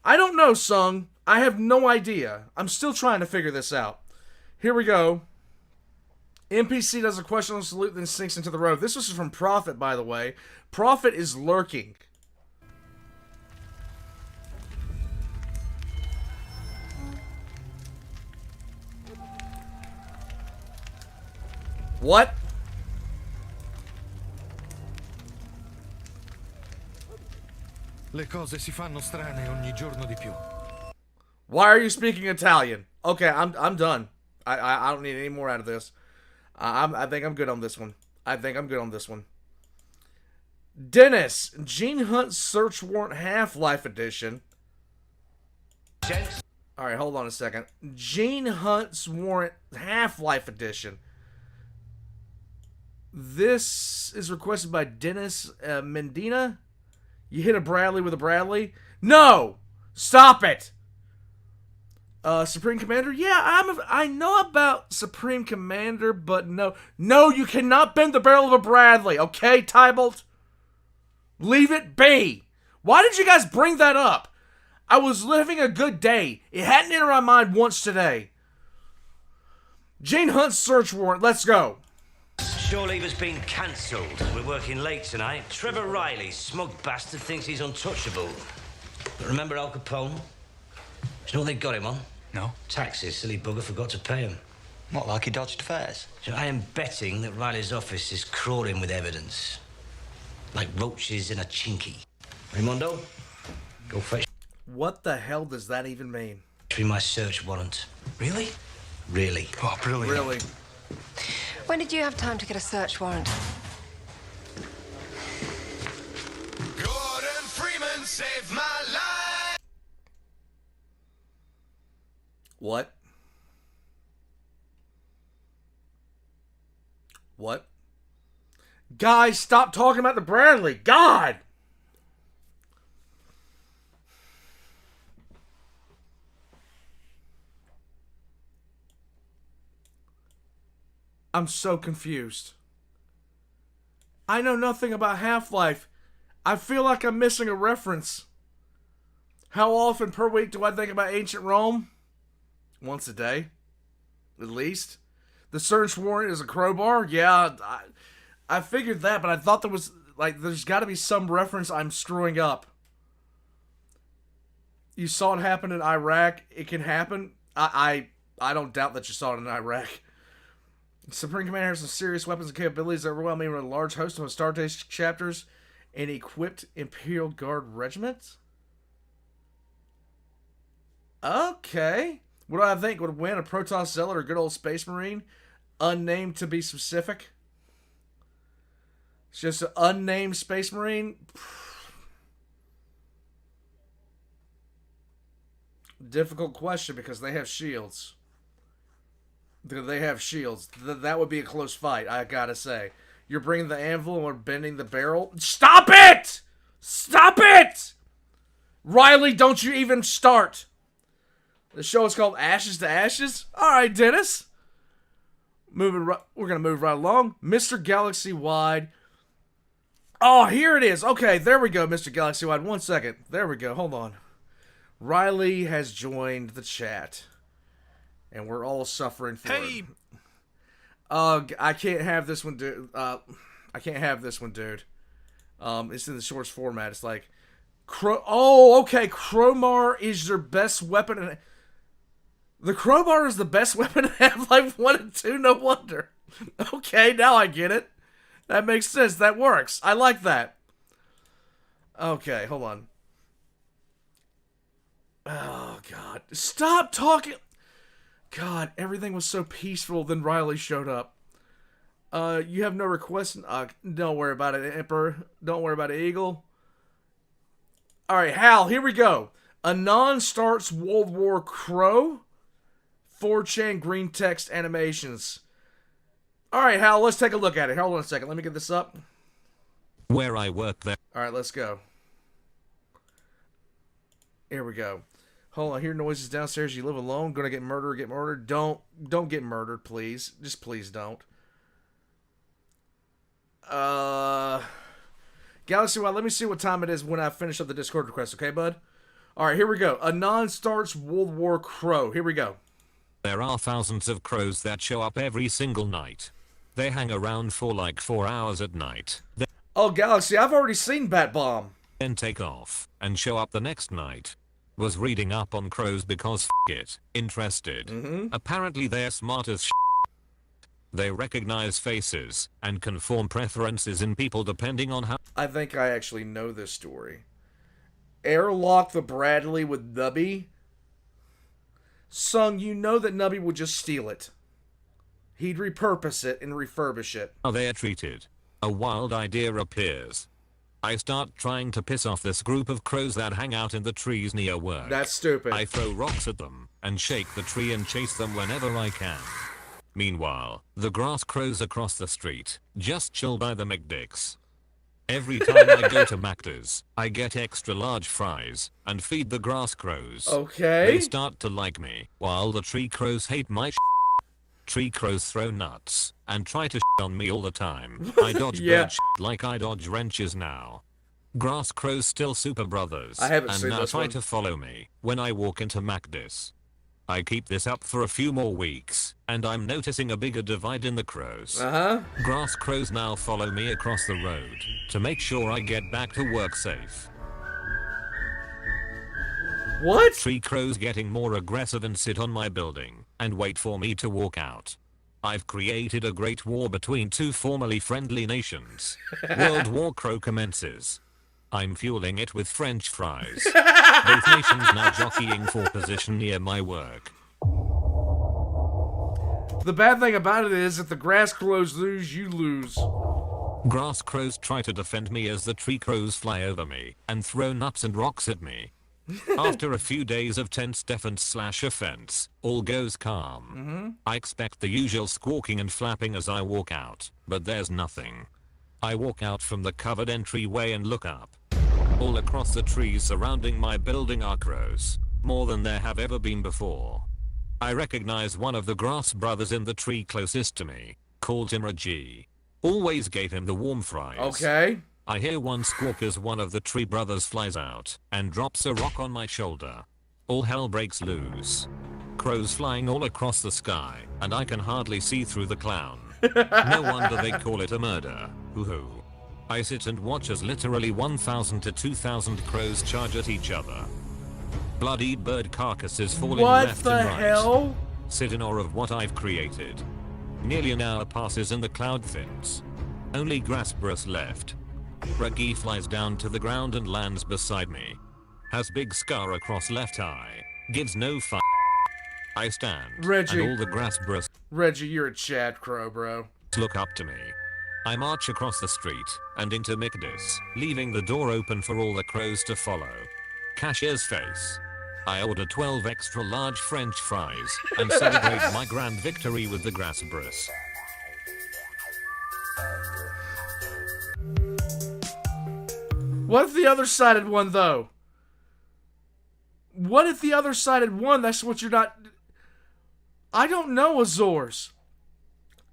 I don't know, Sung. I have no idea. I'm still trying to figure this out. Here we go. NPC does a questionable salute, then sinks into the road. This was from Prophet, by the way. Prophet is lurking. What?
Le cose si fanno strane ogni giorno di più.
Why are you speaking Italian? Okay, I'm done. I don't need any more out of this. I think I'm good on this one. Dennis, Gene Hunt Search Warrant Half-Life Edition. Alright, hold on a second. Gene Hunt's Warrant Half-Life Edition. This is requested by Dennis Mendina. You hit a Bradley with a Bradley? No! Stop it! Supreme Commander? Yeah, I know about Supreme Commander, but no. No, you cannot bend the barrel of a Bradley, okay, Tybalt? Leave it be. Why did you guys bring that up? I was living a good day. It hadn't entered my mind once today. Gene Hunt's Search Warrant, let's go.
Shore leave has been cancelled. We're working late tonight. Trevor Riley, smug bastard, thinks he's untouchable. But remember Al Capone? Do you know what they got him on?
No.
Taxes. Silly bugger forgot to pay him.
What, like he dodged fares?
So I am betting that Riley's office is crawling with evidence. Like roaches in a chinky. Raimondo, go fetch
What the hell does that even mean?
me my search warrant.
Really?
Really.
Oh, brilliant.
Really?
When did you have time to get a search warrant?
Gordon Freeman saved my life.
What? What? Guys, stop talking about the Bradley. God! I'm so confused. I know nothing about Half-Life. I feel like I'm missing a reference. How often per week do I think about ancient Rome? Once a day. At least. The search warrant is a crowbar? Yeah, I figured that, but I thought there was, like, there's got to be some reference I'm screwing up. You saw it happen in Iraq. It can happen. I don't doubt that you saw it in Iraq. Supreme Commander has some serious weapons and capabilities that overwhelm even a large host of Astartes chapters and equipped Imperial Guard regiment. Okay. What do I think would win, a Protoss Zealot or a good old Space Marine? Unnamed to be specific. It's just an unnamed Space Marine. Difficult question because they have shields. They have shields. That would be a close fight, I gotta say. You're bringing the anvil and we're bending the barrel. Stop it! Stop it! Riley, don't you even start. The show is called Ashes to Ashes. Alright, Dennis. We're going to move right along. Mr. Galaxy-Wide. Oh, here it is. Okay, there we go, Mr. Galaxy-Wide. 1 second. There we go. Hold on. Riley has joined the chat. And we're all suffering for it. I can't have this one, dude. I can't have this one, dude. It's in the shorts format. It's like, oh, okay. Crowbar is your best weapon. The crowbar is the best weapon in Half-Life 1 and 2. No wonder. Okay, now I get it. That makes sense. That works. I like that. Okay, hold on. Oh, God. Stop talking. God, everything was so peaceful. Then Riley showed up. You have no requests? Don't worry about it, Emperor. Don't worry about it, Eagle. Alright, Hal, here we go. Anon starts World War Crow. 4chan green text animations. Alright, Hal, let's take a look at it. Hold on a second. Let me get this up.
Where I work there.
Alright, let's go. Here we go. Hold on, I hear noises downstairs. You live alone? Gonna get murdered or get murdered? Don't get murdered, please. Just please don't. Galaxy Wild, let me see what time it is when I finish up the Discord request, okay, bud? Alright, here we go. Anon starts World War Crow. Here we go.
There are thousands of crows that show up every single night. They hang around for like 4 hours at night.
Oh, Galaxy, I've already seen Bat Bomb.
Then take off and show up the next night. Was reading up on crows because it. Interested. Apparently they're smart as They recognize faces and can form preferences in people depending on how.
I think I actually know this story. Airlock the Bradley with Nubby. Sung, you know that Nubby would just steal it. He'd repurpose it and refurbish it.
How they are treated. A wild idea appears. I start trying to piss off this group of crows that hang out in the trees near work.
That's stupid.
I throw rocks at them and shake the tree and chase them whenever I can. Meanwhile, the grass crows across the street just chill by the McDicks. Every time I go to Macda's, I get extra large fries and feed the grass crows.
Okay.
They start to like me, while the tree crows hate my Tree crows throw nuts and try to on me all the time. I dodge bird like I dodge wrenches now. Grass crows still super brothers.
I haven't
and
seen
now
this
try
one.
to follow me when I walk into Macda's. I keep this up for a few more weeks, and I'm noticing a bigger divide in the crows. Grass crows now follow me across the road to make sure I get back to work safe.
What?
Tree crows getting more aggressive and sit on my building and wait for me to walk out. I've created a great war between two formerly friendly nations. World War Crow commences. I'm fueling it with French fries. Both nations now jockeying for position near my work.
The bad thing about it is if the grass crows lose, you lose.
Grass crows try to defend me as the tree crows fly over me and throw nuts and rocks at me. After a few days of tense defense/offense, all goes calm. I expect the usual squawking and flapping as I walk out, but there's nothing. I walk out from the covered entryway and look up. All across the trees surrounding my building are crows, more than there have ever been before. I recognize one of the Grass brothers in the tree closest to me, called him Reggie. Always gave him the warm fries.
Okay.
I hear one squawk as one of the tree brothers flies out and drops a rock on my shoulder. All hell breaks loose. Crows flying all across the sky, and I can hardly see through the clown. No wonder they call it a murder. Hoo-hoo. I sit and watch as literally 1,000 to 2,000 crows charge at each other. Bloodied bird carcasses falling left and right.
Hell?
Sit in awe of what I've created. Nearly an hour passes and the cloud thins. Only Grassbrus left. Reggie flies down to the ground and lands beside me. Has big scar across left eye. Gives no fuck. I stand.
Reggie.
And all the Grassbrus
Reggie, you're a Chad Crow, bro.
look up to me. I march across the street and into Micdas, leaving the door open for all the crows to follow. Cashier's face. I order 12 extra large French fries and celebrate my grand victory with the Grassbrus.
What if the other side had won, though? What if the other side had won? That's what you're not... I don't know, Azores.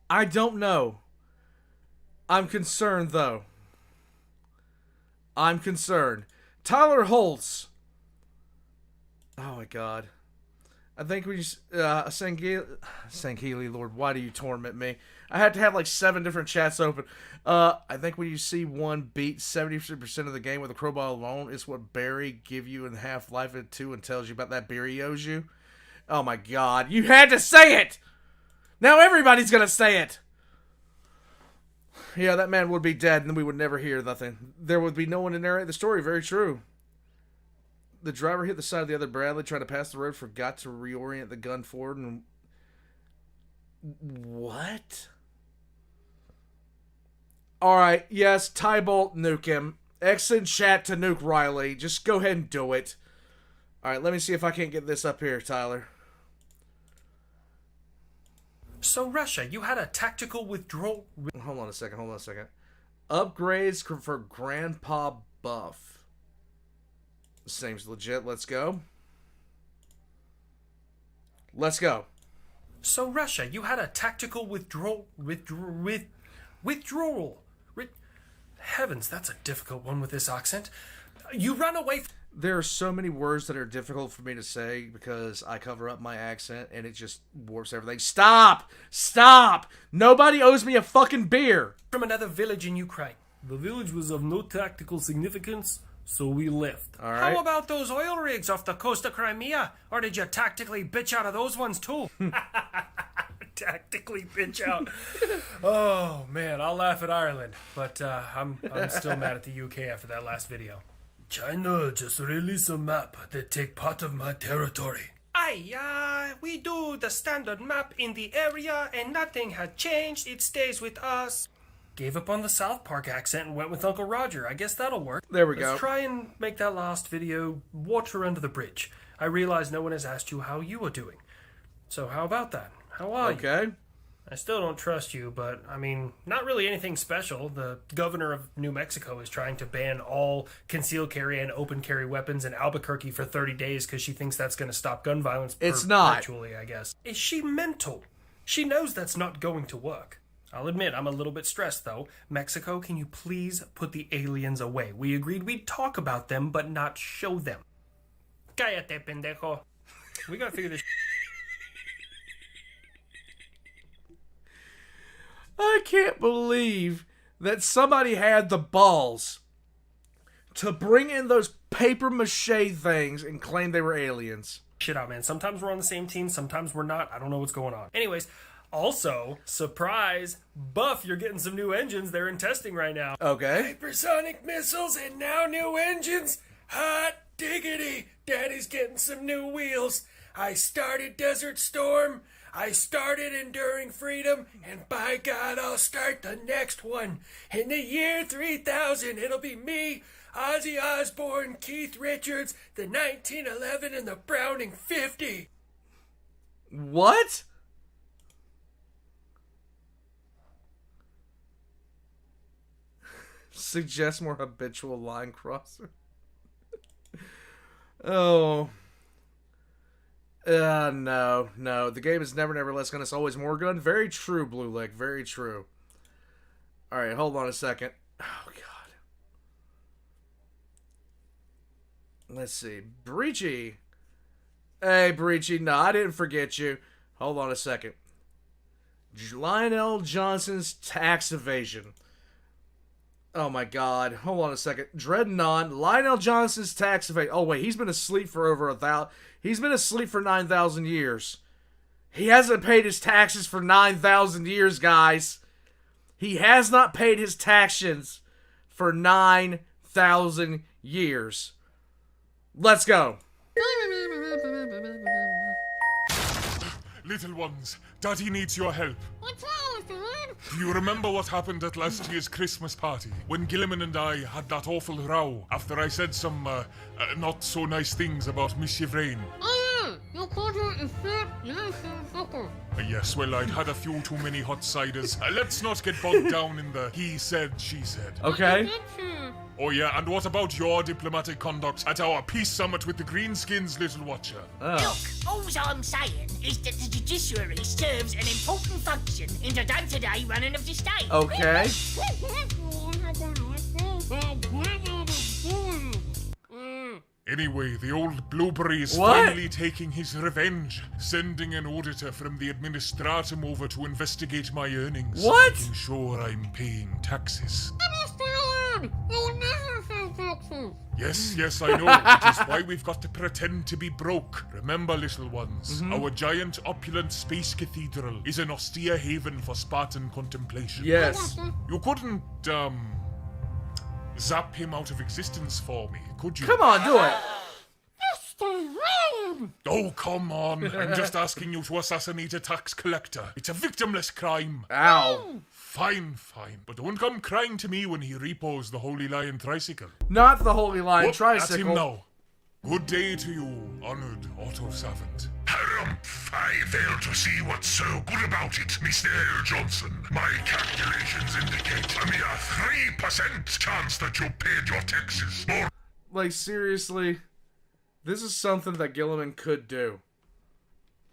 I don't know. I'm concerned, though. I'm concerned. Tyler Holtz. Oh, my God. I think we just, Sangheili, Lord, why do you torment me? I had to have like 7 different chats open. I think when you see one beat 70% of the game with a crowbar alone, it's what Barry give you in Half-Life 2 and tells you about that beer he owes you. Oh my god, you had to say it! Now everybody's gonna say it! Yeah, that man would be dead and we would never hear nothing. There would be no one to narrate the story, very true. The driver hit the side of the other Bradley, trying to pass the road, forgot to reorient the gun forward, and... What? Alright, yes, Tybolt, nuke him. X in chat to nuke Riley. Just go ahead and do it. Alright, let me see if I can't get this up here, Tyler.
So, Russia, you had a tactical withdrawal...
Hold on a second. Upgrades for Grandpa Buff. Seems legit. Let's go.
So, Russia, you had a tactical withdrawal... Heavens, that's a difficult one with this accent. You ran away...
There are so many words that are difficult for me to say because I cover up my accent and it just warps everything. Stop! Nobody owes me a fucking beer!
From another village in Ukraine. The village was of no tactical significance, so we left.
All right.
How about those oil rigs off the coast of Crimea? Or did you tactically bitch out of those ones too? Tactically bitch out. Oh man, I'll laugh at Ireland, but I'm still mad at the UK after that last video. China just released a map that take part of my territory. We do the standard map in the area and nothing had changed. It stays with us. Gave up on the South Park accent and went with Uncle Roger. I guess that'll work.
There we go.
Let's try and make that last video water under the bridge. I realize no one has asked you how you are doing. So how about that? How are you?
Okay.
I still don't trust you, but, I mean, not really anything special. The governor of New Mexico is trying to ban all concealed carry and open carry weapons in Albuquerque for 30 days because she thinks that's going to stop gun violence.
It's not.
Virtually, I guess. Is she mental? She knows that's not going to work. I'll admit, I'm a little bit stressed, though. Mexico, can you please put the aliens away? We agreed we'd talk about them, but not show them. Cállate, pendejo. We gotta figure this
I can't believe that somebody had the balls to bring in those paper mache things and claim they were aliens.
shit out, man. Sometimes we're on the same team, sometimes we're not. I don't know what's going on. Anyways, also, surprise, Buff, you're getting some new engines. They're in testing right now.
Okay.
Hypersonic missiles and now new engines. Hot diggity. Daddy's getting some new wheels. I started Desert Storm. I started Enduring Freedom, and by God, I'll start the next one. In the year 3000, it'll be me, Ozzy Osbourne, Keith Richards, the 1911, and the Browning 50.
What? Suggest more habitual line crosser. Oh. No. The game is never less gun. It's always more gun. Very true, Blue Leg. Very true. Alright, hold on a second. Oh, God. Let's see. Breachy. Hey, Breachy. No, I didn't forget you. Hold on a second. Lionel Johnson's tax evasion. Oh, my God. Hold on a second. Dreadnought. Lionel Johnson's tax evasion. Oh, wait. He's been asleep for over 1,000... He's been asleep for 9,000 years. He hasn't paid his taxes for 9,000 years, guys. He has not paid his taxes for 9,000 years. Let's go.
Little ones, Daddy needs your help.
What's wrong, Mr. Wood?
Do you remember what happened at last year's Christmas party? When Gilliman and I had that awful row after I said some, not so nice things about Miss Yvrain.
Oh, yeah. You called her a fat, nasty fucker.
Yes, well, I'd had a few too many hot ciders. Let's not get bogged down in the he said, she said.
Okay.
Oh yeah, and what about your diplomatic conduct at our peace summit with the Greenskins, Little Watcher?
Look, all I'm saying is that the judiciary serves an important function in the day-to-day running of the state.
Okay.
Anyway, the old blueberry is
What?
finally taking his revenge, sending an auditor from the administratum over to investigate my earnings.
What?
Making sure I'm paying taxes. Yes, I know. Which is why we've got to pretend to be broke. Remember, little ones, our giant, opulent space cathedral is an austere haven for Spartan contemplation.
Yes.
You couldn't, zap him out of existence for me, could you?
Come on, do it.
Oh, come on. I'm just asking you to assassinate a tax collector. It's a victimless crime.
Ow.
Fine. But don't come crying to me when he repos the Holy Lion tricycle.
Not the Holy Lion
Whoop, that's
tricycle.
him now. Good day to you, honored auto-servant.
Harumph! I fail to see what's so good about it, Mr. Johnson. My calculations indicate a mere 3% chance that you paid your taxes. Or
Like, seriously, this is something that Gilliman could do.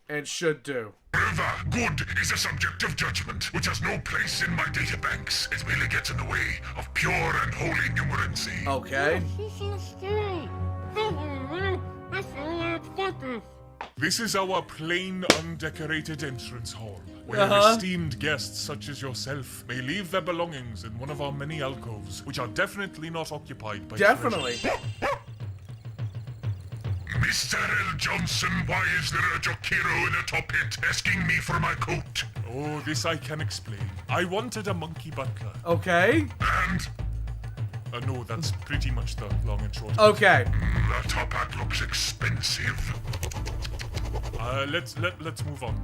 And should do.
moreover, good is a subject of judgment, which has no place in my databanks. It merely gets in the way of pure and holy numerancy.
Okay.
This is our plain, undecorated entrance hall, where esteemed guests such as yourself may leave their belongings in one of our many alcoves, which are definitely not occupied by
Definitely.
Mr. L. Johnson, why is there a Jokiro in a top hat asking me for my coat?
Oh, this I can explain. I wanted a monkey butler.
Okay.
And?
No, that's pretty much the long and short.
Okay.
The top hat looks expensive.
Let's move on.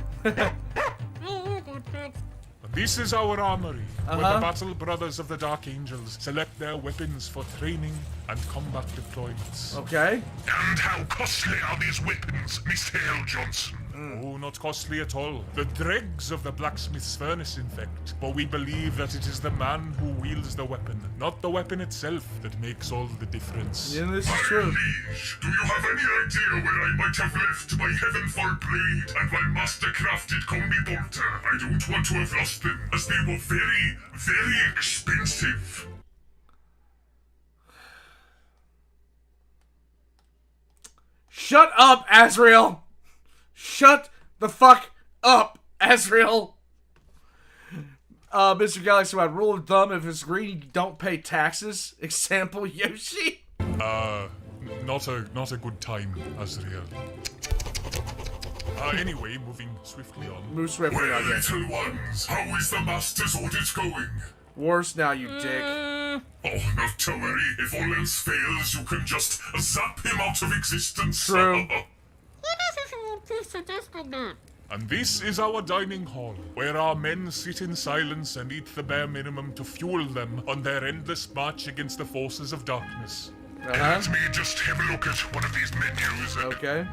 This is our armory, where the Battle Brothers of the Dark Angels select their weapons for training and combat deployments.
Okay.
And how costly are these weapons, Mr. L. Johnson?
Oh, not costly at all. The dregs of the blacksmith's furnace, in fact. For we believe that it is the man who wields the weapon, not the weapon itself, that makes all the difference.
Yeah, this is true.
Liege, do you have any idea where I might have left my heavenfall blade and my master-crafted combi bolter? I don't want to have lost them, as they were very, very expensive.
Shut up, Azrael! Shut the fuck up, Azrael! Mr. Galaxy Wide, rule of thumb, if it's green, you don't pay taxes. Example, Yoshi.
Not a good time, Azrael. Anyway, moving swiftly on.
Move swiftly on, yes.
Little ones, how is the master's audit going?
Worse now, you dick.
Oh, not to worry. If all else fails, you can just zap him out of existence.
True.
And this is our dining hall, where our men sit in silence and eat the bare minimum to fuel them on their endless march against the forces of darkness.
Let me just have a look at one of these menus.
Okay.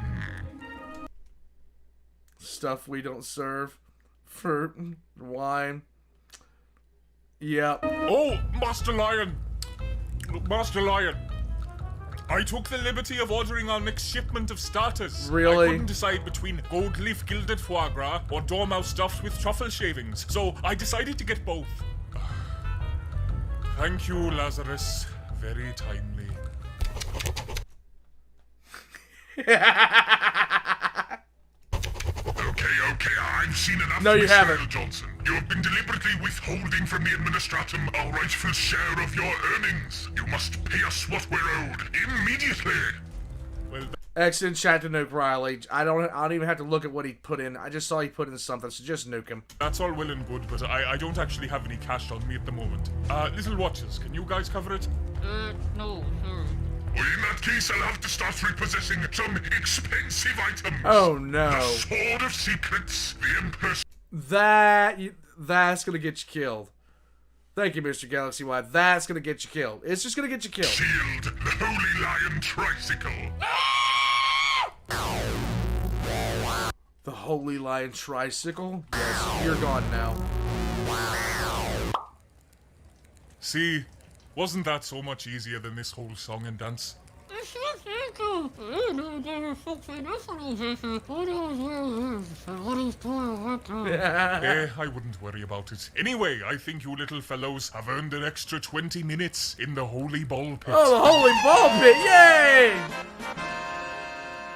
Stuff we don't serve. Fruit, wine. Yep.
Oh, Master Lion! Master Lion! I took the liberty of ordering our next shipment of starters.
Really?
I couldn't decide between gold leaf gilded foie gras or dormouse stuffed with truffle shavings, so I decided to get both. Thank you, Lazarus. Very timely.
Okay, I've seen enough.
No, you
Mr.
haven't.
L. Johnson. You have been deliberately withholding from the administratum our rightful share of your earnings. You must pay us what we're owed immediately.
Well,
Excellent chat to nuke Riley. I don't even have to look at what he put in. I just saw he put in something, so just nuke him.
that's all well and good, but I don't actually have any cash on me at the moment. Little watches, can you guys cover it?
No, sir.
Well, in that case, I'll have to start repossessing some expensive items.
Oh no.
The Sword of Secrets, the Empress.
That's gonna get you killed. Thank you, Mr. Galaxy Wide. That's gonna get you killed. It's just gonna get you killed.
Shield, the Holy Lion Tricycle.
The Holy Lion Tricycle? Yes, you're gone now.
See, wasn't that so much easier than this whole song and dance? I wouldn't worry about it. Anyway, I think you little fellows have earned an extra 20 minutes in the Holy Ball Pit.
Oh, the Holy Ball Pit! Yay!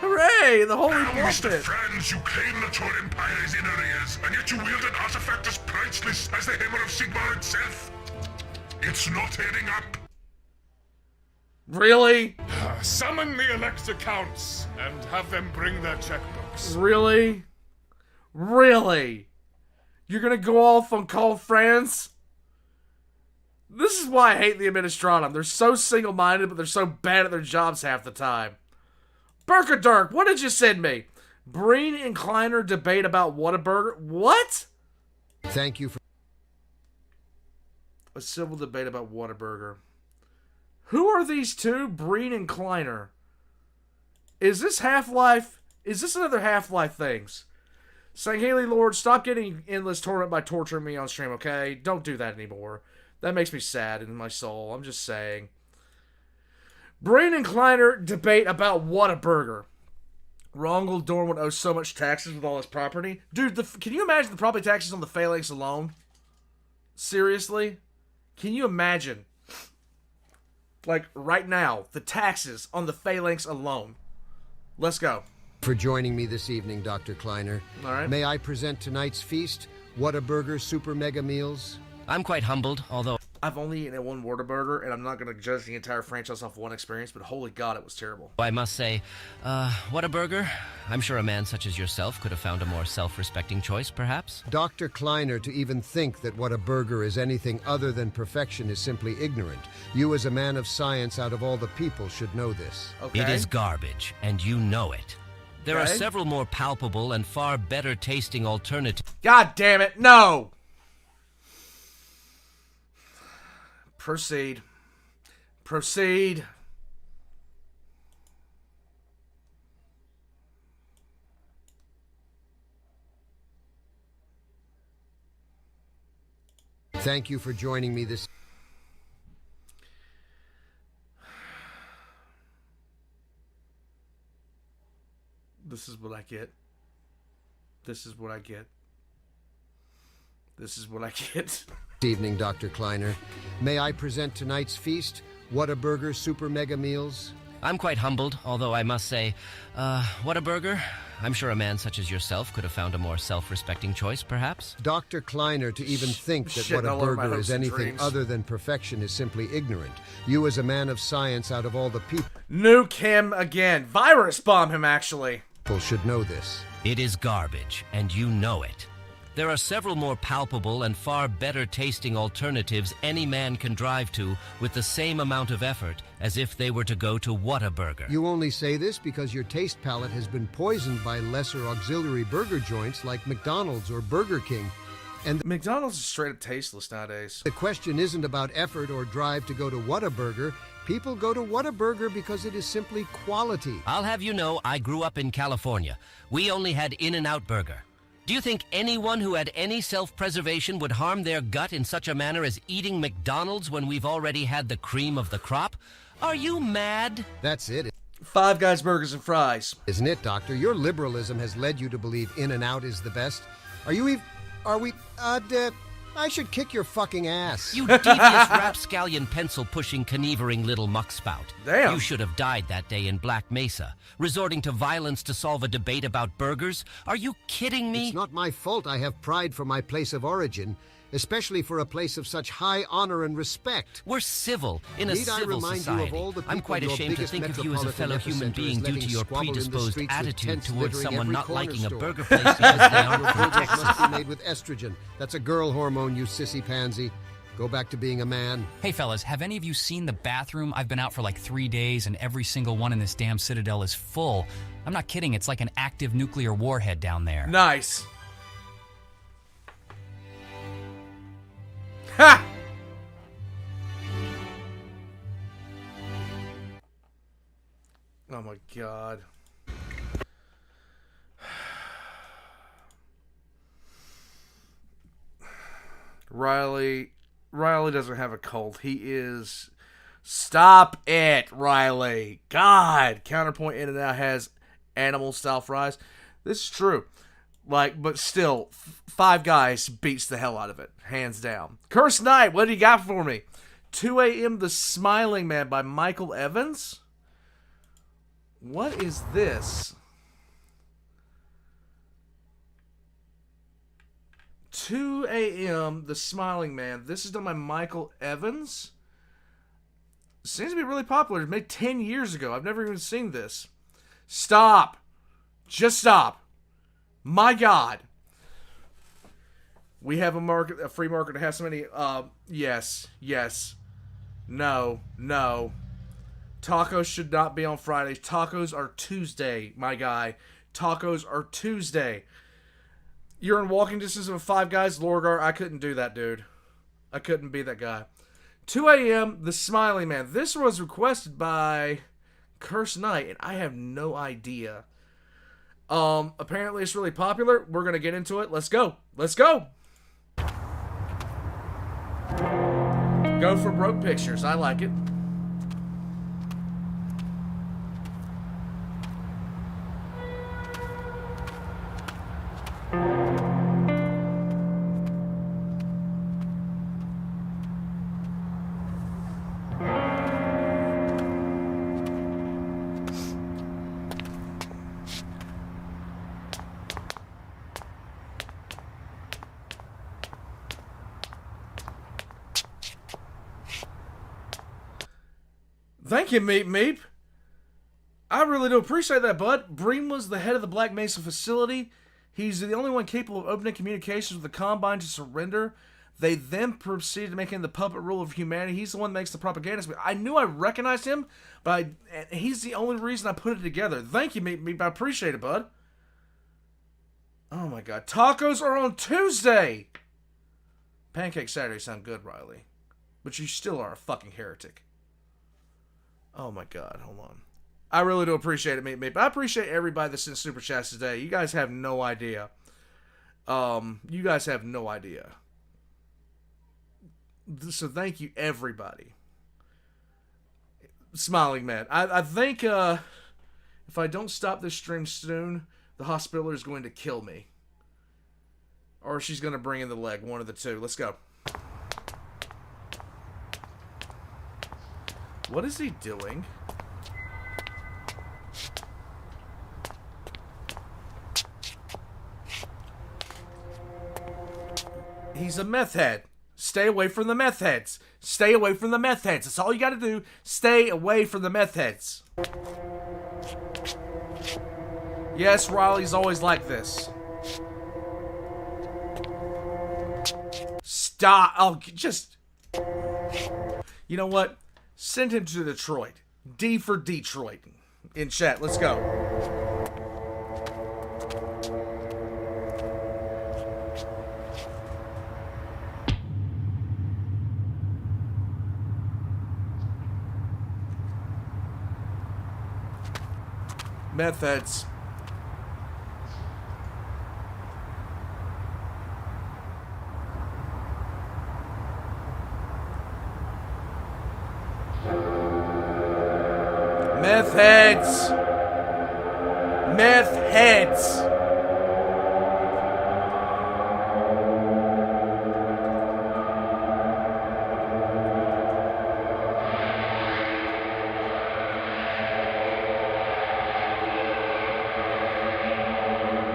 Hooray! The holy
Mr.
prophet!
Franz, you claim that your empire is in arrears, and yet you wield an artifact as priceless as the Hammer of Sigmar itself. It's not adding up.
Really?
Summon the Elector Counts and have them bring their checkbooks.
Really? Really? You're gonna go off on Call Franz? This is why I hate the Administratum. They're so single-minded, but they're so bad at their jobs half the time. Burkadirk, what did you send me? Breen and Kleiner debate about Whataburger? What?
Thank you for...
A civil debate about Whataburger. Who are these two? Breen and Kleiner. Is this Half-Life? Is this another Half-Life things? Saying, Haley Lord, stop getting endless torment by torturing me on stream, okay? Don't do that anymore. That makes me sad in my soul. I'm just saying. Breen and Kleiner debate about Whataburger. Rongel Dorn would owe so much taxes with all his property. Dude, can you imagine the property taxes on the Phalanx alone? Seriously? Can you imagine? Like, right now, the taxes on the Phalanx alone. Let's go.
For joining me this evening, Dr. Kleiner.
All right.
May I present tonight's feast, Whataburger Super Mega Meals? I'm quite humbled, although...
I've only eaten one Whataburger, and I'm not going to judge the entire franchise off one experience, but holy God, it was terrible.
I must say, Whataburger? I'm sure a man such as yourself could have found a more self-respecting choice, perhaps? Dr. Kleiner, to even think that Whataburger is anything other than perfection is simply ignorant. You, as a man of science out of all the people, should know this.
Okay.
It is garbage, and you know it. There are
Okay.
several more palpable and far better tasting alternatives.
God damn it, no! Proceed. Proceed.
Thank you for joining me this...
This is what I get. This is what I get. This is what I get.
evening, Dr. Kleiner. May I present tonight's feast, Whataburger Super Mega Meals? I'm quite humbled, although I must say, Whataburger? I'm sure a man such as yourself could have found a more self-respecting choice, perhaps? Dr. Kleiner, to even think that
Shitting all over my
Whataburger
hopes
is
and
anything
dreams.
other than perfection is simply ignorant. You, as a man of science out of all the people...
Nuke him again. Virus bomb him, actually.
should know this. It is garbage, and you know it. There are several more palpable and far better tasting alternatives any man can drive to with the same amount of effort as if they were to go to Whataburger. You only say this because your taste palate has been poisoned by lesser auxiliary burger joints like McDonald's or Burger King. And
McDonald's is straight up tasteless nowadays.
The question isn't about effort or drive to go to Whataburger. People go to Whataburger because it is simply quality. I'll have you know, I grew up in California. We only had In-N-Out Burger. Do you think anyone who had any self-preservation would harm their gut in such a manner as eating McDonald's when we've already had the cream of the crop? Are you mad? That's it.
Five Guys Burgers and Fries.
Isn't it, Doctor? Your liberalism has led you to believe In-N-Out is the best. I should kick your fucking ass. You devious rapscallion pencil-pushing, connivering little muckspout.
Damn.
You should have died that day in Black Mesa, resorting to violence to solve a debate about burgers. Are you kidding me? It's not my fault I have pride for my place of origin, especially for a place of such high honor and respect. We're civil in a civil society. I'm quite ashamed to think of you as a fellow human being due to your predisposed attitude towards someone not liking a burger place because they aren't from Texas. Must be made with estrogen. That's a girl hormone, you sissy pansy. Go back to being a man.
Hey fellas, have any of you seen the bathroom? I've been out for like 3 days and every single one in this damn citadel is full. I'm not kidding, it's like an active nuclear warhead down there.
Nice. Ha! Oh my God. Riley doesn't have a cult. He is... Stop it, Riley. God. Counterpoint In-N-Out has animal-style fries. This is true. Like, but still, Five Guys beats the hell out of it. Hands down. Cursed Night, what do you got for me? 2 a.m. The Smiling Man by Michael Evans? What is this? 2 a.m. The Smiling Man. This is done by Michael Evans. Seems to be really popular. It was made 10 years ago. I've never even seen this. Stop. Just stop. My God. We have a free market that has so many, yes. No. Tacos should not be on Fridays. Tacos are Tuesday, my guy. Tacos are Tuesday. You're in walking distance of 5 Guys, Lorgar. I couldn't do that, dude. I couldn't be that guy. 2 a.m., The Smiling Man. This was requested by Curse Knight, and I have no idea. Apparently it's really popular. We're going to get into it. Let's go. Go for broke pictures. I like it. Thank you, Meep Meep. I really do appreciate that, bud. Bream was the head of the Black Mesa facility. He's the only one capable of opening communications with the Combine to surrender. They then proceeded to make him the puppet rule of humanity. He's the one that makes the propaganda. I knew I recognized him, but he's the only reason I put it together. Thank you, Meep Meep. I appreciate it, bud. Oh, my God. Tacos are on Tuesday. Pancake Saturday sound good, Riley. But you still are a fucking heretic. Oh my God, hold on. I really do appreciate it, mate. I appreciate everybody that sent super chats today. You guys have no idea. You guys have no idea. So thank you, everybody. Smiling Man. I think if I don't stop this stream soon, the hospital is going to kill me. Or she's going to bring in the leg. One of the two. Let's go. What is he doing? He's a meth head. Stay away from the meth heads. Stay away from the meth heads. That's all you gotta do. Stay away from the meth heads. Yes, Riley's always like this. Stop. Oh, just... You know what? Send him to Detroit. D for Detroit. In chat. Let's go. Meth heads. Meth heads. Meth heads.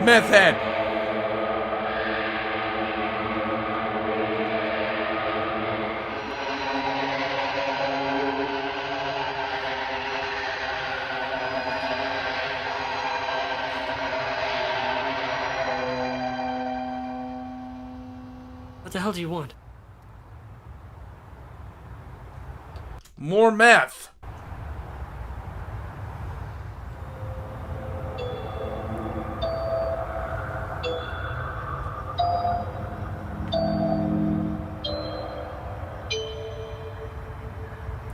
Meth head.
What the hell do you want?
More meth.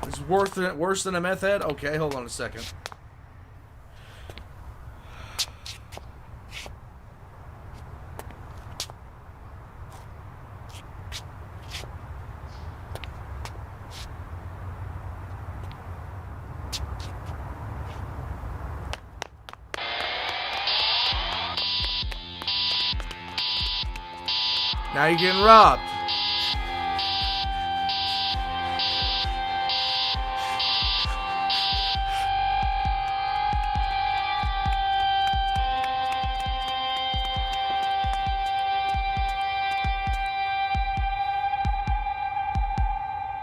It's worse than a meth head? Okay, hold on a second. Now you're getting robbed.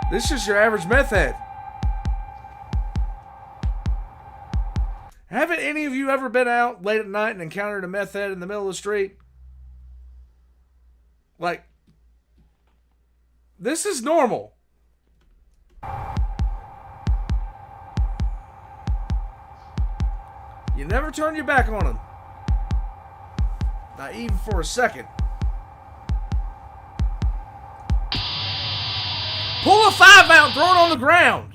This is your average meth head. Haven't any of you ever been out late at night and encountered a meth head in the middle of the street? Like, this is normal. You never turn your back on them. Not even for a second. Pull a 5 out and throw it on the ground.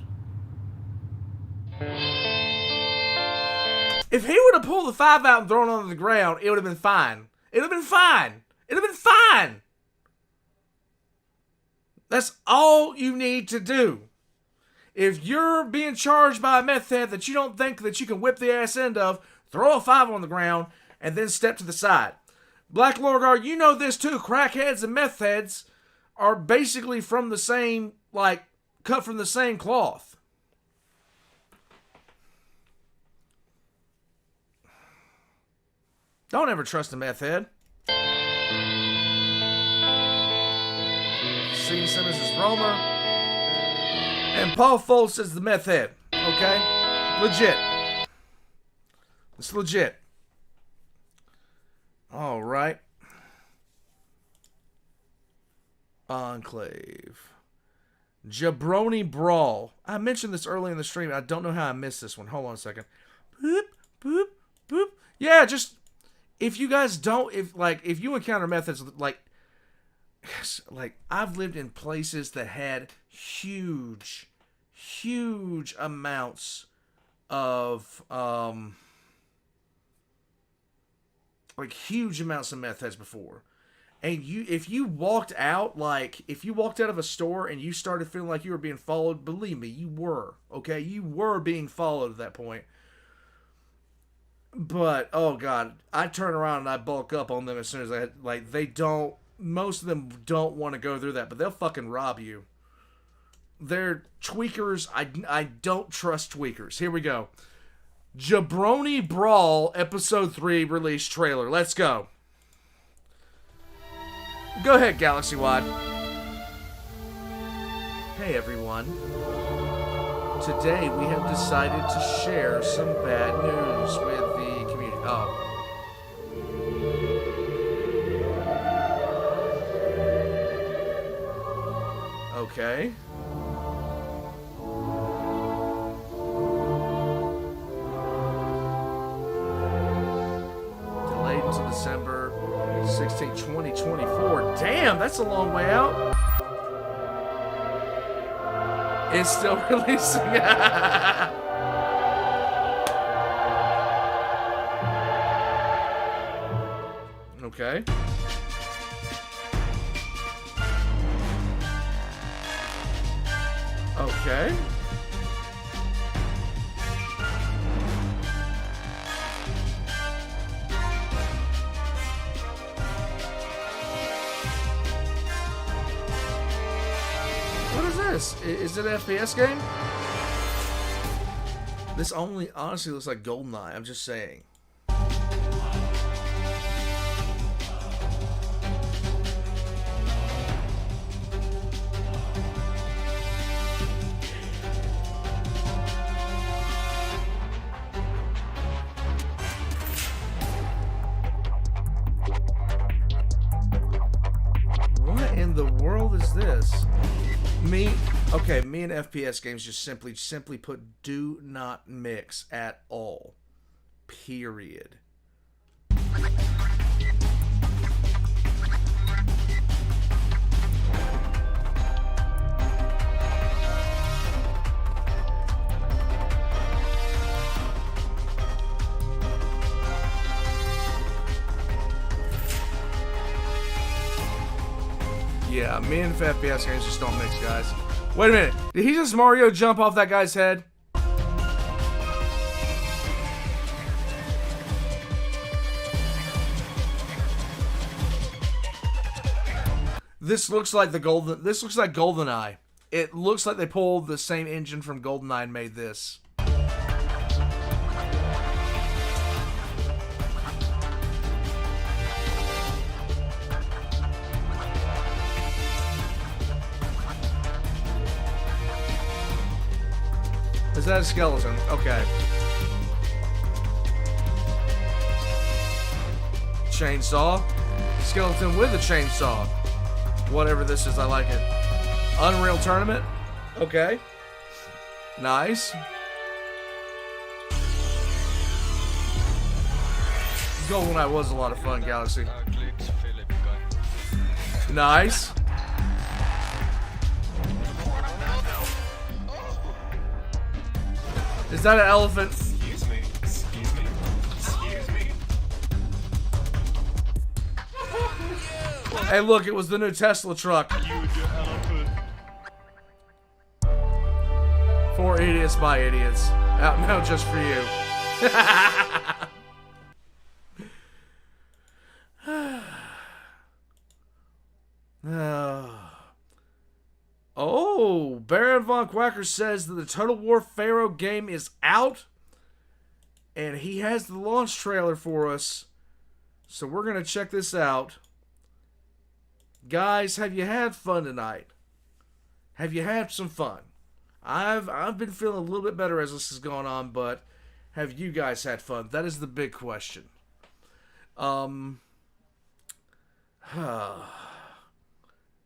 If he would have pulled the 5 out and thrown it on the ground, it would have been fine. It would have been fine. It would have been fine. That's all you need to do. If you're being charged by a meth head that you don't think that you can whip the ass end of, throw a 5 on the ground and then step to the side. Black Lorgar, you know this too. Crackheads and meth heads are basically from the same, like, cut from the same cloth. Don't ever trust a meth head. C. Simmons is Romer. And Paul Foltz is the meth head. Okay? Legit. It's legit. Alright. Enclave. Jabroni Brawl. I mentioned this early in the stream. I don't know how I missed this one. Hold on a second. Boop, boop, boop. Yeah, just... If you guys don't... If you encounter methods like... I've lived in places that had huge amounts of... huge amounts of meth heads before. And if you walked out of a store and you started feeling like you were being followed, believe me, you were. Okay? You were being followed at that point. But, oh God, I turn around and I bulk up on them as soon as most of them don't want to go through that, but they'll fucking rob you. They're tweakers. I don't trust tweakers. Here we go. Jabroni Brawl Episode 3 release trailer. Let's go. Go ahead, Galaxy Wide. Hey, everyone. Today we have decided to share some bad news with the community. Oh. Okay. Delayed until December 16, 2024. Damn, that's a long way out. It's still releasing. Okay. Okay. What is this? Is it an FPS game? This only honestly looks like GoldenEye. I'm just saying. What in the world is this? Me and FPS games just simply put do not mix at all. Period. Yeah, me and FPS games just don't mix, guys. Wait a minute. Did he just Mario jump off that guy's head? This looks like GoldenEye. It looks like they pulled the same engine from GoldenEye and made this. that a skeleton? Okay. Chainsaw. Skeleton with a chainsaw. Whatever this is, I like it. Unreal Tournament. Okay. Nice. GoldenEye was a lot of fun, Galaxy. Nice. Is that an elephant?
Excuse me. Excuse me. Excuse me.
Hey, look, it was the new Tesla truck. For idiots by idiots. Out now just for you. Oh, Baron Von Quacker says that the Total War Pharaoh game is out. And he has the launch trailer for us. So we're going to check this out. Guys, have you had fun tonight? Have you had some fun? I've been feeling a little bit better as this has gone on, but have you guys had fun? That is the big question.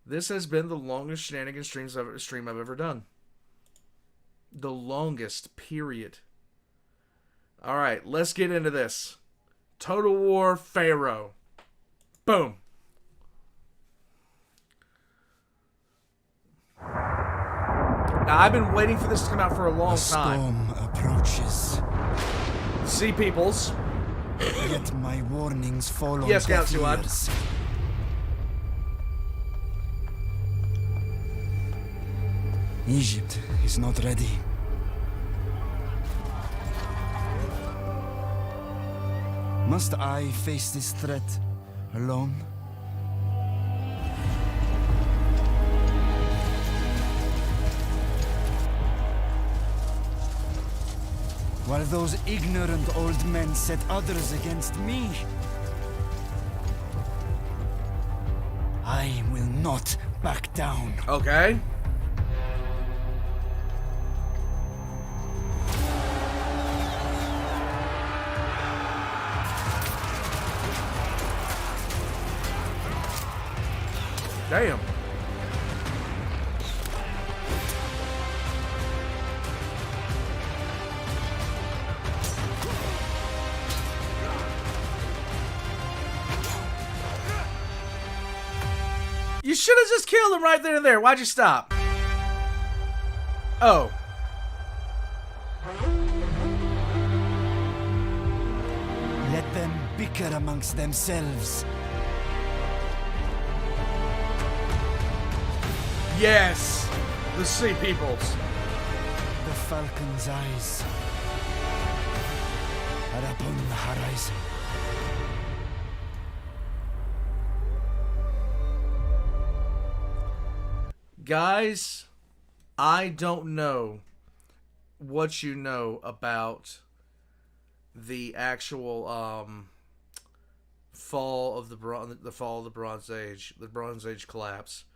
This has been the longest Shenanigans stream I've ever done. The longest, period. Alright, let's get into this. Total War Pharaoh. Boom. Now, I've been waiting for this to come out for a long time.
Storm approaches.
Sea peoples.
Yet my warnings fall on
Yes,
deaf
Galaxy Lad.
ears. Egypt is not ready. Must I face this threat alone? While those ignorant old men set others against me, I will not back down.
Okay. Damn. You should have just killed him right then and there. Why'd you stop? Oh.
Let them bicker amongst themselves.
Yes. The Sea Peoples.
The Falcon's eyes are upon the horizon.
Guys, I don't know what you know about the actual fall of the Bronze Age, the Bronze Age collapse.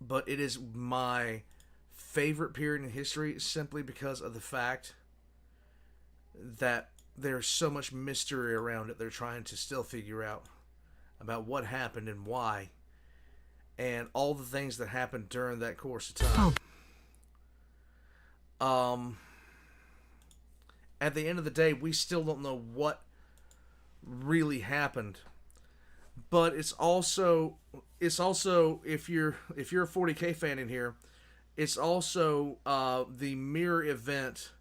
But it is my favorite period in history simply because of the fact that there's so much mystery around it. They're trying to still figure out about what happened and why, and all the things that happened during that course of time. At the end of the day, we still don't know what really happened. But it's also if you're a 40K fan in here, it's also the mirror event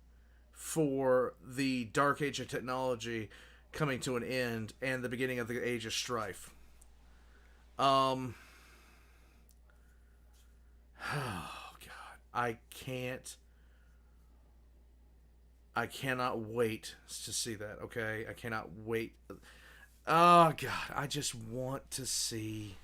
for the Dark Age of technology coming to an end and the beginning of the Age of Strife. Oh God, I cannot wait to see that. Okay, I cannot wait. Oh God, I just want to see.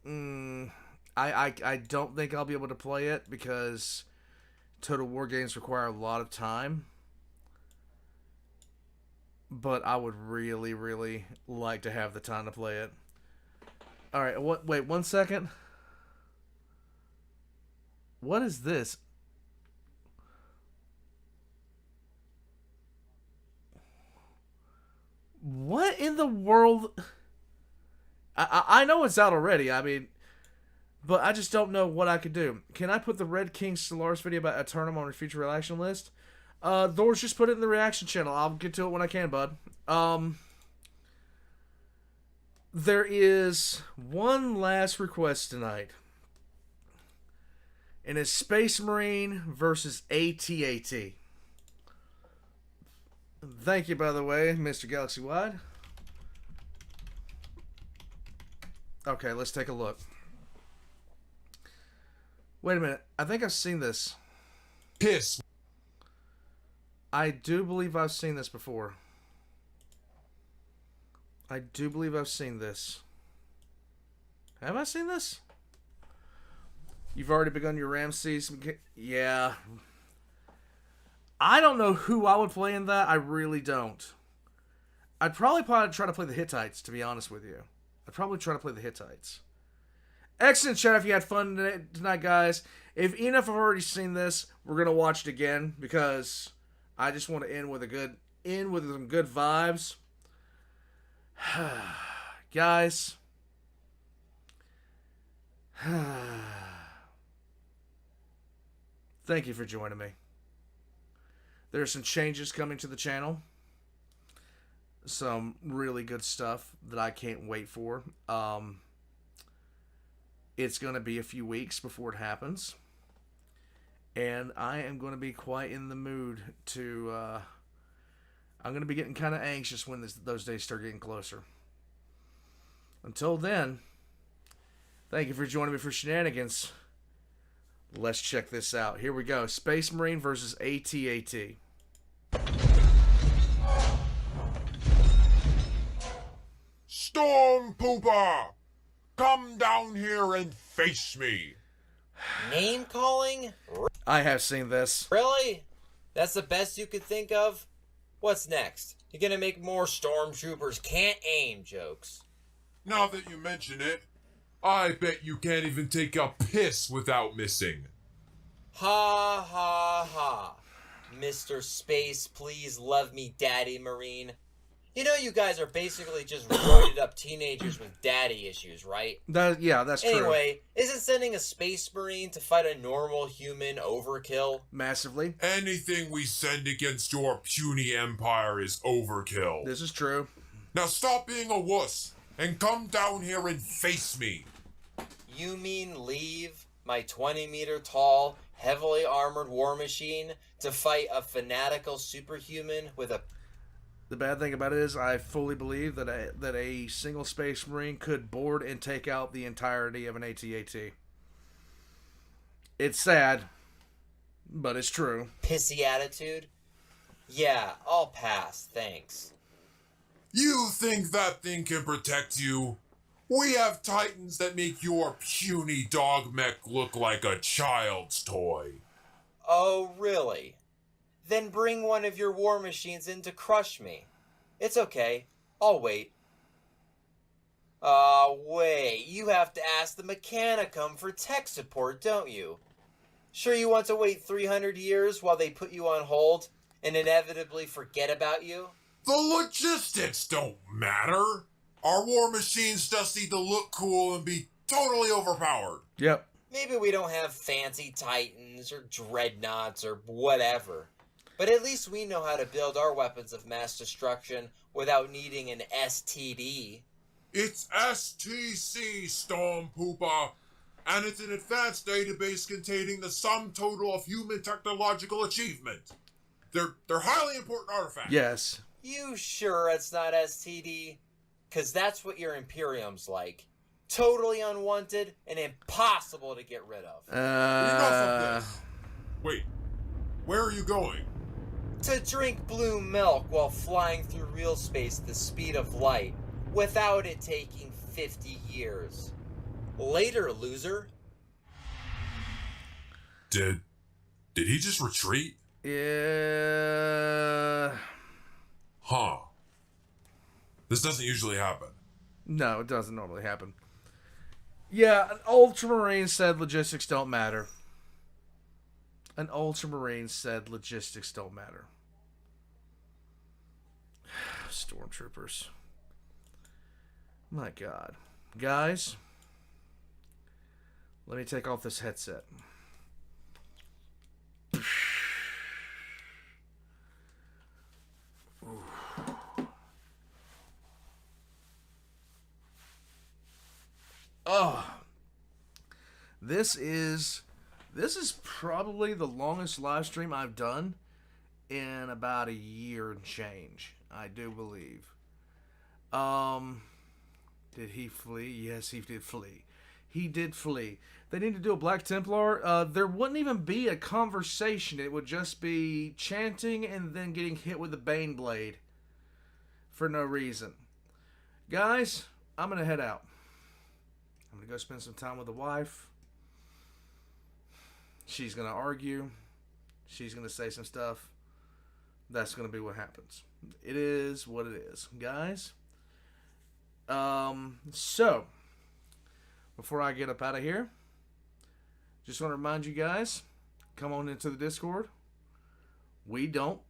I don't think I'll be able to play it because Total War games require a lot of time. But I would really, really like to have the time to play it. All right, wait 1 second. What is this? What in the world? I know it's out already. I mean, but I just don't know what I could do. Can I put the Red King Stellaris video about Eternum on your future reaction list? Doors, just put it in the reaction channel. I'll get to it when I can, bud. There is one last request tonight. And it's Space Marine versus AT-AT. Thank you, by the way, Mr. Galaxy Wide. Okay, let's take a look. Wait a minute. I think I've seen this.
Piss.
I do believe I've seen this before. I do believe I've seen this. Have I seen this? You've already begun your Ramses. Yeah. I don't know who I would play in that. I really don't. I'd probably try to play the Hittites, to be honest with you. I'd probably try to play the Hittites. Excellent chat if you had fun tonight, guys. Even if I've already seen this, we're going to watch it again because I just want to end with some good vibes. Guys. Thank you for joining me. There's some changes coming to the channel. Some really good stuff that I can't wait for. It's going to be a few weeks before it happens. And I am going to be quite in the mood to... I'm going to be getting kind of anxious when those days start getting closer. Until then, thank you for joining me for Shenanigans. Let's check this out. Here we go. Space Marine versus AT-AT.
Storm Pooper! Come down here and face me!
Name calling?
I have seen this.
Really? That's the best you could think of? What's next? You're gonna make more Stormtroopers can't aim jokes.
Now that you mention it, I bet you can't even take a piss without missing.
Ha ha ha. Mr. Space, please love me, Daddy Marine. You know you guys are basically just roided up teenagers with daddy issues, right?
Yeah, that's true.
Anyway, isn't sending a Space Marine to fight a normal human overkill?
Massively.
Anything we send against your puny empire is overkill.
This is true.
Now stop being a wuss and come down here and face me.
You mean leave my 20-meter tall, heavily armored war machine to fight a fanatical superhuman with a...
The bad thing about it is I fully believe that a single Space Marine could board and take out the entirety of an AT-AT. It's sad, but it's true.
Pissy attitude? Yeah, I'll pass, thanks.
You think that thing can protect you? We have Titans that make your puny dog mech look like a child's toy.
Oh, really? Then bring one of your war machines in to crush me. It's okay. I'll wait. Wait. You have to ask the Mechanicum for tech support, don't you? Sure you want to wait 300 years while they put you on hold and inevitably forget about you?
The logistics don't matter. Our war machines just need to look cool and be totally overpowered.
Yep.
Maybe we don't have fancy Titans or dreadnoughts or whatever. But at least we know how to build our weapons of mass destruction without needing an STD.
It's STC, Storm Pooper, and it's an advanced database containing the sum total of human technological achievement. They're highly important artifacts.
Yes.
You sure it's not STD? 'Cause that's what your Imperium's like. Totally unwanted and impossible to get rid of.
Enough of this. Wait, where are you going?
To drink blue milk while flying through real space at the speed of light, without it taking 50 years. Later, loser.
Did he just retreat?
Yeah.
Huh. This doesn't usually happen.
No, it doesn't normally happen. Yeah, Ultramarine said logistics don't matter. An ultramarine said logistics don't matter. Stormtroopers. My God. Guys, let me take off this headset. Oh, this is probably the longest live stream I've done in about a year and change. I do believe. Did he flee? Yes, he did flee. He did flee. They need to do a Black Templar. There wouldn't even be a conversation. It would just be chanting and then getting hit with the Bane Blade for no reason. Guys, I'm going to head out. I'm going to go spend some time with the wife. She's going to argue. She's going to say some stuff. That's going to be what happens. It is what it is. Guys. So, before I get up out of here, just want to remind you guys, come on into the Discord. We don't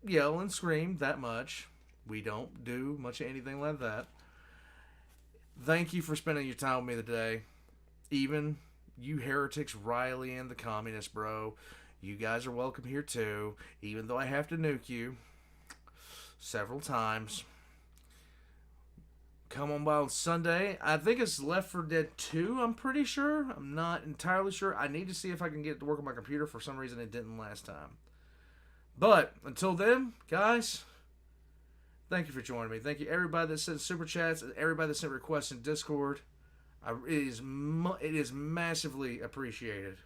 yell and scream that much. We don't do much of anything like that. Thank you for spending your time with me today. Even you heretics, Riley and the communist bro, you guys are welcome here too, even though I have to nuke you several times. Come on by on Sunday. I think it's Left 4 Dead 2, I'm pretty sure. I'm not entirely sure. I need to see if I can get it to work on my computer. For some reason, it didn't last time. But, until then, guys, thank you for joining me. Thank you everybody that sent super chats and everybody that sent requests in Discord. It is massively appreciated.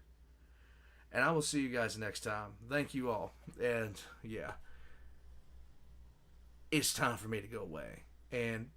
And I will see you guys next time. Thank you all. And, yeah. It's time for me to go away. And